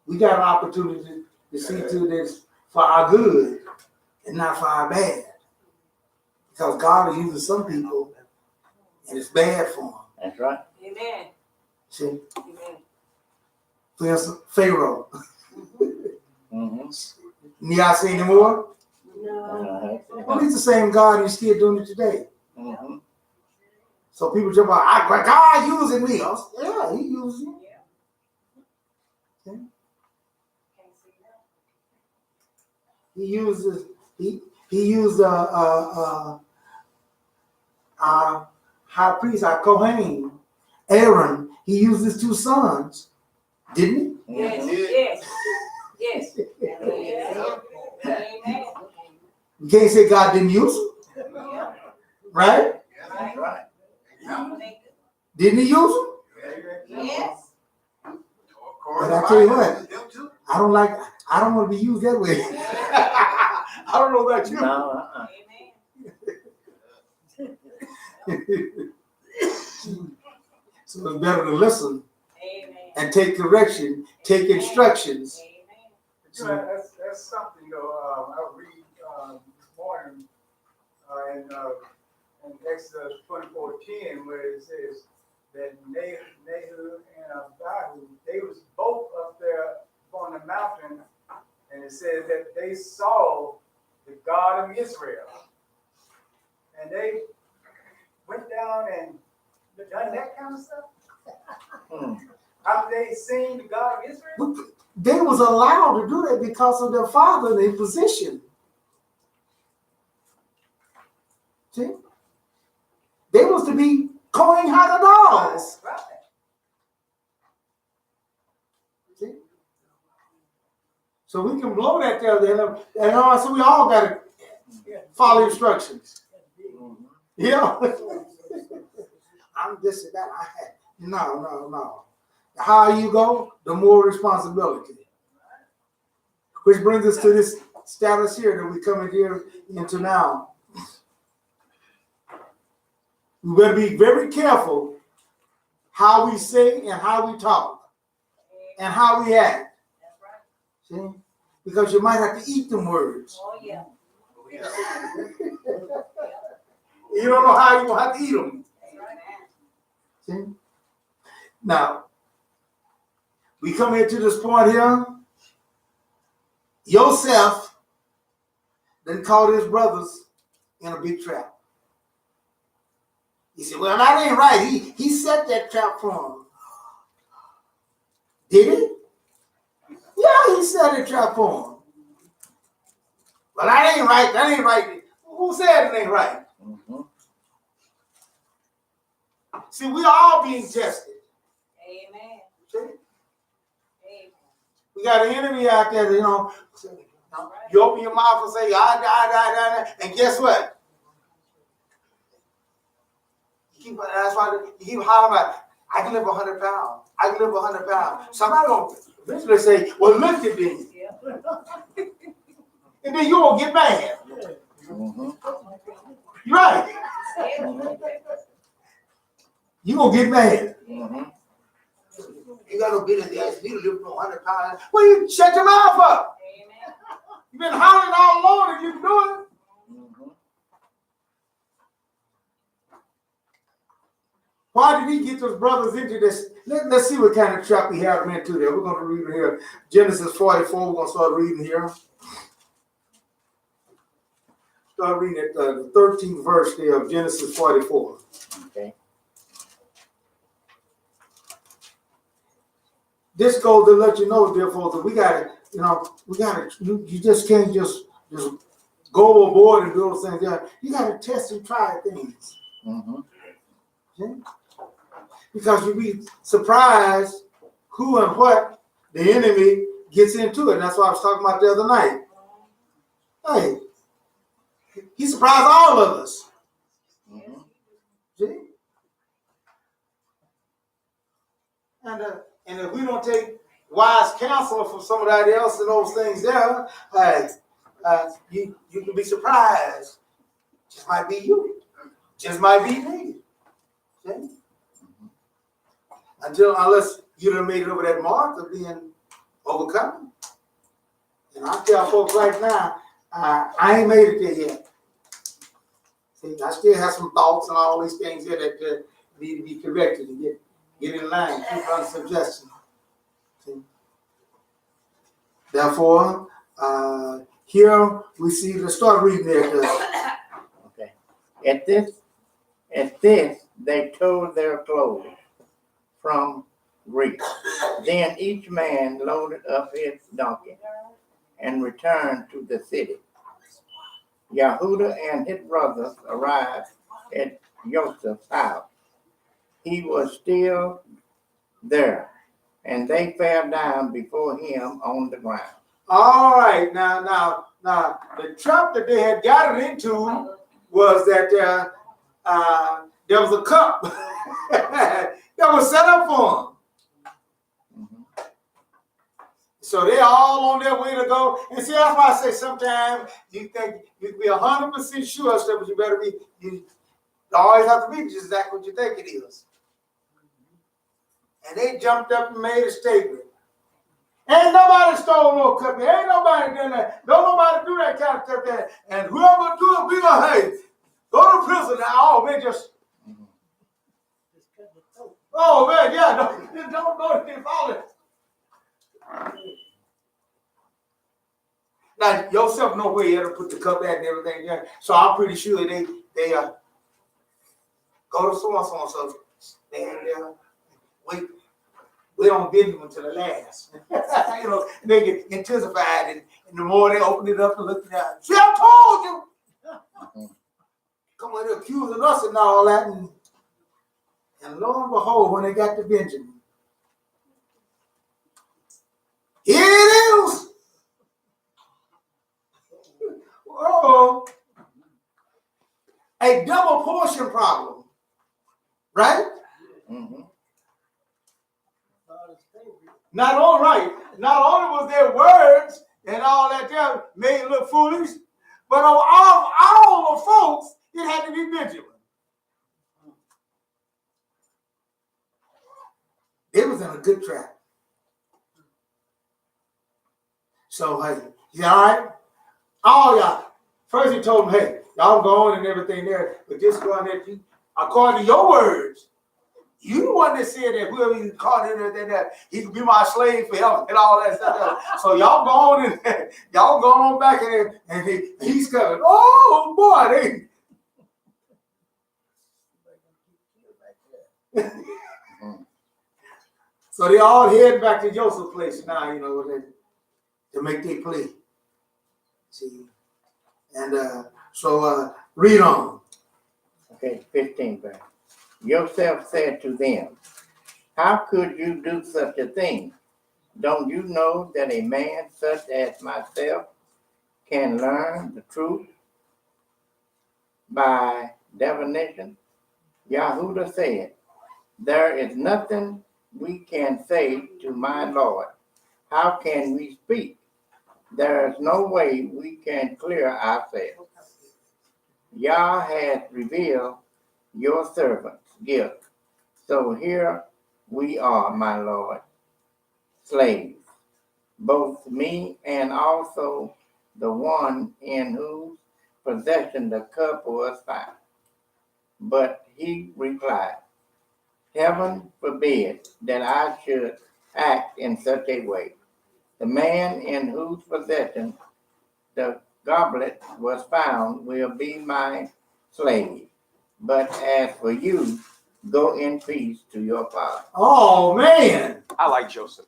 we got an opportunity to see to this for our good and not for our bad. Because God is using some people and it's bad for them.
That's right.
Amen.
See?
Amen.
For instance, Pharaoh.
Mm-hmm.
Y'all see anymore?
No.
Well, he's the same God, he's still doing it today.
Mm-hmm.
So people jump out, God using me. Yeah, he uses you. Okay. He used our high priest, our Kohen, Aaron. He used his two sons, didn't he?
Yes. Yes. Yes. Amen.
You can't say God didn't use him, right?
That's right.
Didn't he use him?
Yes.
But I tell you what, I don't want to be used that way. I don't know about you.
No,
So it's better to listen
Amen.
and take correction, take instructions.
You know, that's something, I read this morning in Exodus 24:10, where it says that Nahum and Abihu, they was both up there on the mountain, and it says that they saw the God of Israel. And they went down and done that kind of stuff. Have they seen the God of Israel?
They was allowed to do that because of their father and their position. See? They was to be Kohen Hadados.
Right.
See? So we can blow that there, and so we all got to follow instructions. Yeah. I'm this and that. No. The higher you go, the more responsibility. Which brings us to this status here that we coming here into now. We better be very careful how we say and how we talk and how we act. See? Because you might have to eat them words.
Oh, yeah.
You don't know how you're going to have to eat them. See? Now, we come here to this point here. Yosef then caught his brothers in a big trap. He said, well, that ain't right. He set that trap for him. Did he? Yeah, he set a trap for him. Well, that ain't right. That ain't right. Who said it ain't right?
Mm-hmm.
See, we all being tested.
Amen.
See?
Amen.
We got an enemy out there, you know. You open your mouth and say, and guess what? That's why you keep hollering about, I can live 100 pounds. I can live 100 pounds. Somebody gonna eventually say, well, look at me. And then you won't get mad.
Mm-hmm.
You're right. You gonna get mad.
Mm-hmm.
You got no business to ask me to live 100 pounds. Well, you shut your mouth up.
Amen.
You've been hollering all along and you can do it.
Mm-hmm.
Why did he get those brothers into this? Let's see what kind of trap he had them into there. We're going to read it here. Genesis 44, we're going to start reading here. Start reading at the 13th verse there of Genesis 44.
Okay.
This goes to let you know, dear folks, that we got to, you just can't just go overboard and do those things. You got to test and try things.
Mm-hmm.
Okay? Because you'll be surprised who and what the enemy gets into it. And that's what I was talking about the other night. Hey, he surprised all of us.
Mm-hmm.
See? And if we don't take wise counsel from somebody else and those things there, you can be surprised. Just might be you. Just might be me. See? Unless you done made it over that mark of being overcome. And I tell folks right now, I ain't made it there yet. See, I still have some thoughts and all these things here that need to be corrected and get in line, keep on suggestion. See? Therefore, here we see, let's start reading there.
Okay. At this, they tore their clothes from grief. Then each man loaded up his donkey and returned to the city. Yehuda and his brothers arrived at Joseph's house. He was still there, and they fell down before him on the ground.
All right, now, the trap that they had gotten into was that there was a cup that was set up for them.
Mm-hmm.
So they're all on their way to go. And see, that's why I say sometimes you think you can be 100% sure of stuff, but you better be, you always have to be just exactly what you think it is. And they jumped up and made a statement. Ain't nobody stole no cup. Ain't nobody done that. Don't nobody do that kind of stuff there. And whoever do it, we gonna, hey, go to prison now. Oh, man, just. Oh, man, yeah, don't follow it. Now, yourself know where you had to put the cup at and everything. Yeah. So I'm pretty sure they go to so-and-so, wait on Benjamin until the last. You know, they get intensified, and the more they open it up and look at it, see, I told you. Come on, they're accusing us and all that, and lo and behold, when they got to Benjamin, here it is. Oh, a double portion problem, right?
Mm-hmm.
Not only was their words and all that there made it look foolish, but of all the folks, it had to be Benjamin. in a good trap. So, hey, he said, all right, all y'all. First he told them, hey, y'all go on and everything there, but just go on there, according to your words, you the one that said that whoever you caught in there, that he could be my slave forever and all that stuff. So y'all go on and y'all go on back in there, and he's coming. Oh boy, so they all head back to Joseph's place now, you know, to make their plea. See, and so read on.
Okay, 15 verse. Joseph said to them, how could you do such a thing? Don't you know that a man such as myself can learn the truth by divination? Yahudah said, there is nothing we can say to my Lord. How can we speak? There is no way we can clear ourselves. Yah has revealed your servant's gift. So here we are, my Lord, slaves, both me and also the one in whose possession the cup was found. But he replied, heaven forbid that I should act in such a way. The man in whose possession the goblet was found will be my slave. But as for you, go in peace to your father.
Oh man,
I like Joseph.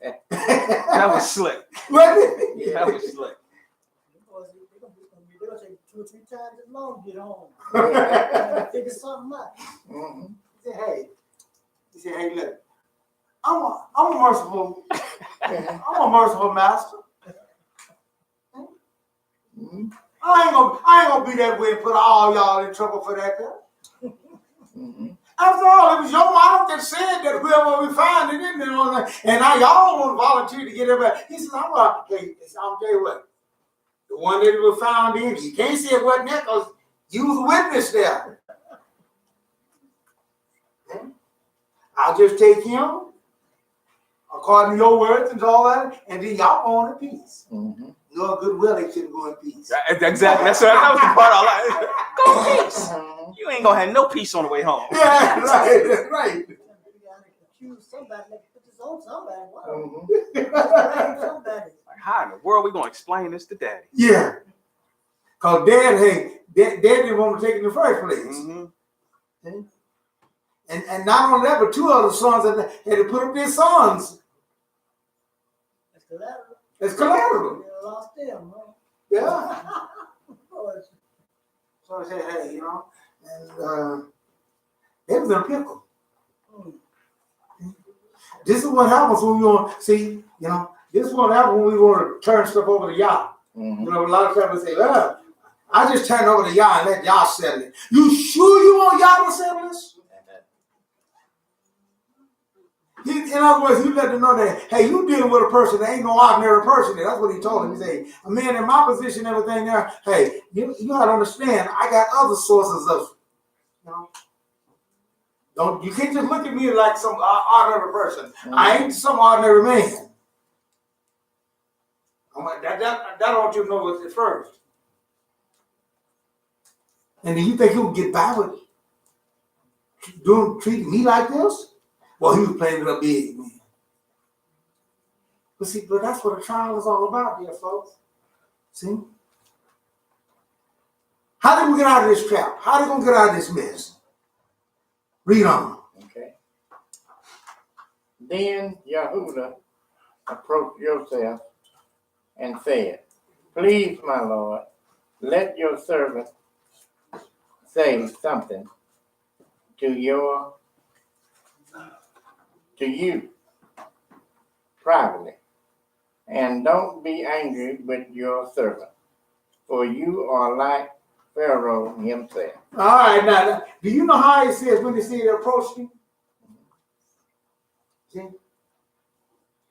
That was slick. That was slick.
They're gonna take 2 or 3 times as long to get home. Figure something out.
Mm-hmm.
He said, hey, look, I'm a merciful master.
Mm-hmm.
I ain't gonna be that way and put all y'all in trouble for that.
Mm-hmm.
After all, it was your mouth that said that whoever we find it in there, and now y'all want to volunteer to get it back. He says, I'll tell you what, the one that was found in, you can't say it wasn't there because you was a witness there. I'll just take him according to your words and all that, and then y'all go in peace.
Mm-hmm.
Your goodwill, they shouldn't go in peace.
Exactly. That was the part I like. Go in peace. You ain't gonna have no peace on the way home.
Yeah, right.
You gotta accuse somebody, put this on somebody. Wow.
Mm-hmm.
Blame somebody.
Like, how in the world we gonna explain this to Daddy?
Yeah. Because Dad didn't want to take it in the first place.
Mm-hmm.
And not only that, but 2 other sons had to put up their sons
That's collateral.
as collateral.
They lost them, huh?
Yeah.
Oh,
So I said, hey, you know, and they was in a pickle. This is what happens when we want to see, you know, this is what happens when we want to turn stuff over to Yah.
Mm-hmm.
You know, a lot of times we say, well, I just turn it over to Yah and let Yah settle it. You sure you want Yah to settle this? In other words, he let them know that, hey, you dealing with a person that ain't no ordinary person. That's what he told him. He said, a man in my position, everything there, hey, you got to understand, I got other sources of, you know, you can't just look at me like some ordinary person. Mm-hmm. I ain't some ordinary man. That I want you to know at first. And then you think he'll get by with treating me like this? Well, he was playing it up big, man. But see, that's what a trial is all about, dear folks. See? How did we get out of this trap? How did we get out of this mess? Read on.
Okay. Then Yahudah approached Joseph and said, please, my Lord, let your servant say something to you privately, and don't be angry with your servant, for you are like Pharaoh himself.
All right, now, do you know how it says when they approached him? See?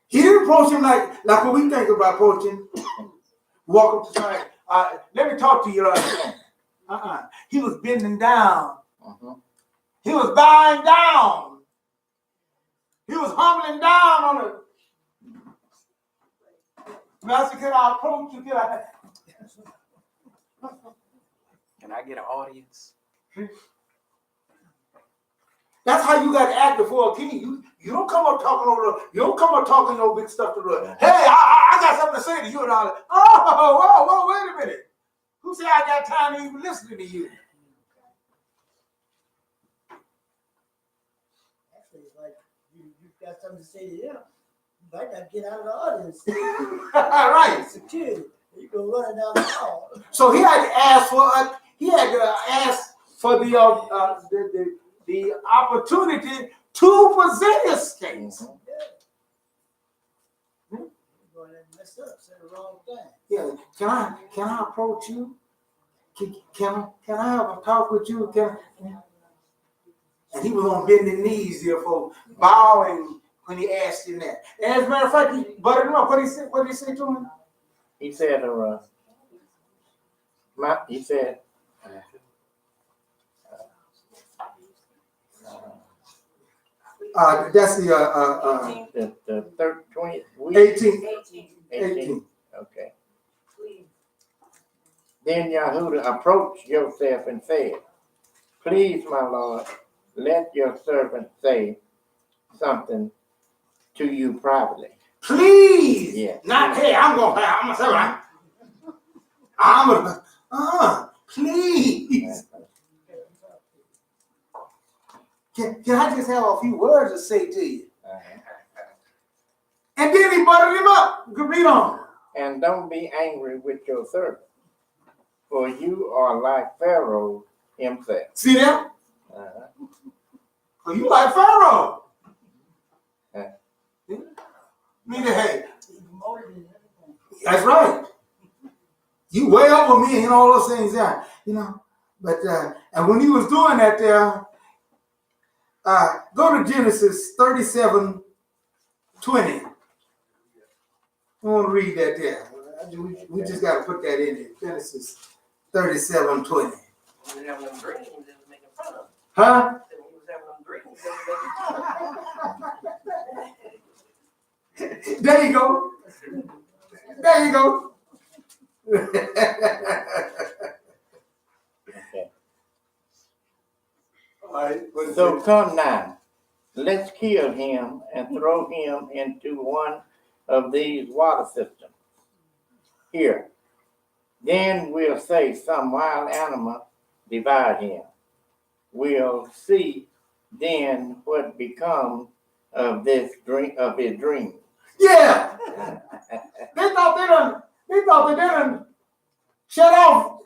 He didn't approach him like what we think about approaching. Walk up to somebody. Let me talk to you. He was bending down.
Uh-huh.
He was bowing down. He doubling down on it. Master, can I approach you?
Can I get an audience?
That's how you got to act before a king. You don't come up talking you don't come up talking no big stuff to the, hey, I got something to say to you and all that. Oh, whoa, wait a minute. Who said I got time to even listen to you?
Actually, it's like you've got something to say to them. You might not get out of the audience.
Right.
Security. You go running down the hall.
So he had to ask for the opportunity to present his case.
You're going to mess up, say the wrong thing.
Yeah. Can I approach you? Can I have a talk with you? And he was on bending knees here for bowing when he asked him that. And as a matter of fact, he buttered him up. What did he say to him?
He said,
That's
the 20th week.
18.
Okay. Then Yahudah approached Joseph and said, please, my Lord, let your servant say something to you privately.
Please.
Yeah.
Not, hey, I'm gonna say right. Please. Can I just have a few words to say to you? And then he buttered him up. You can read on.
And don't be angry with your servant, for you are like Pharaoh himself.
See that? You like Pharaoh. Meaning, hey, that's right. You way over me and all those things there, you know. But and when he was doing that there, go to Genesis 37:20. I want to read that there. We just got to put that in there. Genesis 37:20. Huh? There you go. There you go. All right.
So come now, let's kill him and throw him into one of these water systems. Here. Then we'll say some wild animal devoured him. We'll see then what becomes of his dream.
Yeah. They thought they done shut off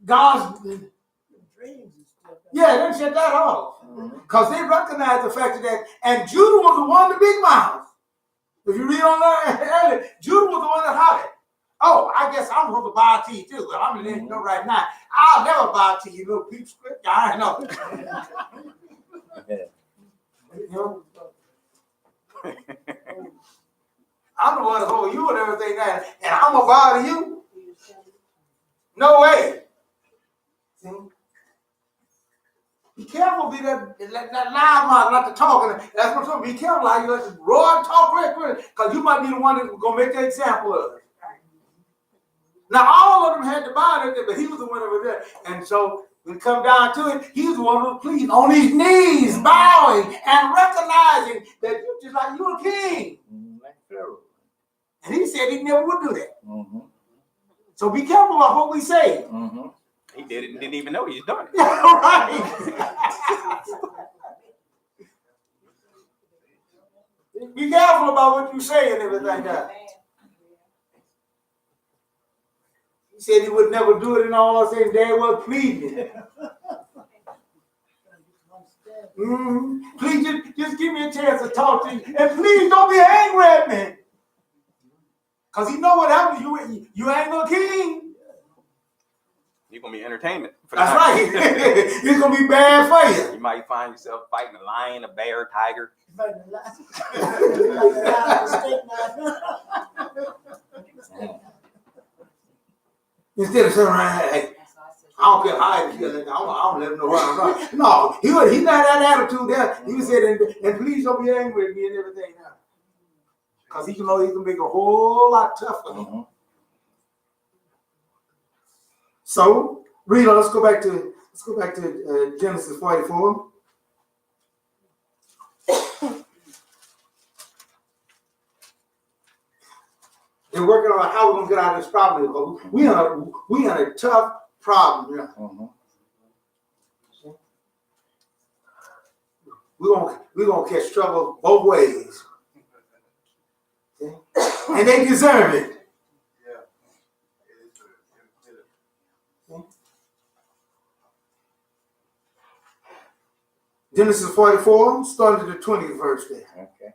God's
Dreams and stuff.
yeah, they shut that off. Because they recognized the fact that and Judah was the one with the big mouth. If you read on that earlier, Judah was the one that hollered. Oh, I guess I'm supposed to bow to you too, but I'm gonna let you know right now. I'll never bow to you, little peep script. I know. You know? I'm the one that's over you and everything now, and I'm gonna bow to you? No way. See? Be careful, be that loud mouth, not the talking. That's what I'm saying. Be careful how you let this roar and talk real quick, because you might be the one that's gonna make the example of it. Now all of them had to bow there, but he was the one over there. And so when it come down to it, he was the one who was pleased on his knees, bowing and recognizing that you just like you're a king.
Like Pharaoh.
And he said he never would do that. So be careful about what we say.
He did it and didn't even know he's done it.
Right. Be careful about what you say and everything like that. He said he would never do it and all I said Dad was pleading. Please just give me a chance to talk to you. And please don't be angry at me. Because you know what happens. You ain't no king.
You're going to be entertainment.
That's right. It's going to be bad for you.
You might find yourself fighting a lion, a bear, a tiger.
Instead of saying, hey, I don't care how he feels, I don't let him know what I'm talking. No, he's not that attitude there. He said, and please don't be angry with me and everything now. Because he know he can make a whole lot tougher.
Mhm.
So, read on. Let's go back to Genesis 44. They're working on how we're gonna get out of this problem. We in a tough problem. Yeah.
Mhm.
We're gonna catch trouble both ways. Okay? And they deserve it. Genesis 44, starting at the 20th verse there.
Okay.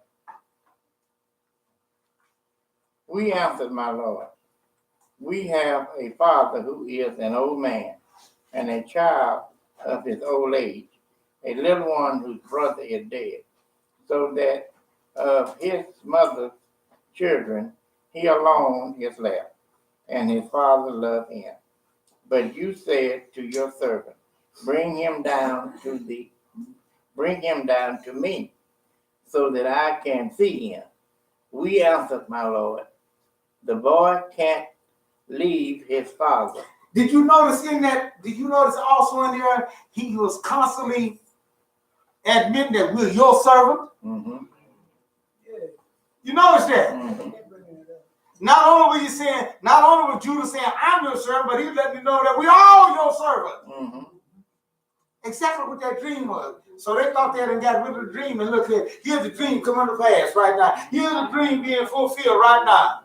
We answered, my Lord, we have a father who is an old man, and a child of his old age, a little one whose brother is dead, so that of his mother's children he alone is left, and his father loved him. But you said to your servant, bring him down to me, so that I can see him. We answered, my Lord, the boy can't leave his father.
Did you notice also in there, he was constantly admitting that we're your servant?
Mm-hmm.
You notice that?
Mm-hmm.
Not only was Judah saying, I'm your servant, but he let me know that we all your servant.
Mm-hmm.
Exactly what that dream was. So they thought they had got rid of the dream, and look here, here's the dream coming to pass right now. Here's the dream being fulfilled right now.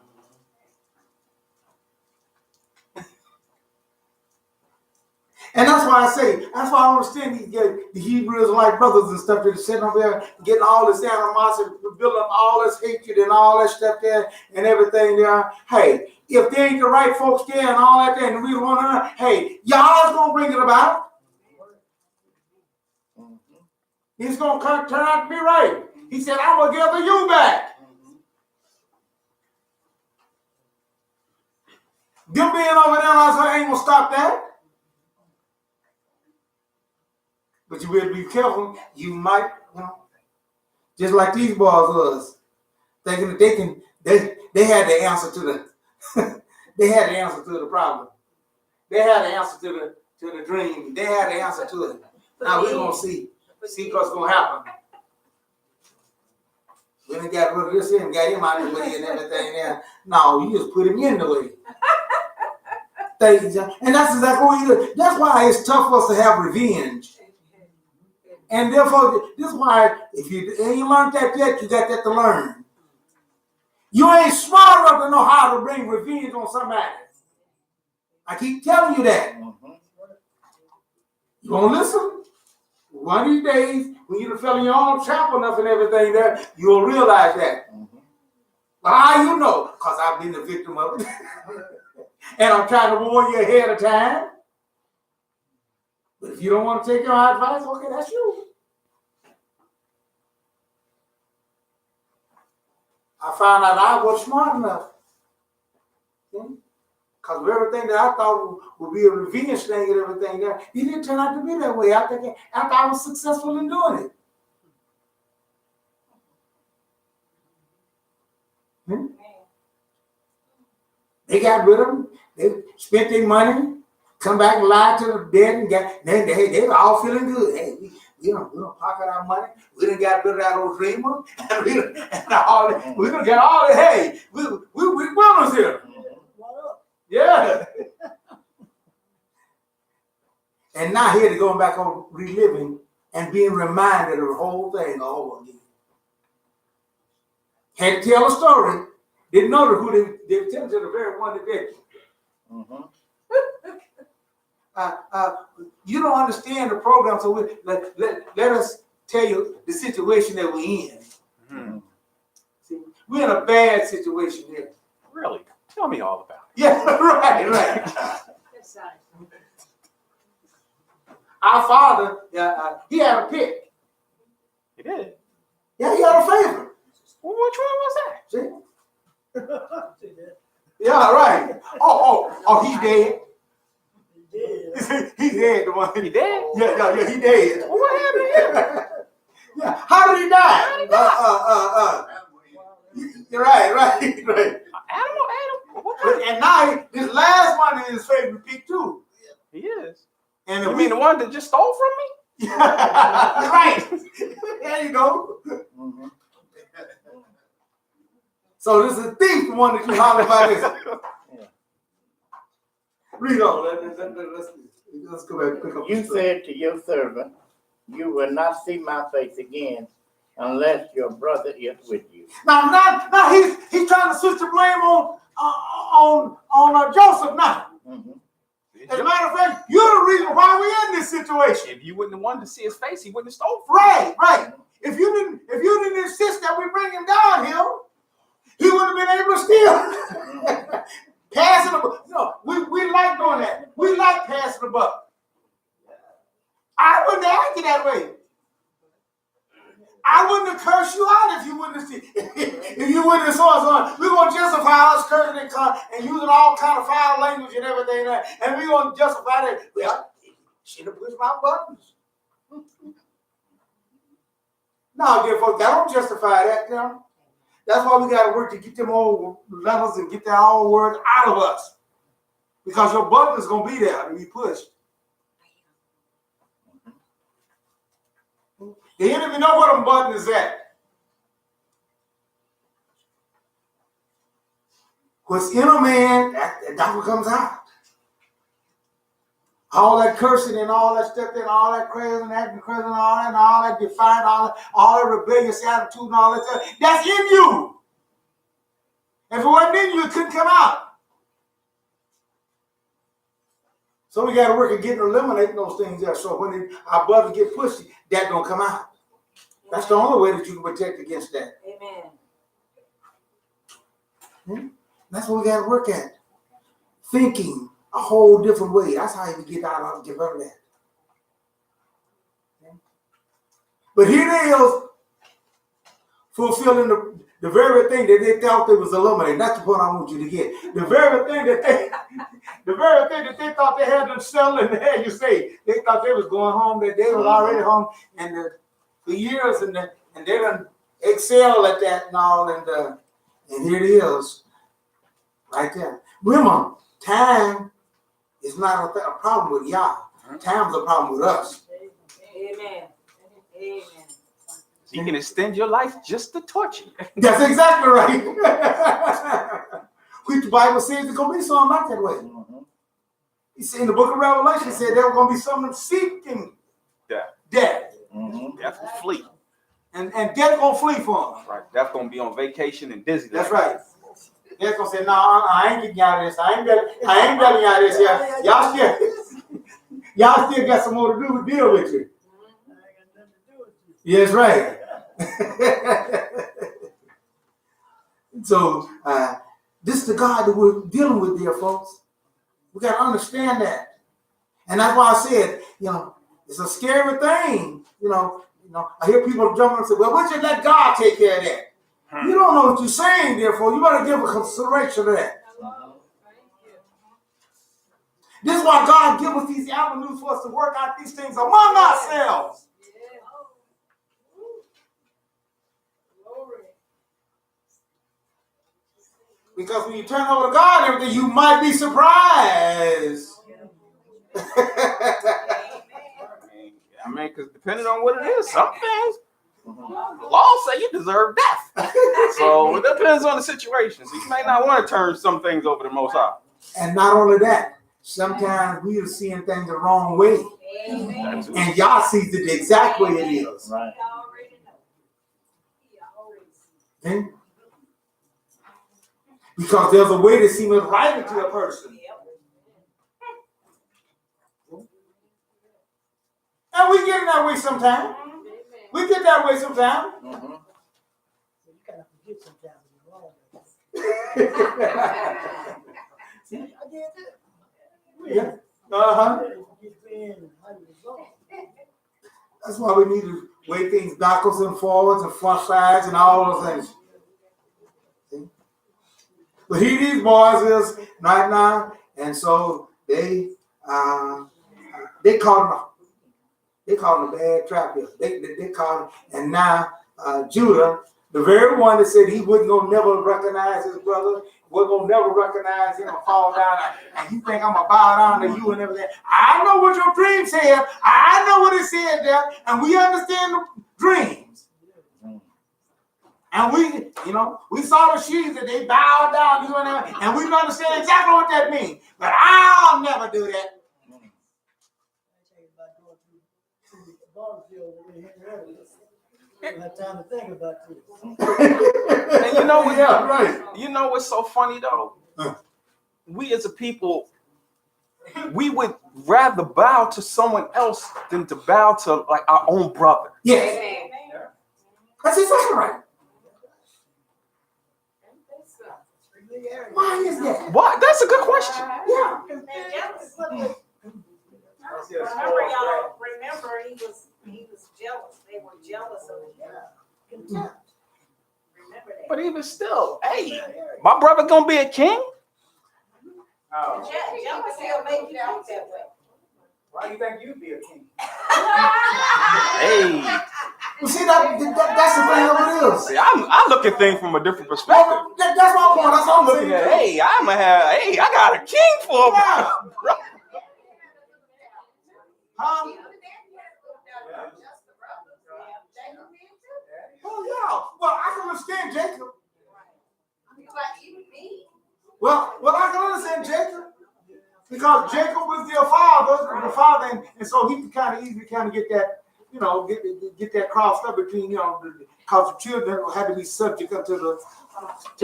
And that's why I understand the Hebrews like brothers and stuff that are sitting up there getting all this animosity, building up all this hatred and all that stuff there and everything there. Hey, if they ain't the right folks there and all that there and we don't want to, hey, y'all's gonna bring it about. He's gonna turn out to be right. He said, I'm gonna gather you back. Them being over there, I ain't gonna stop that. But you better be careful. You might, just like these boys was, thinking that they had the answer to the, they had the answer to the problem. They had the answer to the dream. They had the answer to it. Now we're gonna see what's gonna happen. We done got rid of this here and got him out of the way and everything there. No, you just put him in the way. Thank you, John. And that's exactly what he did. That's why it's tough for us to have revenge. And therefore, this is why, if you ain't learned that yet, you got that to learn. You ain't smart enough to know how to bring revenge on somebody. I keep telling you that. You gonna listen? One of these days, when you done fell in your own trap enough and everything there, you'll realize that. But how you know? Because I've been the victim of it. And I'm trying to warn you ahead of time. But if you don't want to take your advice, okay, that's you. I found out I wasn't smart enough. Because of everything that I thought would be a revenge thing and everything there, it didn't turn out to be that way after I was successful in doing it. They got rid of them. They spent their money, come back and lied to the dead, and they were all feeling good. Hey, we don't pocket our money. We done got rid of that old dreamer, and we done get all the hey, we winners here. Yeah. And now here they're going back on reliving and being reminded of the whole thing all over again. Had to tell a story. Didn't know who they were telling to the very one that did. You don't understand the program, so let us tell you the situation that we're in. See, we're in a bad situation here.
Really? Tell me all about it.
Yeah, right. Our father, he had a pit.
He did?
Yeah, he had a favorite.
Well, which one was that?
See? Yeah, right. Oh, he's dead. He's dead, the one.
He dead?
Yeah, he dead.
Well, what happened to him?
Yeah, how did he die? You're right.
one that just stole from me?
Right. There you go.
Mhm.
So this is a thief, the one that you holler about this. Read on. Let's go back and pick up.
You said to your servant, you will not see my face again unless your brother is with you.
Now he's trying to switch the blame on Joseph now.
Mhm.
As a matter of fact, you're the reason why we're in this situation.
If you wouldn't have wanted to see his face, he wouldn't have stole from
Right. If you didn't insist that we bring him down here, he would have been able to steal. Passing the buck. No, we like doing that. We like passing the buck. I wouldn't have acted that way. I wouldn't have cursed you out if you wouldn't have if you wouldn't have saw us on. We're gonna justify us cursing and using all kind of foul language and everything like that. And we're gonna justify that. Well, should have pushed my buttons. No, dear folks, that don't justify that, you know. That's why we gotta work to get them old levels and get that old words out of us. Because your button is gonna be there to be pushed. The enemy know where them button is at. What's in a man, that's what comes out. All that cursing and all that stuff and all that crazy and acting crazy and all that defiant, all that rebellious attitude and all that stuff, that's in you. If it wasn't in you, it couldn't come out. So we got to work at eliminating those things there. So when our buttons get pushy, that don't come out. That's the only way that you can protect against that.
Amen.
That's what we got to work at. Thinking a whole different way. That's how you get out of get rid of that. But here they is fulfilling the very thing that they thought they was eliminating. That's the point I want you to get. The very thing that they thought they had them selling, as you say, they thought they was going home, that they was already home, and for years, and they done excel at that and all, and here it is, right there. Remember, time is not a problem with y'all. Time's a problem with us.
Amen. Amen.
He can extend your life just to torture you.
That's exactly right. Which the Bible says it's going to be something like that way.
Mhm.
He said in the book of Revelation, said there were going to be some of them seeking death.
Mhm.
Death will flee.
And death going to flee from them.
Right. Death going to be on vacation in Disneyland.
That's right. Death going to say, no, I ain't getting out of this. I ain't getting out of this here. Y'all still got some more to do with deal with you. Yes, right. So this is the God that we're dealing with, dear folks. We got to understand that, and that's why I said, it's a scary thing. I hear people jumping and say, "Well, why don't you let God take care of that?" You don't know what you're saying, therefore you better give a consideration to that. This is why God gives us these avenues for us to work out these things among ourselves. Because when you turn over to God and everything, you might be surprised.
I mean, because depending on what it is, some things, the law say you deserve death. So it depends on the situation. So you may not want to turn some things over to the Most High.
And not only that, sometimes we are seeing things the wrong way.
Amen.
And y'all see it the exact way it is.
Right.
Okay? Because there's a way that seems right to a person. And we get in that way sometimes. We get that way sometimes.
Mm-hmm.
So you kind of forget sometimes you're wrong. See, I did that.
Yeah. Uh-huh. That's why we need to weigh things backwards and forwards and front sides and all those things. See? But these boys is right now, and so they caught him. They called him a bad trap here. They called him, and now Judah, the very one that said he wouldn't go never recognize his brother, we're gonna never recognize him or fall down, and you think I'm gonna bow down to you and everything. I know what your dream said. I know what it said there, and we understand the dreams. And we saw the sheaves that they bowed down to you and we understand exactly what that means. But I'll never do that.
I don't have time to think about this.
And you know what?
Yeah, right.
You know what's so funny though? We as a people, we would rather bow to someone else than to bow to like our own brother.
Yes. That's exactly right. Why is that?
Why? That's a good question.
Yeah.
Remember, he was jealous. They were jealous of him. Remember that.
But even still, hey, my brother gonna be a king?
Jealousy will make you think that way.
Why do you think you'd be a king?
Hey.
You see, that's the thing of it is.
See, I look at things from a different perspective.
Well, that's my point. That's what I'm
Looking at, hey, I got a king for a brother.
Huh? Oh, yeah. Well, I can understand Jacob. Well, I can understand Jacob. Because Jacob was their father, and so he could kind of easily get that, get that crossed up between, because the children had to be subject up to the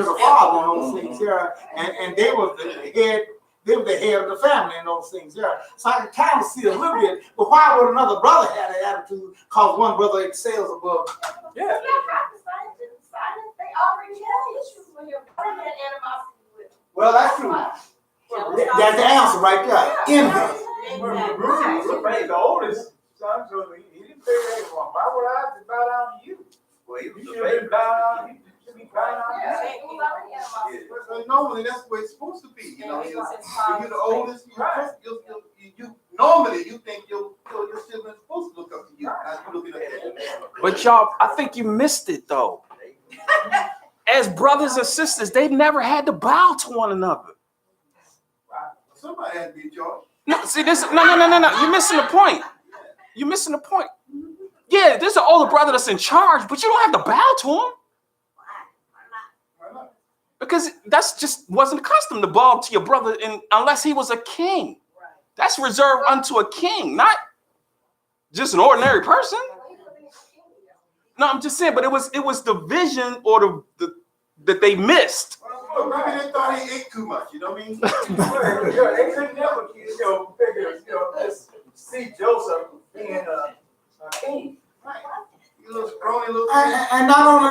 father and those things here, and they were the head of the family and those things here. So I can kind of see a little bit, but why would another brother have that attitude? Because one brother excels above.
Yeah.
They already had issues with him. Already had animosity with him.
Well, that's true. That's the answer right there. Envy.
He's the oldest son, so he didn't figure everyone. Why would I have to bow down to you?
Well, he was
You
the
should
baby.
be bow down. You should be bow down.
So normally that's the way it's supposed to be. If you're the oldest, normally you think your siblings supposed to look up to you. Not you looking up at them.
But y'all, I think you missed it though. As brothers and sisters, they've never had to bow to one another.
Somebody had to be charged.
No, see this. No. You're missing the point. You're missing the point. Yeah, there's an older brother that's in charge, but you don't have to bow to him. Because that's just wasn't the custom to bow to your brother unless he was a king. That's reserved unto a king, not just an ordinary person. No, I'm just saying, but it was the vision or the that they missed.
Well, maybe they thought he ate too much. You know what I mean?
They could never, figure, let's see Joseph being a king.
You little scrawny little.
And not only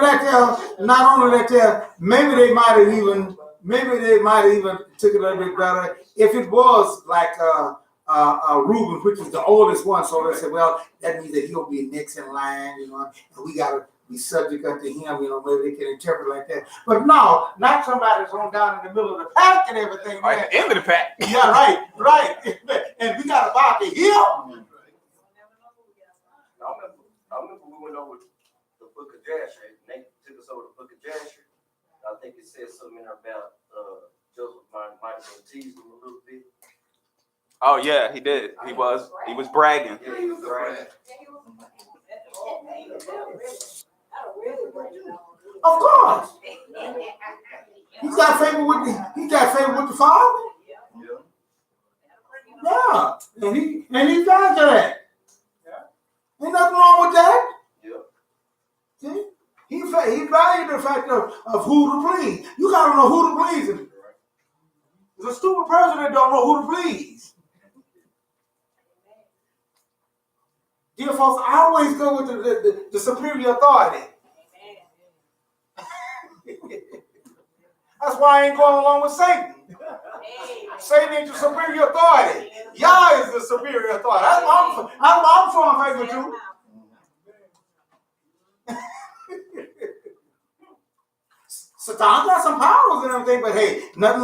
that, maybe they might have even took it a little bit better if it was like Reuben, which is the oldest one. So they said, well, that means that he'll be next in line, and we gotta be subject unto him. Maybe they can interpret like that. But no, not somebody that's on down in the middle of the pack and everything.
Right at the end of the pack.
Yeah, right. And we gotta bow to him.
I remember we went over the book of Jasher. Nate took us over the book of Jasher. I think it said something about Joseph might have been teasing him a little bit.
Oh yeah, he did. He was bragging.
Yeah, he was bragging.
Of course. He's got favor with the Father. Yeah. And he's down to that. Ain't nothing wrong with that.
Yeah.
See? He valued the fact of who to please. You gotta know who to please. There's a stupid person that don't know who to please. Dear folks, I always go with the superior authority. That's why I ain't going along with Satan. Satan ain't the superior authority. Yah is the superior authority. That's what I'm showing favor to. Satan got some powers and everything, but hey, nothing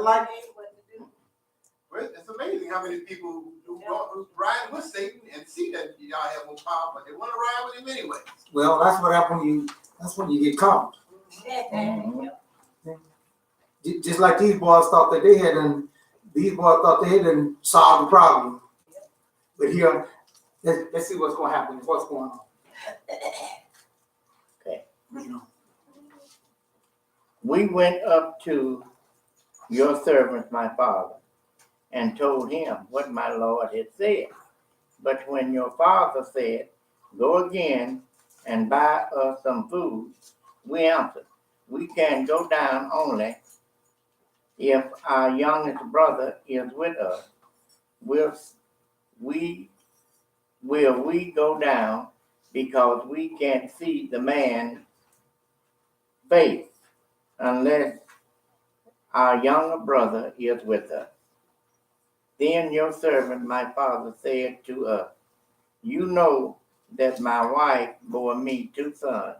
like.
Well, it's amazing how many people who ride with Satan and see that y'all have more power, but they want to ride with him anyway.
Well, that's what happens when you get caught. Just like these boys thought that they had done solved the problem. But here, let's see what's going to happen. What's going on?
Okay.
You know.
We went up to your servant, my father, and told him what my Lord had said. But when your father said, go again and buy us some food, we answered, we can go down only if our youngest brother is with us. Will we go down because we can't see the man's face unless our younger brother is with us? Then your servant, my father, said to us, you know that my wife bore me 2 sons.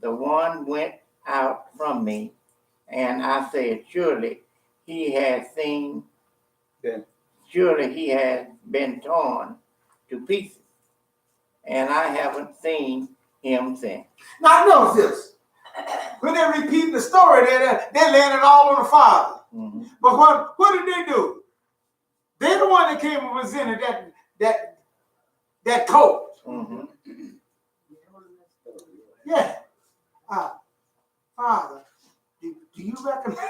The one went out from me, and I said, surely he has been torn to pieces, and I haven't seen him since.
Now notice this. When they repeat the story, they land it all on the father.
Mm-hmm.
But what did they do? They're the one that came and presented that coat.
Mm-hmm.
Yeah. Father, do you recognize?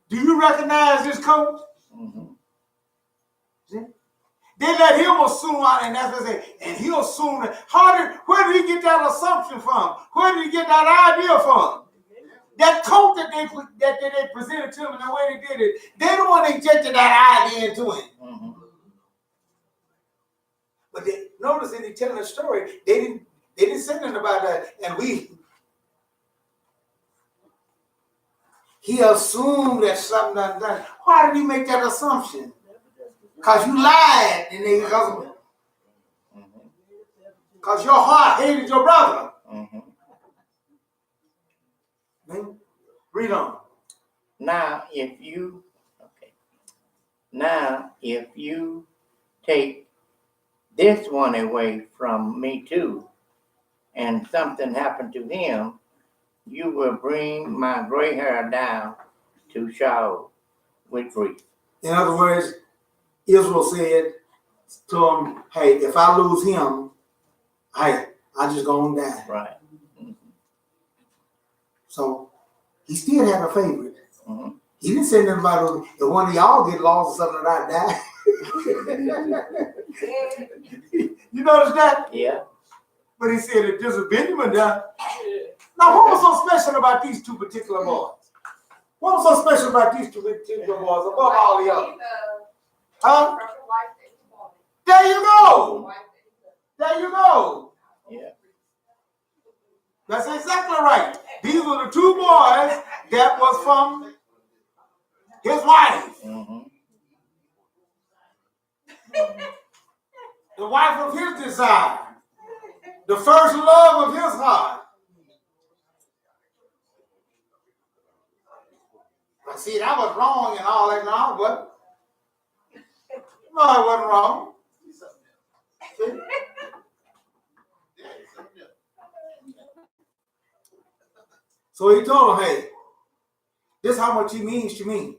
Do you recognize this coat?
Mm-hmm.
See? They let him assume, and that's what they say, and he assumed. Where did he get that assumption from? Where did he get that idea from? That coat that they presented to him and the way they did it, they're the one that injected that idea into him.
Mm-hmm.
But notice in the telling the story, they didn't say nothing about that. And he assumed that something done. Why did he make that assumption? Because you lied, and because your heart hated your brother.
Mm-hmm.
Read on.
Now, if you take this one away from me too, and something happened to him, you will bring my gray hair down to Sheol with grief.
In other words, Israel said to him, hey, if I lose him, I just gonna die.
Right.
So he still had a favorite.
Mm-hmm.
He didn't say nothing about if one of y'all get lost or something that I die. You notice that?
Yeah.
But he said if this is Benjamin died. Now what was so special about these 2 particular boys? What was so special about these 2 particular boys above all the others? Huh? There you go. There you go.
Yeah.
That's exactly right. These were the 2 boys that was from his wife.
Mm-hmm.
The wife of his desire. The first love of his heart. But see, that was wrong and all that. No, but no, it wasn't wrong. See? So he told him, hey, this is how much he means to me.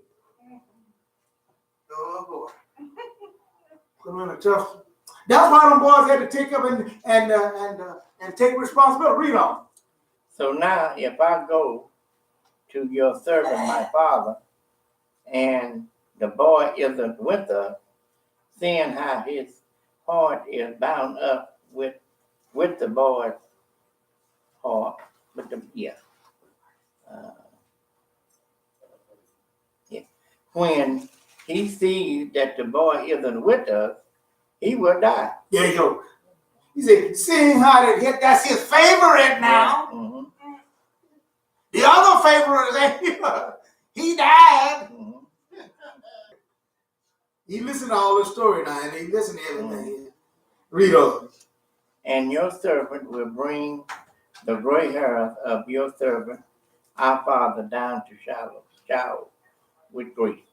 Oh boy. Put him in a tough. That's why them boys had to take up and take responsibility. Read on.
So now, if I go to your servant, my father, and the boy isn't with us, seeing how his heart is bound up with the boy's heart, when he sees that the boy isn't with us, he will die.
There you go. He said, seeing how that's his favorite now.
Mm-hmm.
The other favorite, he died.
Mm-hmm.
He listened to all the story now, and he listened to everything. Mm-hmm. Read on.
And your servant will bring the gray hairs of your servant, our father, down to Sheol with grief.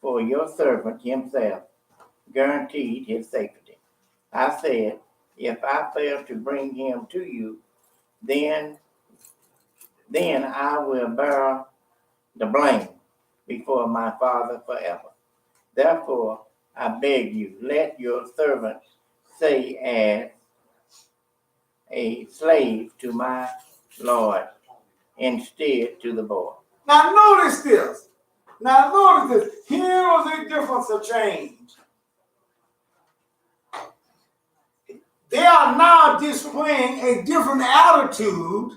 For your servant himself guaranteed his safety. I said, if I fail to bring him to you, then then I will bear the blame before my father forever. Therefore, I beg you, let your servant say as a slave to my Lord instead to the boy.
Now notice this. Now notice this. Here was a difference of change. They are now displaying a different attitude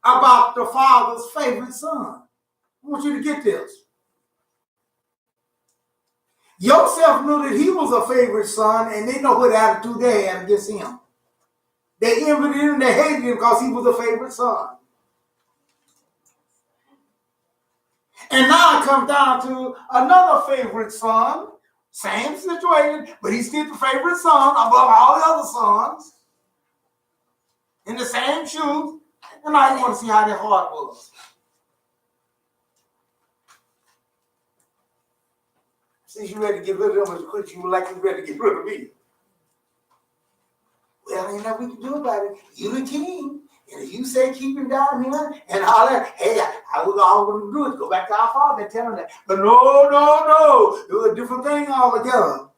about the father's favorite son. I want you to get this. Joseph knew that he was a favorite son, and they know what attitude they had against him. They envied him and they hated him because he was a favorite son. And now it comes down to another favorite son, same situation, but he's still the favorite son above all the other sons, in the same shoes, and now you want to see how their heart was. Since you ready to get rid of them as quick as you would like you ready to get rid of me. Well, ain't nothing we can do about it. You the king. And if you say keep him down here and all that, hey, all we're going to do is go back to our father and tell him that. But no. It was a different thing altogether.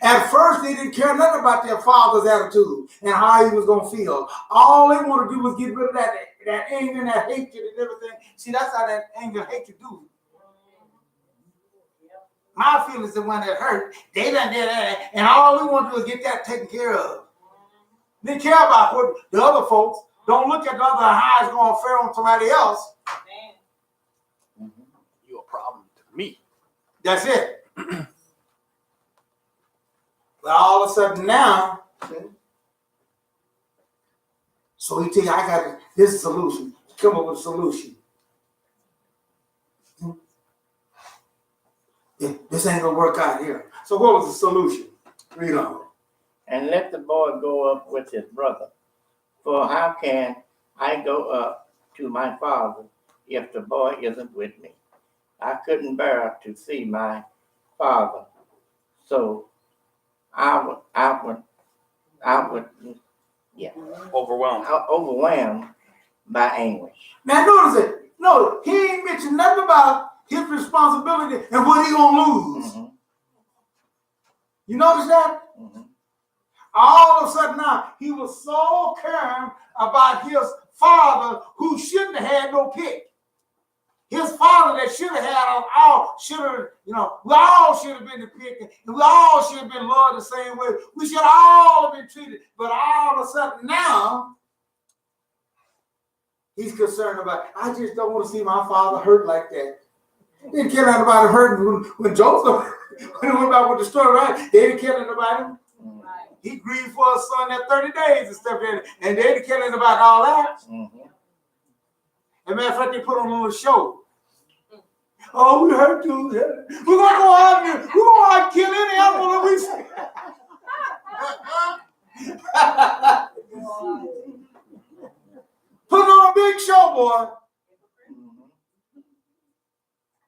At first, they didn't care nothing about their father's attitude and how he was going to feel. All they wanted to do was get rid of that anger and that hatred and everything. See, that's how that anger and hatred do. My feelings the one that hurt. They done did that. And all we want to do is get that taken care of. They care about what the other folks. Don't look at the other how it's going to fare on somebody else.
You're a problem to me.
That's it. But all of a sudden now, so he tell you, I got this solution. Come up with a solution. This ain't gonna work out here. So what was the solution? Read on.
And let the boy go up with his brother. For how can I go up to my father if the boy isn't with me? I couldn't bear to see my father, so I would, overwhelmed by anguish.
Now notice it. No, he ain't mentioned nothing about his responsibility and what he gonna lose.
Mm-hmm.
You notice that?
Mm-hmm.
All of a sudden now, he was so caring about his father who shouldn't have had no pick. His father that should have had all should have, we all should have been the pick, and we all should have been loved the same way. We should all have been treated. But all of a sudden now, he's concerned about, I just don't want to see my father hurt like that. They didn't care nothing about him hurting when Joseph, when he went about with the story, right? They didn't care nothing about him. He grieved for his son that 30 days and stuff, and they didn't care nothing about all that.
Mm-hmm.
As a matter of fact, they put on a little show. Oh, we hurt you. We're going to go out and we're going to kill any animal that we see. Put on a big show, boy.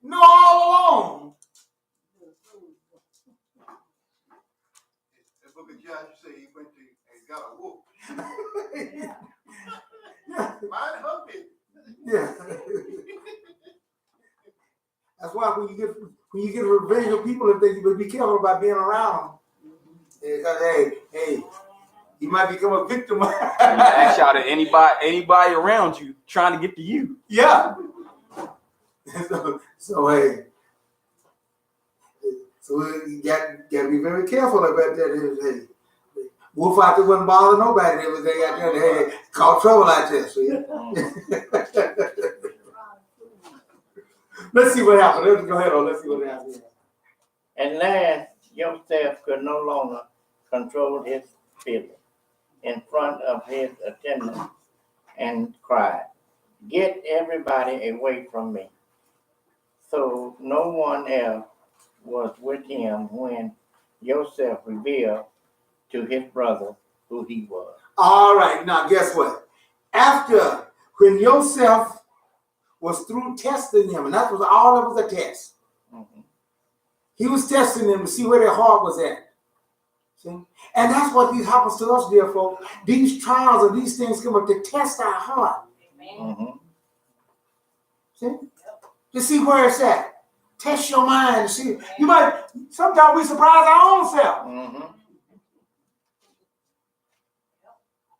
No, all alone.
The book of Josh say he went to and got a wolf. Mine helped me.
Yeah. That's why when you get revenge of people, if they be careful about being around them. Because hey, you might become a victim.
Ask y'all to anybody around you trying to get to you.
Yeah. So hey. So you got to be very careful about that. Hey, wolf out there wouldn't bother nobody. They was out there, hey, cause trouble out there. So yeah. Let's see what happened. Let's go ahead on. Let's see what happened.
At last, Joseph could no longer control his feelings in front of his attendants and cried, "Get everybody away from me." So no one else was with him when Joseph revealed to his brother who he was.
All right. Now, guess what? After, when Joseph was through testing them, and that was all it was a test.
Mm-hmm.
He was testing them to see where their heart was at. See? And that's what happens to us, dear folks. These trials and these things come up to test our heart.
Mm-hmm.
See? To see where it's at. Test your mind. See, you might, sometimes we surprise our own self.
Mm-hmm.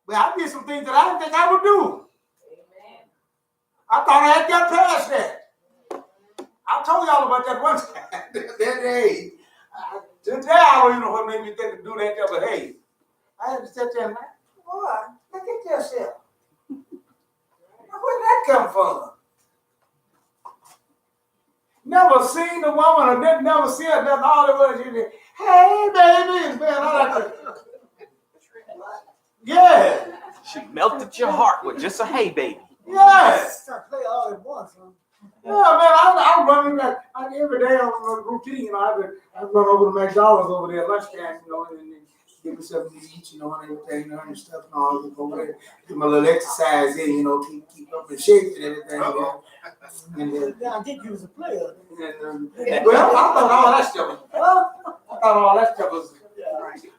But I did some things that I didn't think I would do. I thought I had got past that. I told y'all about that one time. That day. Today I don't even know what made me think to do that, but hey, I had to sit there and boy, look at yourself. Where did that come from? Never seen the woman or didn't never see her, nothing. All it was, you did, hey, baby, man, I like to. Yeah.
She melted your heart with just a hey baby.
Yes.
Start playing all at once, huh?
Yeah, man, I'm running that every day on a routine. You know, I run over to McDonald's over there at lunchtime, you know, and give me something to eat, you know, and everything, you know, and stuff and all. Just over there, get my little exercise in, you know, keep up in shape and everything. And
I think you was a player.
well, I thought all that stuff was.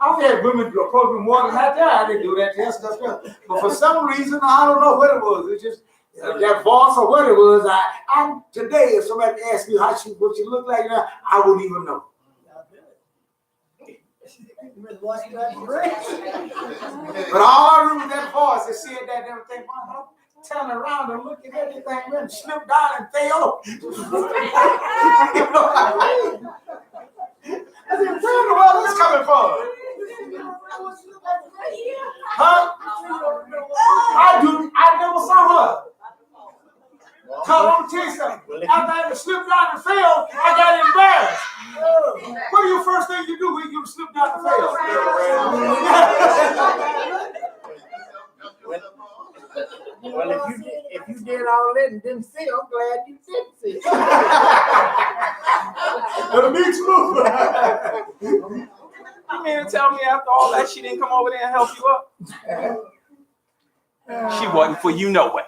I've had women approach me more than that. I didn't do that stuff. But for some reason, I don't know what it was. It's just that voice or what it was. I today, if somebody asked me what she looked like now, I wouldn't even know. But all I remember that voice that said that and everything. I turn around and look at everything, and slip down and fell. You know what I mean? I said, where in the world is this coming from? Huh? I never saw her. Cause I'm tell you something. After I slipped down and fell, I got embarrassed. What are your first thing you do when you slip down and fail?
Well, if you did all that and didn't see, I'm glad you didn't see.
Me too.
You mean to tell me after all that she didn't come over there and help you up? She wasn't for you no way.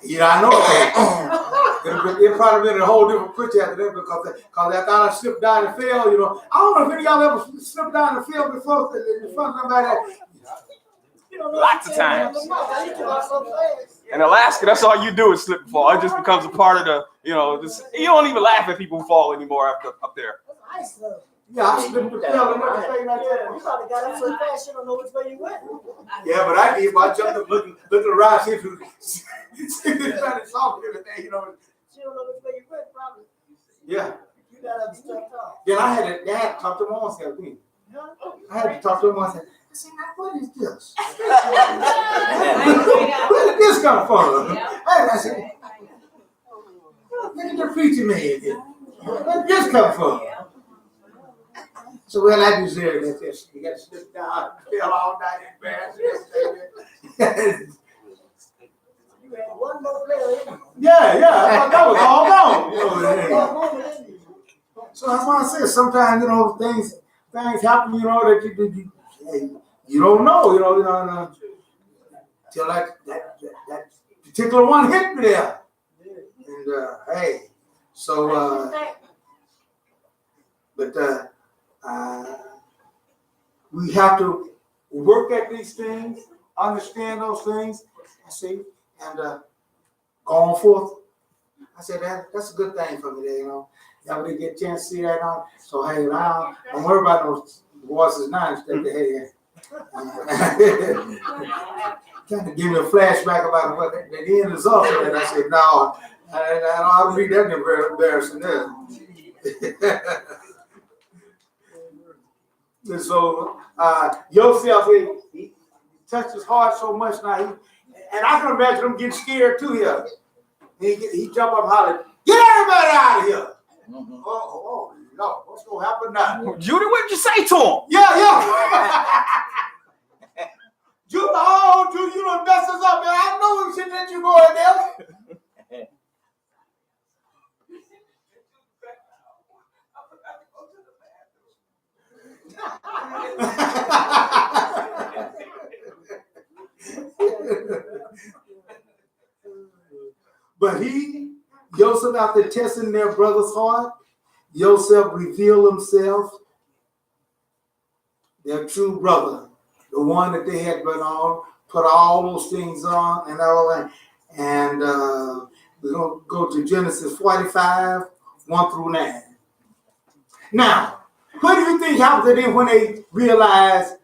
Yeah, I know that. It probably been a whole different picture after that because after I slipped down and fell, you know. I don't know if any of y'all ever slipped down and fell before in front of somebody.
Lots of times. In Alaska, that's all you do is slip and fall. It just becomes a part of the, you know, you don't even laugh at people who fall anymore after up there.
Yeah, I slipped and fell and everything like that.
You probably got up so fast you don't know which way you went.
Yeah, but I did. I jumped up looking around, see if you trying to solve everything, you know.
She don't know which way you went, probably.
Yeah.
You got up and stepped off.
Then I had to talk to myself, didn't I had to talk to myself. I said, now what is this? Where did this come from? I said, look at the preacher man here. Where did this come from? So well, I deserve that. You got to slip down, fell all night, embarrassed.
You had one more player.
Yeah. I thought that was all gone. So that's why I said sometimes, you know, things happen, you know, that you don't know, you know, till that particular one hit me there. And hey, so but we have to work at these things, understand those things, I see, and go on forth. I said that's a good thing for me there, you know. Y'all really get a chance to see that on. So hey, now don't worry about those voices now instead of hey. Kind of give me a flashback about what the end result of it. I said, no, I don't read that very embarrassing there. And so Yosef, he touched his heart so much now, and I can imagine him getting scared too here. He jump up and hollered, get everybody out of here. Oh, no, what's going to happen now?
Judy, what did you say to him?
Yeah. Judy, you done messed us up, man. I know we shouldn't let you go in there. But Joseph, after testing their brother's heart, Joseph revealed himself, their true brother, the one that they had put all those things on and all that. And We're going to go to Genesis 45, 1 through 9. Now, what do you think happened to them when they realized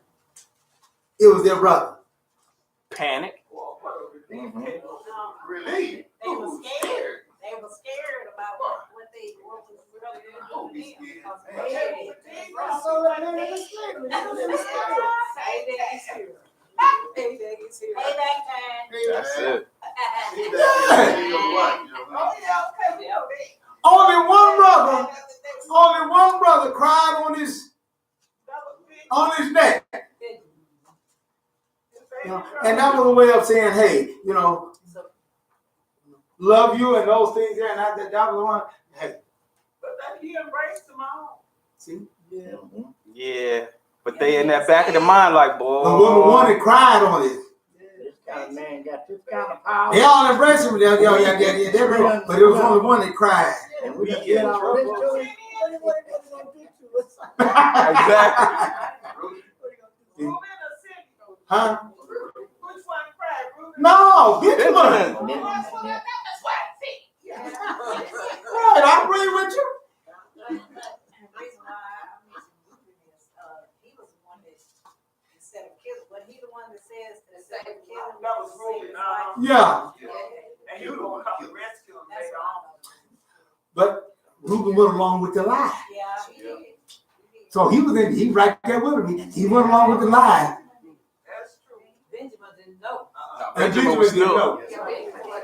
it was their brother?
Panic.
Relief.
They were scared. They were scared about what was really going to be.
So they're in the slavery. They're in the slavery.
Payback time.
That's it.
Only one brother cried on his neck. You know, and that was a way of saying, hey, you know, love you and those things there. And that was the one, hey.
But then he embraced them all.
See?
Yeah.
Yeah. But they in that back of the mind like, boy.
The one that cried on it.
This kind of man got this kind of power.
They all embraced him. Yeah, but it was only one that cried.
And we
Yeah.
get our
Exactly.
Reuben or Simeon?
Huh?
Which one cried? Reuben?
No, get to one.
Benjamin.
That's what I think.
Right, I agree with you.
The reason why I'm using Reuben is, he was the one that, instead of killing, but he the one that says, instead of killing.
That was Reuben.
Yeah.
And he was going to come to rescue him
That's
later
why.
on.
But Reuben went along with the lie.
Yeah, he did.
So he right there with me. He went along with the lie.
That's true.
Benjamin didn't know.
And
Benjamin was
didn't
still,
know.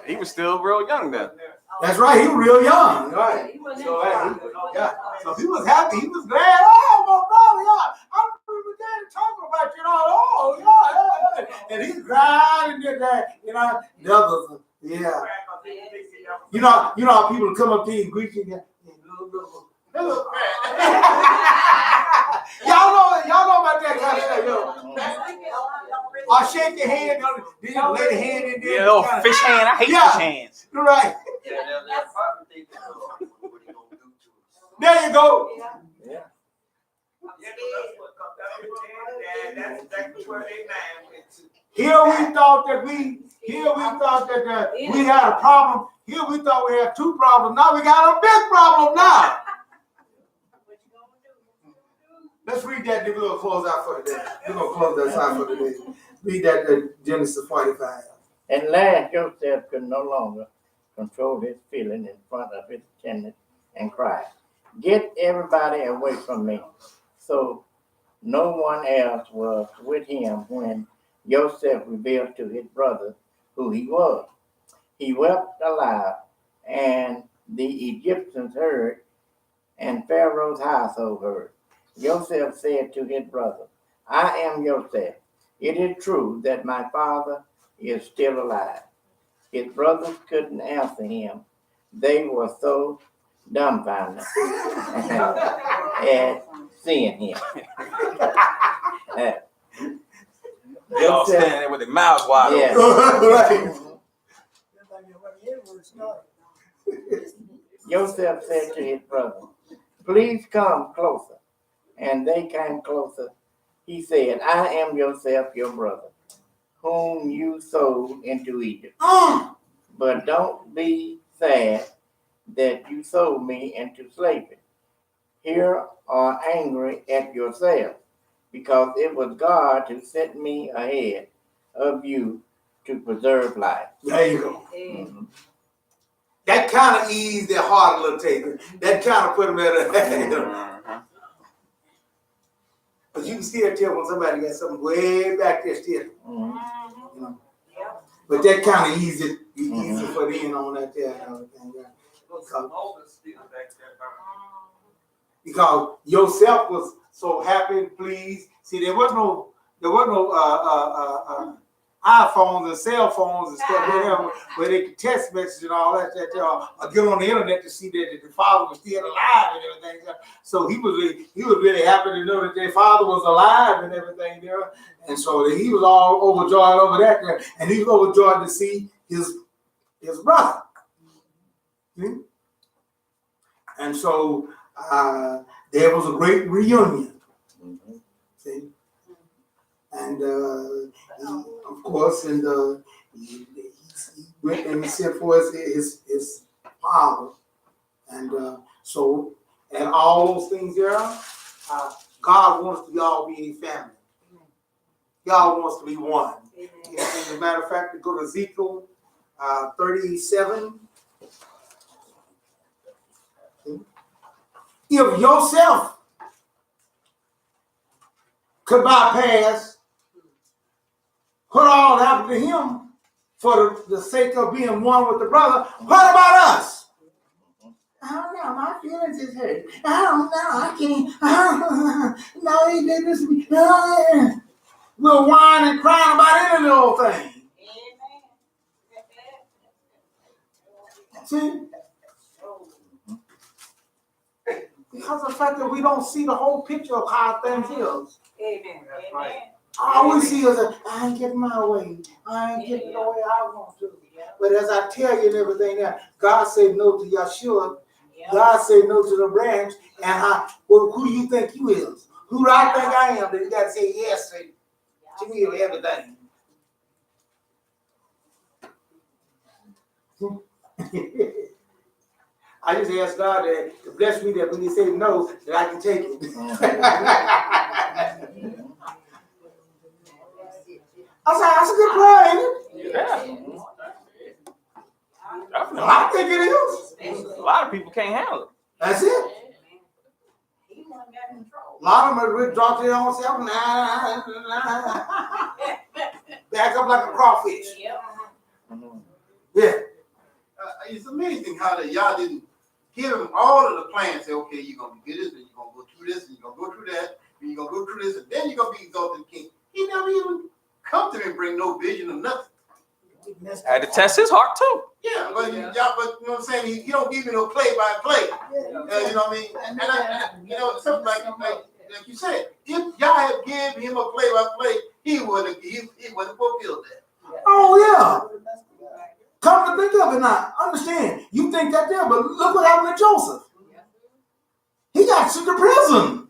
he was still real young then.
That's right, he was real young. Right.
He wasn't
So,
in
hey,
trouble.
yeah. So he was happy, he was glad. Oh, my brother, yeah. I'm with daddy talking about you and all. Oh, yeah. And he cried and did that, you know. The others, yeah. You know how people come up to you and greet you. Y'all know about that kind of stuff, yo. Or shake your hand, then you lay the hand in there.
Yeah, little fish hand. I hate
Yeah.
fish hands.
Right.
Yeah, they're probably thinking, what he gonna do to us?
There you go.
Yeah.
Yeah, 'cause that's what comes out of it, and that's exactly where they mind went to.
Here we thought that we had a problem. Here we thought we had two problems. Now we got a big problem now. Let's read that. Then we're going to close out for today. We're going to close this out for today. Read that Genesis 45.
At last, Joseph could no longer control his feeling in front of his attendants and cried, "Get everybody away from me." So no one else was with him when Joseph revealed to his brothers who he was. He wept aloud, and the Egyptians heard, and Pharaoh's household heard. Joseph said to his brother, "I am Joseph. It is true that my father is still alive." His brothers couldn't answer him. They were so dumbfounded at seeing him.
They all standing there with their mouths wide
Yeah.
open.
Joseph said to his brother, "Please come closer." And they came closer. He said, "I am Joseph, your brother, whom you sold into Egypt. But don't be sad that you sold me into slavery. Here are angry at yourselves, because it was God who set me ahead of you to preserve life."
There you go.
Mhm.
That kind of eased their heart a little taker. That kind of put them at a... But you can still tell when somebody got something way back there still.
Mhm.
You know? But that kind of eased it for them on that there and everything. Yeah. Because yourself was so happy and pleased. See, there was no iPhones and cell phones and stuff whatever, where they could text message and all that, or get on the internet to see that the father was still alive and everything. So he was really happy to know that their father was alive and everything there. And so he was all overjoyed over that there, and he was overjoyed to see his brother. See? And so there was a great reunion.
Mhm.
See? And of course, he went and he sent for his father. And and all those things there, God wants to all be a family. God wants to be one. And as a matter of fact, to go to Ezekiel 37. If yourself could bypass what all happened to him for the sake of being one with the brother, what about us? I don't know, my feelings is hurt. I don't know, I can't. No, he did this to me. No. We'll whine and cry about any little thing. See? Because of the fact that we don't see the whole picture of how things is.
Amen.
That's right.
All we see is that I ain't getting my way. I ain't getting the way I want to. But as I tell you and everything there, God said no to Yeshua. God said no to the branch. And who you think you is? Who do I think I am? That you got to say yes to me of everything. I just ask God to bless me that when He say no, that I can take it. I said, that's a good plan, ain't it?
Yeah.
Well, I think it is.
A lot of people can't handle it.
That's it. A lot of them will drop their own self and back up like a crawfish. Yeah.
It's amazing how y'all didn't give him all of the plans. Say, okay, you're going to do this, and you're going to go through this, and you're going to go through that, and you're going to go through this, and then you're going to be exalted king. He never even come to me and bring no vision of nothing.
Had to test his heart too.
Yeah, but you know what I'm saying? He don't give me no play by play. You know what I mean? And I something like you said, if y'all had given him a play by play, he would have fulfilled that.
Oh yeah. Come to think of it now, understand, you think that there, but look what happened to Joseph. He got sent to prison.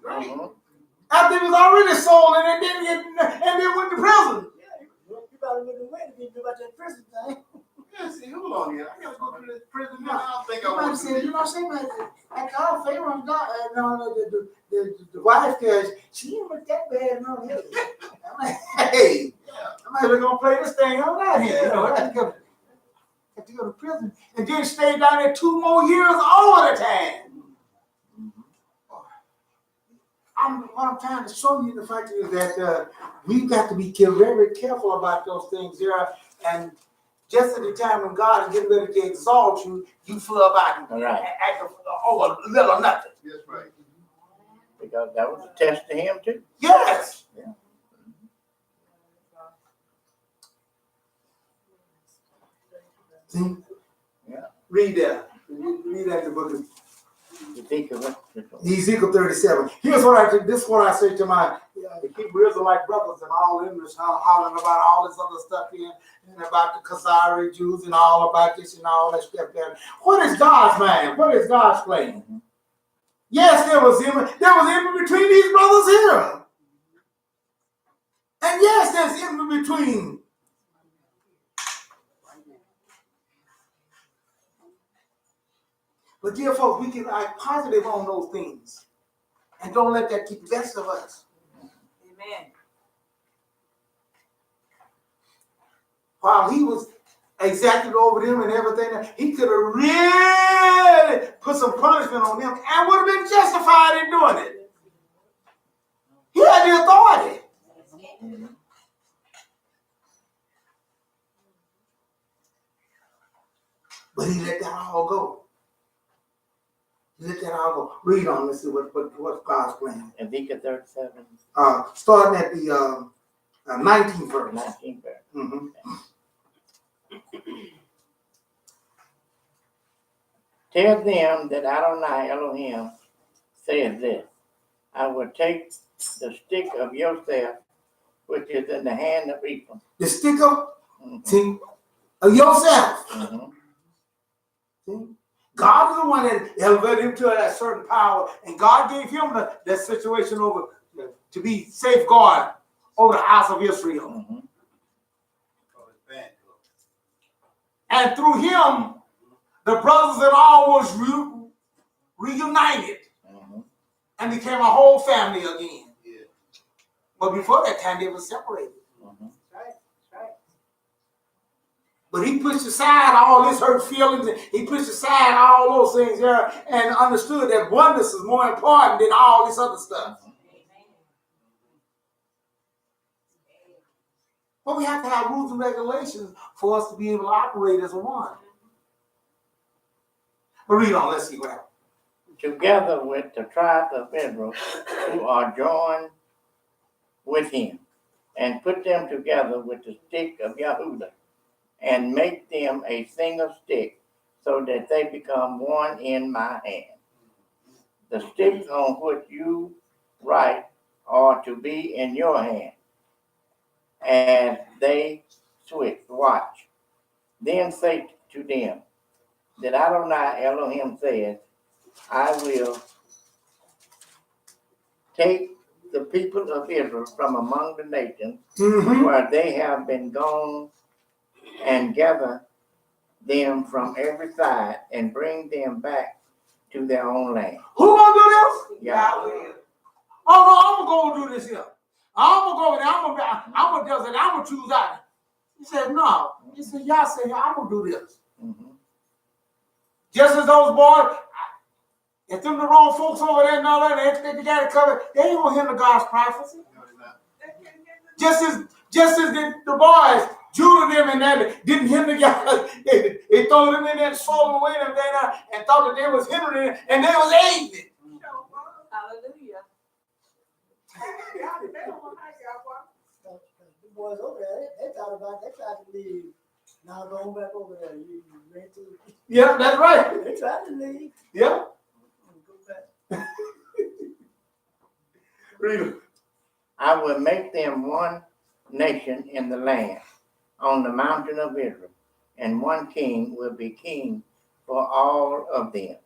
After he was already sold and then went to prison.
You better make a way to do about that prison thing.
Yeah, see, hold on here. I gotta go through this prison now. I don't think I
You might
want
say,
to.
you know what I'm saying? Like God, Pharaoh, God, the wife, she didn't look that bad, no. I'm like, hey, I'm like, we're gonna play this thing all right here. You know, I have to go to prison and then stay down there 2 more years all the time. What I'm trying to show you the fact is that we've got to be very careful about those things here. And just at the time when God is getting ready to exalt you, you flub out and act over little or nothing.
That's right.
Because that was a test to him too.
Yes.
Yeah.
See?
Yeah.
Read that. Read that in the book of
Ezekiel
37. Here's what I say to my Hebrew Israelite brothers and all English hollering about all this other stuff here and about the Khazari Jews and all about this and all that stuff there. What is God's mind? What is God's plan? Yes, there was envy between these brothers here. And yes, there's envy between. But dear folks, we can act positive on those things. And don't let that keep the best of us.
Amen.
While he was exacted over them and everything, he could have really put some punishment on them and would have been justified in doing it. He had the authority. But he let that all go. Let that all go. Read on. Let's see what God's plan.
Ezekiel 37.
Starting at the 19th verse.
19th verse.
Mm-hmm.
Tell them that Adonai Elohim says this: I will take the stick of yourself, which is in the hand of Ephraim.
The stick of yourself.
Mm-hmm.
See? God is the one that elevated him to that certain power, and God gave him that situation over to be safeguard over the house of Israel.
Mm-hmm.
And through him, the brothers and all was reunited and became a whole family again.
Yeah.
But before that time, they were separated. But he pushed aside all his hurt feelings. He pushed aside all those things there and understood that oneness is more important than all this other stuff. But we have to have rules and regulations for us to be able to operate as a one. But read on, let's see what happens.
Together with the tribe of Israel, who are joined with him, and put them together with the stick of Yehudah, and make them a single stick, so that they become one in my hand. The sticks on which you write are to be in your hand, and they switch. Watch. Then say to them that Adonai Elohim says, I will take the people of Israel from among the nations where they have been gone, and gather them from every side and bring them back to their own land.
Who gonna do this?
Yeah.
Oh no, I'm gonna go do this here. I'm gonna go over there. I'm gonna choose out. He said, no. He said, y'all say, I'm gonna do this. Just as those boys, if them the wrong folks over there and all that, they got it covered, they ain't gonna hinder God's prophecy. Just as the boys, Judah them and that didn't hinder God. They throw them in there and sold them away them there and thought that they was hindering it and they was aiding it.
Hallelujah.
The boys over there, they tried to leave. Now going back over there. You ran to.
Yeah, that's right.
They tried to leave.
Yeah.
Go back.
Read it.
I will make them one nation in the land on the mountain of Israel, and one king will be king for all of them.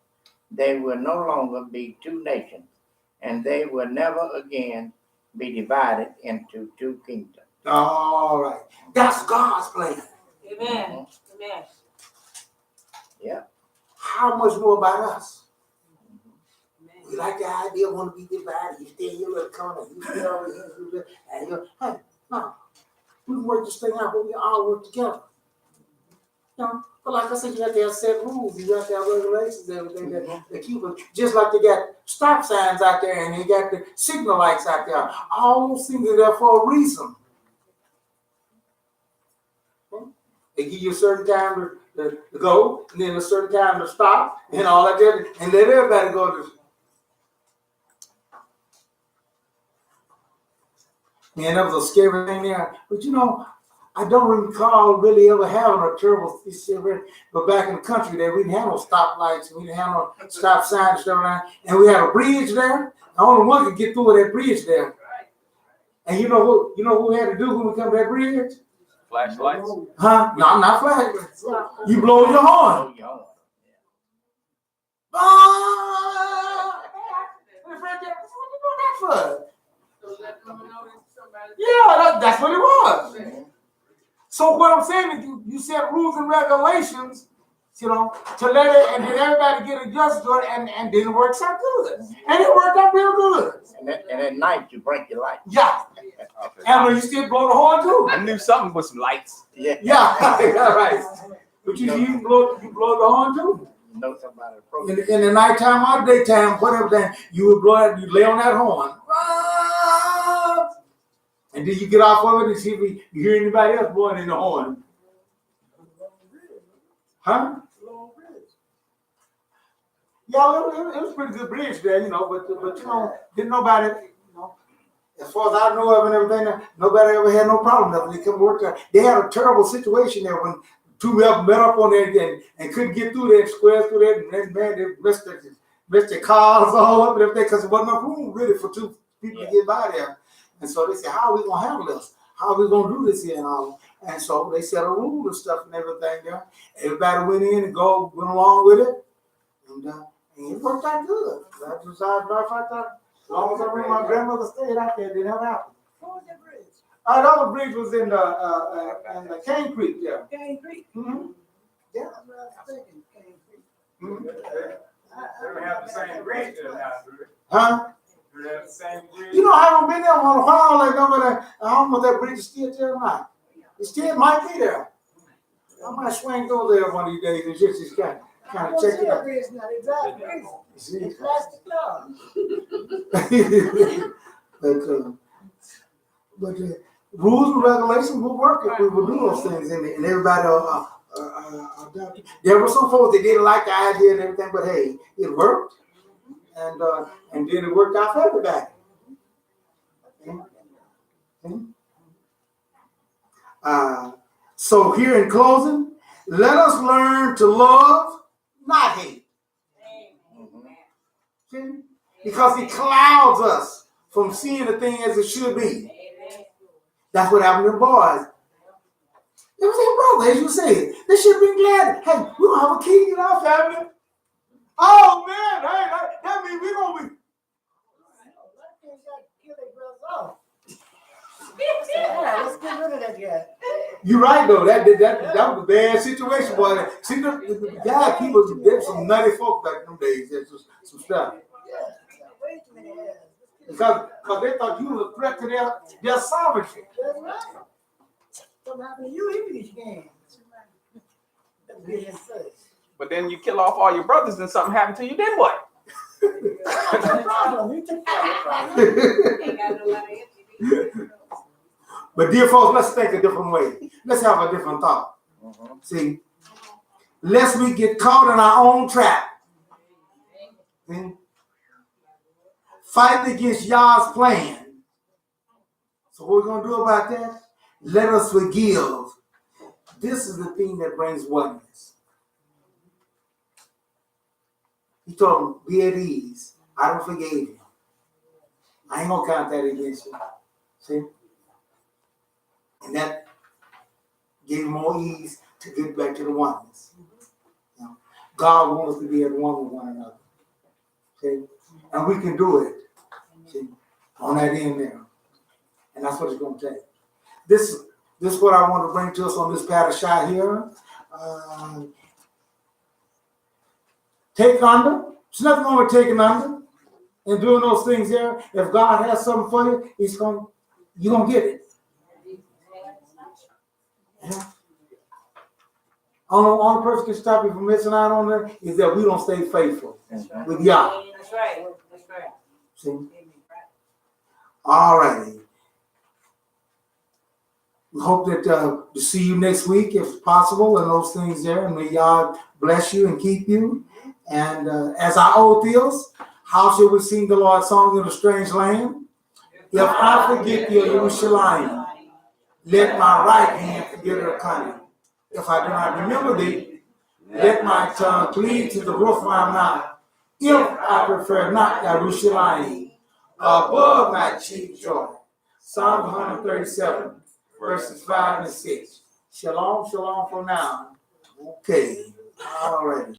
They will no longer be two nations, and they will never again be divided into two kingdoms.
All right. That's God's plan.
Amen. Amen.
Yeah. How much more about us? We like the idea of want to be divided. You stay in your little corner. You stay over here. And you're, hey, no. We can work this thing out, but we all work together. You know? But like I said, you have to have set rules. You have to have regulations and everything that keep it. Just like they got stop signs out there and they got the signal lights out there. All those things are there for a reason. They give you a certain time to go, and then a certain time to stop, and all that there, and let everybody go to. Man, that was a scary thing there. But you know, I don't recall really ever having a terrible issue. But back in the country there, we didn't have no stoplights, we didn't have no stop signs and stuff like that. And we had a bridge there. Only one could get through that bridge there. And you know who had to do when we come to that bridge?
Flashlights?
Huh? No, I'm not flashlights. You blow your horn. Ah! What you doing that for? Yeah, that's what it was. So what I'm saying is you set rules and regulations, you know, to let it and then everybody get adjusted to it, and then it works out good. And it worked out real good.
And at night you break your light.
Yeah. And when you still blow the horn too.
I knew something with some lights.
Yeah.
Yeah, right. But you blow the horn too.
You know somebody approaching.
In the nighttime or daytime, whatever time, you would blow it, you lay on that horn. And then you get off of it and see if you hear anybody else blowing in the horn. Huh? Yeah, it was a pretty good bridge there, you know, but you know, didn't nobody, you know, as far as I know of and everything, nobody ever had no problem. They come work there. They had a terrible situation there when two of them met up on there and couldn't get through there, square through there, and then man, they missed their cars all up and everything because there wasn't enough room really for two people to get by there. And so they said, how are we going to handle this? How are we going to do this here and all? And so they set a rule and stuff and everything there. Everybody went in and went along with it. And it worked out good. That's just how I thought. As long as I remember my grandmother stayed out there, it didn't happen.
What was that bridge?
That other bridge was in the Cane Creek there.
Cane Creek.
Mm-hmm.
Yeah, that's what I was thinking.
They don't have the same bridge there now, do they?
Huh?
Do they have the same bridge?
You know, I haven't been there for a while. Like over there, I don't know if that bridge is still there or not. It still might be there. I might swing through there one of these days and just kind
I
of
don't
check
see
it
a
out.
bridge now, they drive crazy.
See?
It's plastic clouds.
but rules and regulations will work if we will do those things, and everybody adopt it. There were some folks that didn't like the idea and everything, but hey, it worked, and then it worked out for everybody. So here in closing, let us learn to love, not hate. See? Because it clouds us from seeing the thing as it should be. That's what happened to the boys. They was their brother, as you said. They should have been glad. Hey, we don't have a king in our family. Oh man, hey, that means we're gonna be.
Yeah, let's get rid of that guy.
You're right though. That was a bad situation, boy. See, the guy, people, there's some nutty folk back in them days. There's some stuff.
Yeah, way too many ass.
Because they thought you was a threat to their sovereignty.
That's right. Something happened to you, he beat your game. That's what he says.
But then you kill off all your brothers and something happened to you, then what?
That's no problem. You took care of the problem.
But dear folks, let's think a different way. Let's have a different thought. See, lest we get caught in our own trap. See? Fighting against Yah's plan. So what we're going to do about that? Let us forgive. This is the thing that brings oneness. He told him, be at ease. I don't forgive you. I ain't going to count that against you. See? And that gave him more ease to get back to the oneness. You know, God wants us to be at one with one another. See? And we can do it. See? On that end there. And that's what it's going to take. This is what I want to bring to us on this Parashah here. Take under. There's nothing wrong with taking under and doing those things there. If God has something for you, you're going to get it. Yeah. Only person can stop you from missing out on that is that we don't stay faithful with Yah.
That's right. That's right.
See? All righty. We hope that to see you next week if possible and those things there. And may God bless you and keep you. And as our oath is, how shall we sing the Lord's song in a strange land? If I forget thee, Yerushalayim, let my right hand forget her cunning. If I do not remember thee, let my tongue cleave to the roof of my mouth. If I prefer not Yerushalayim above my chief joy. Psalm 137, verses 5 and 6. Shalom, shalom for now. Okay. All right.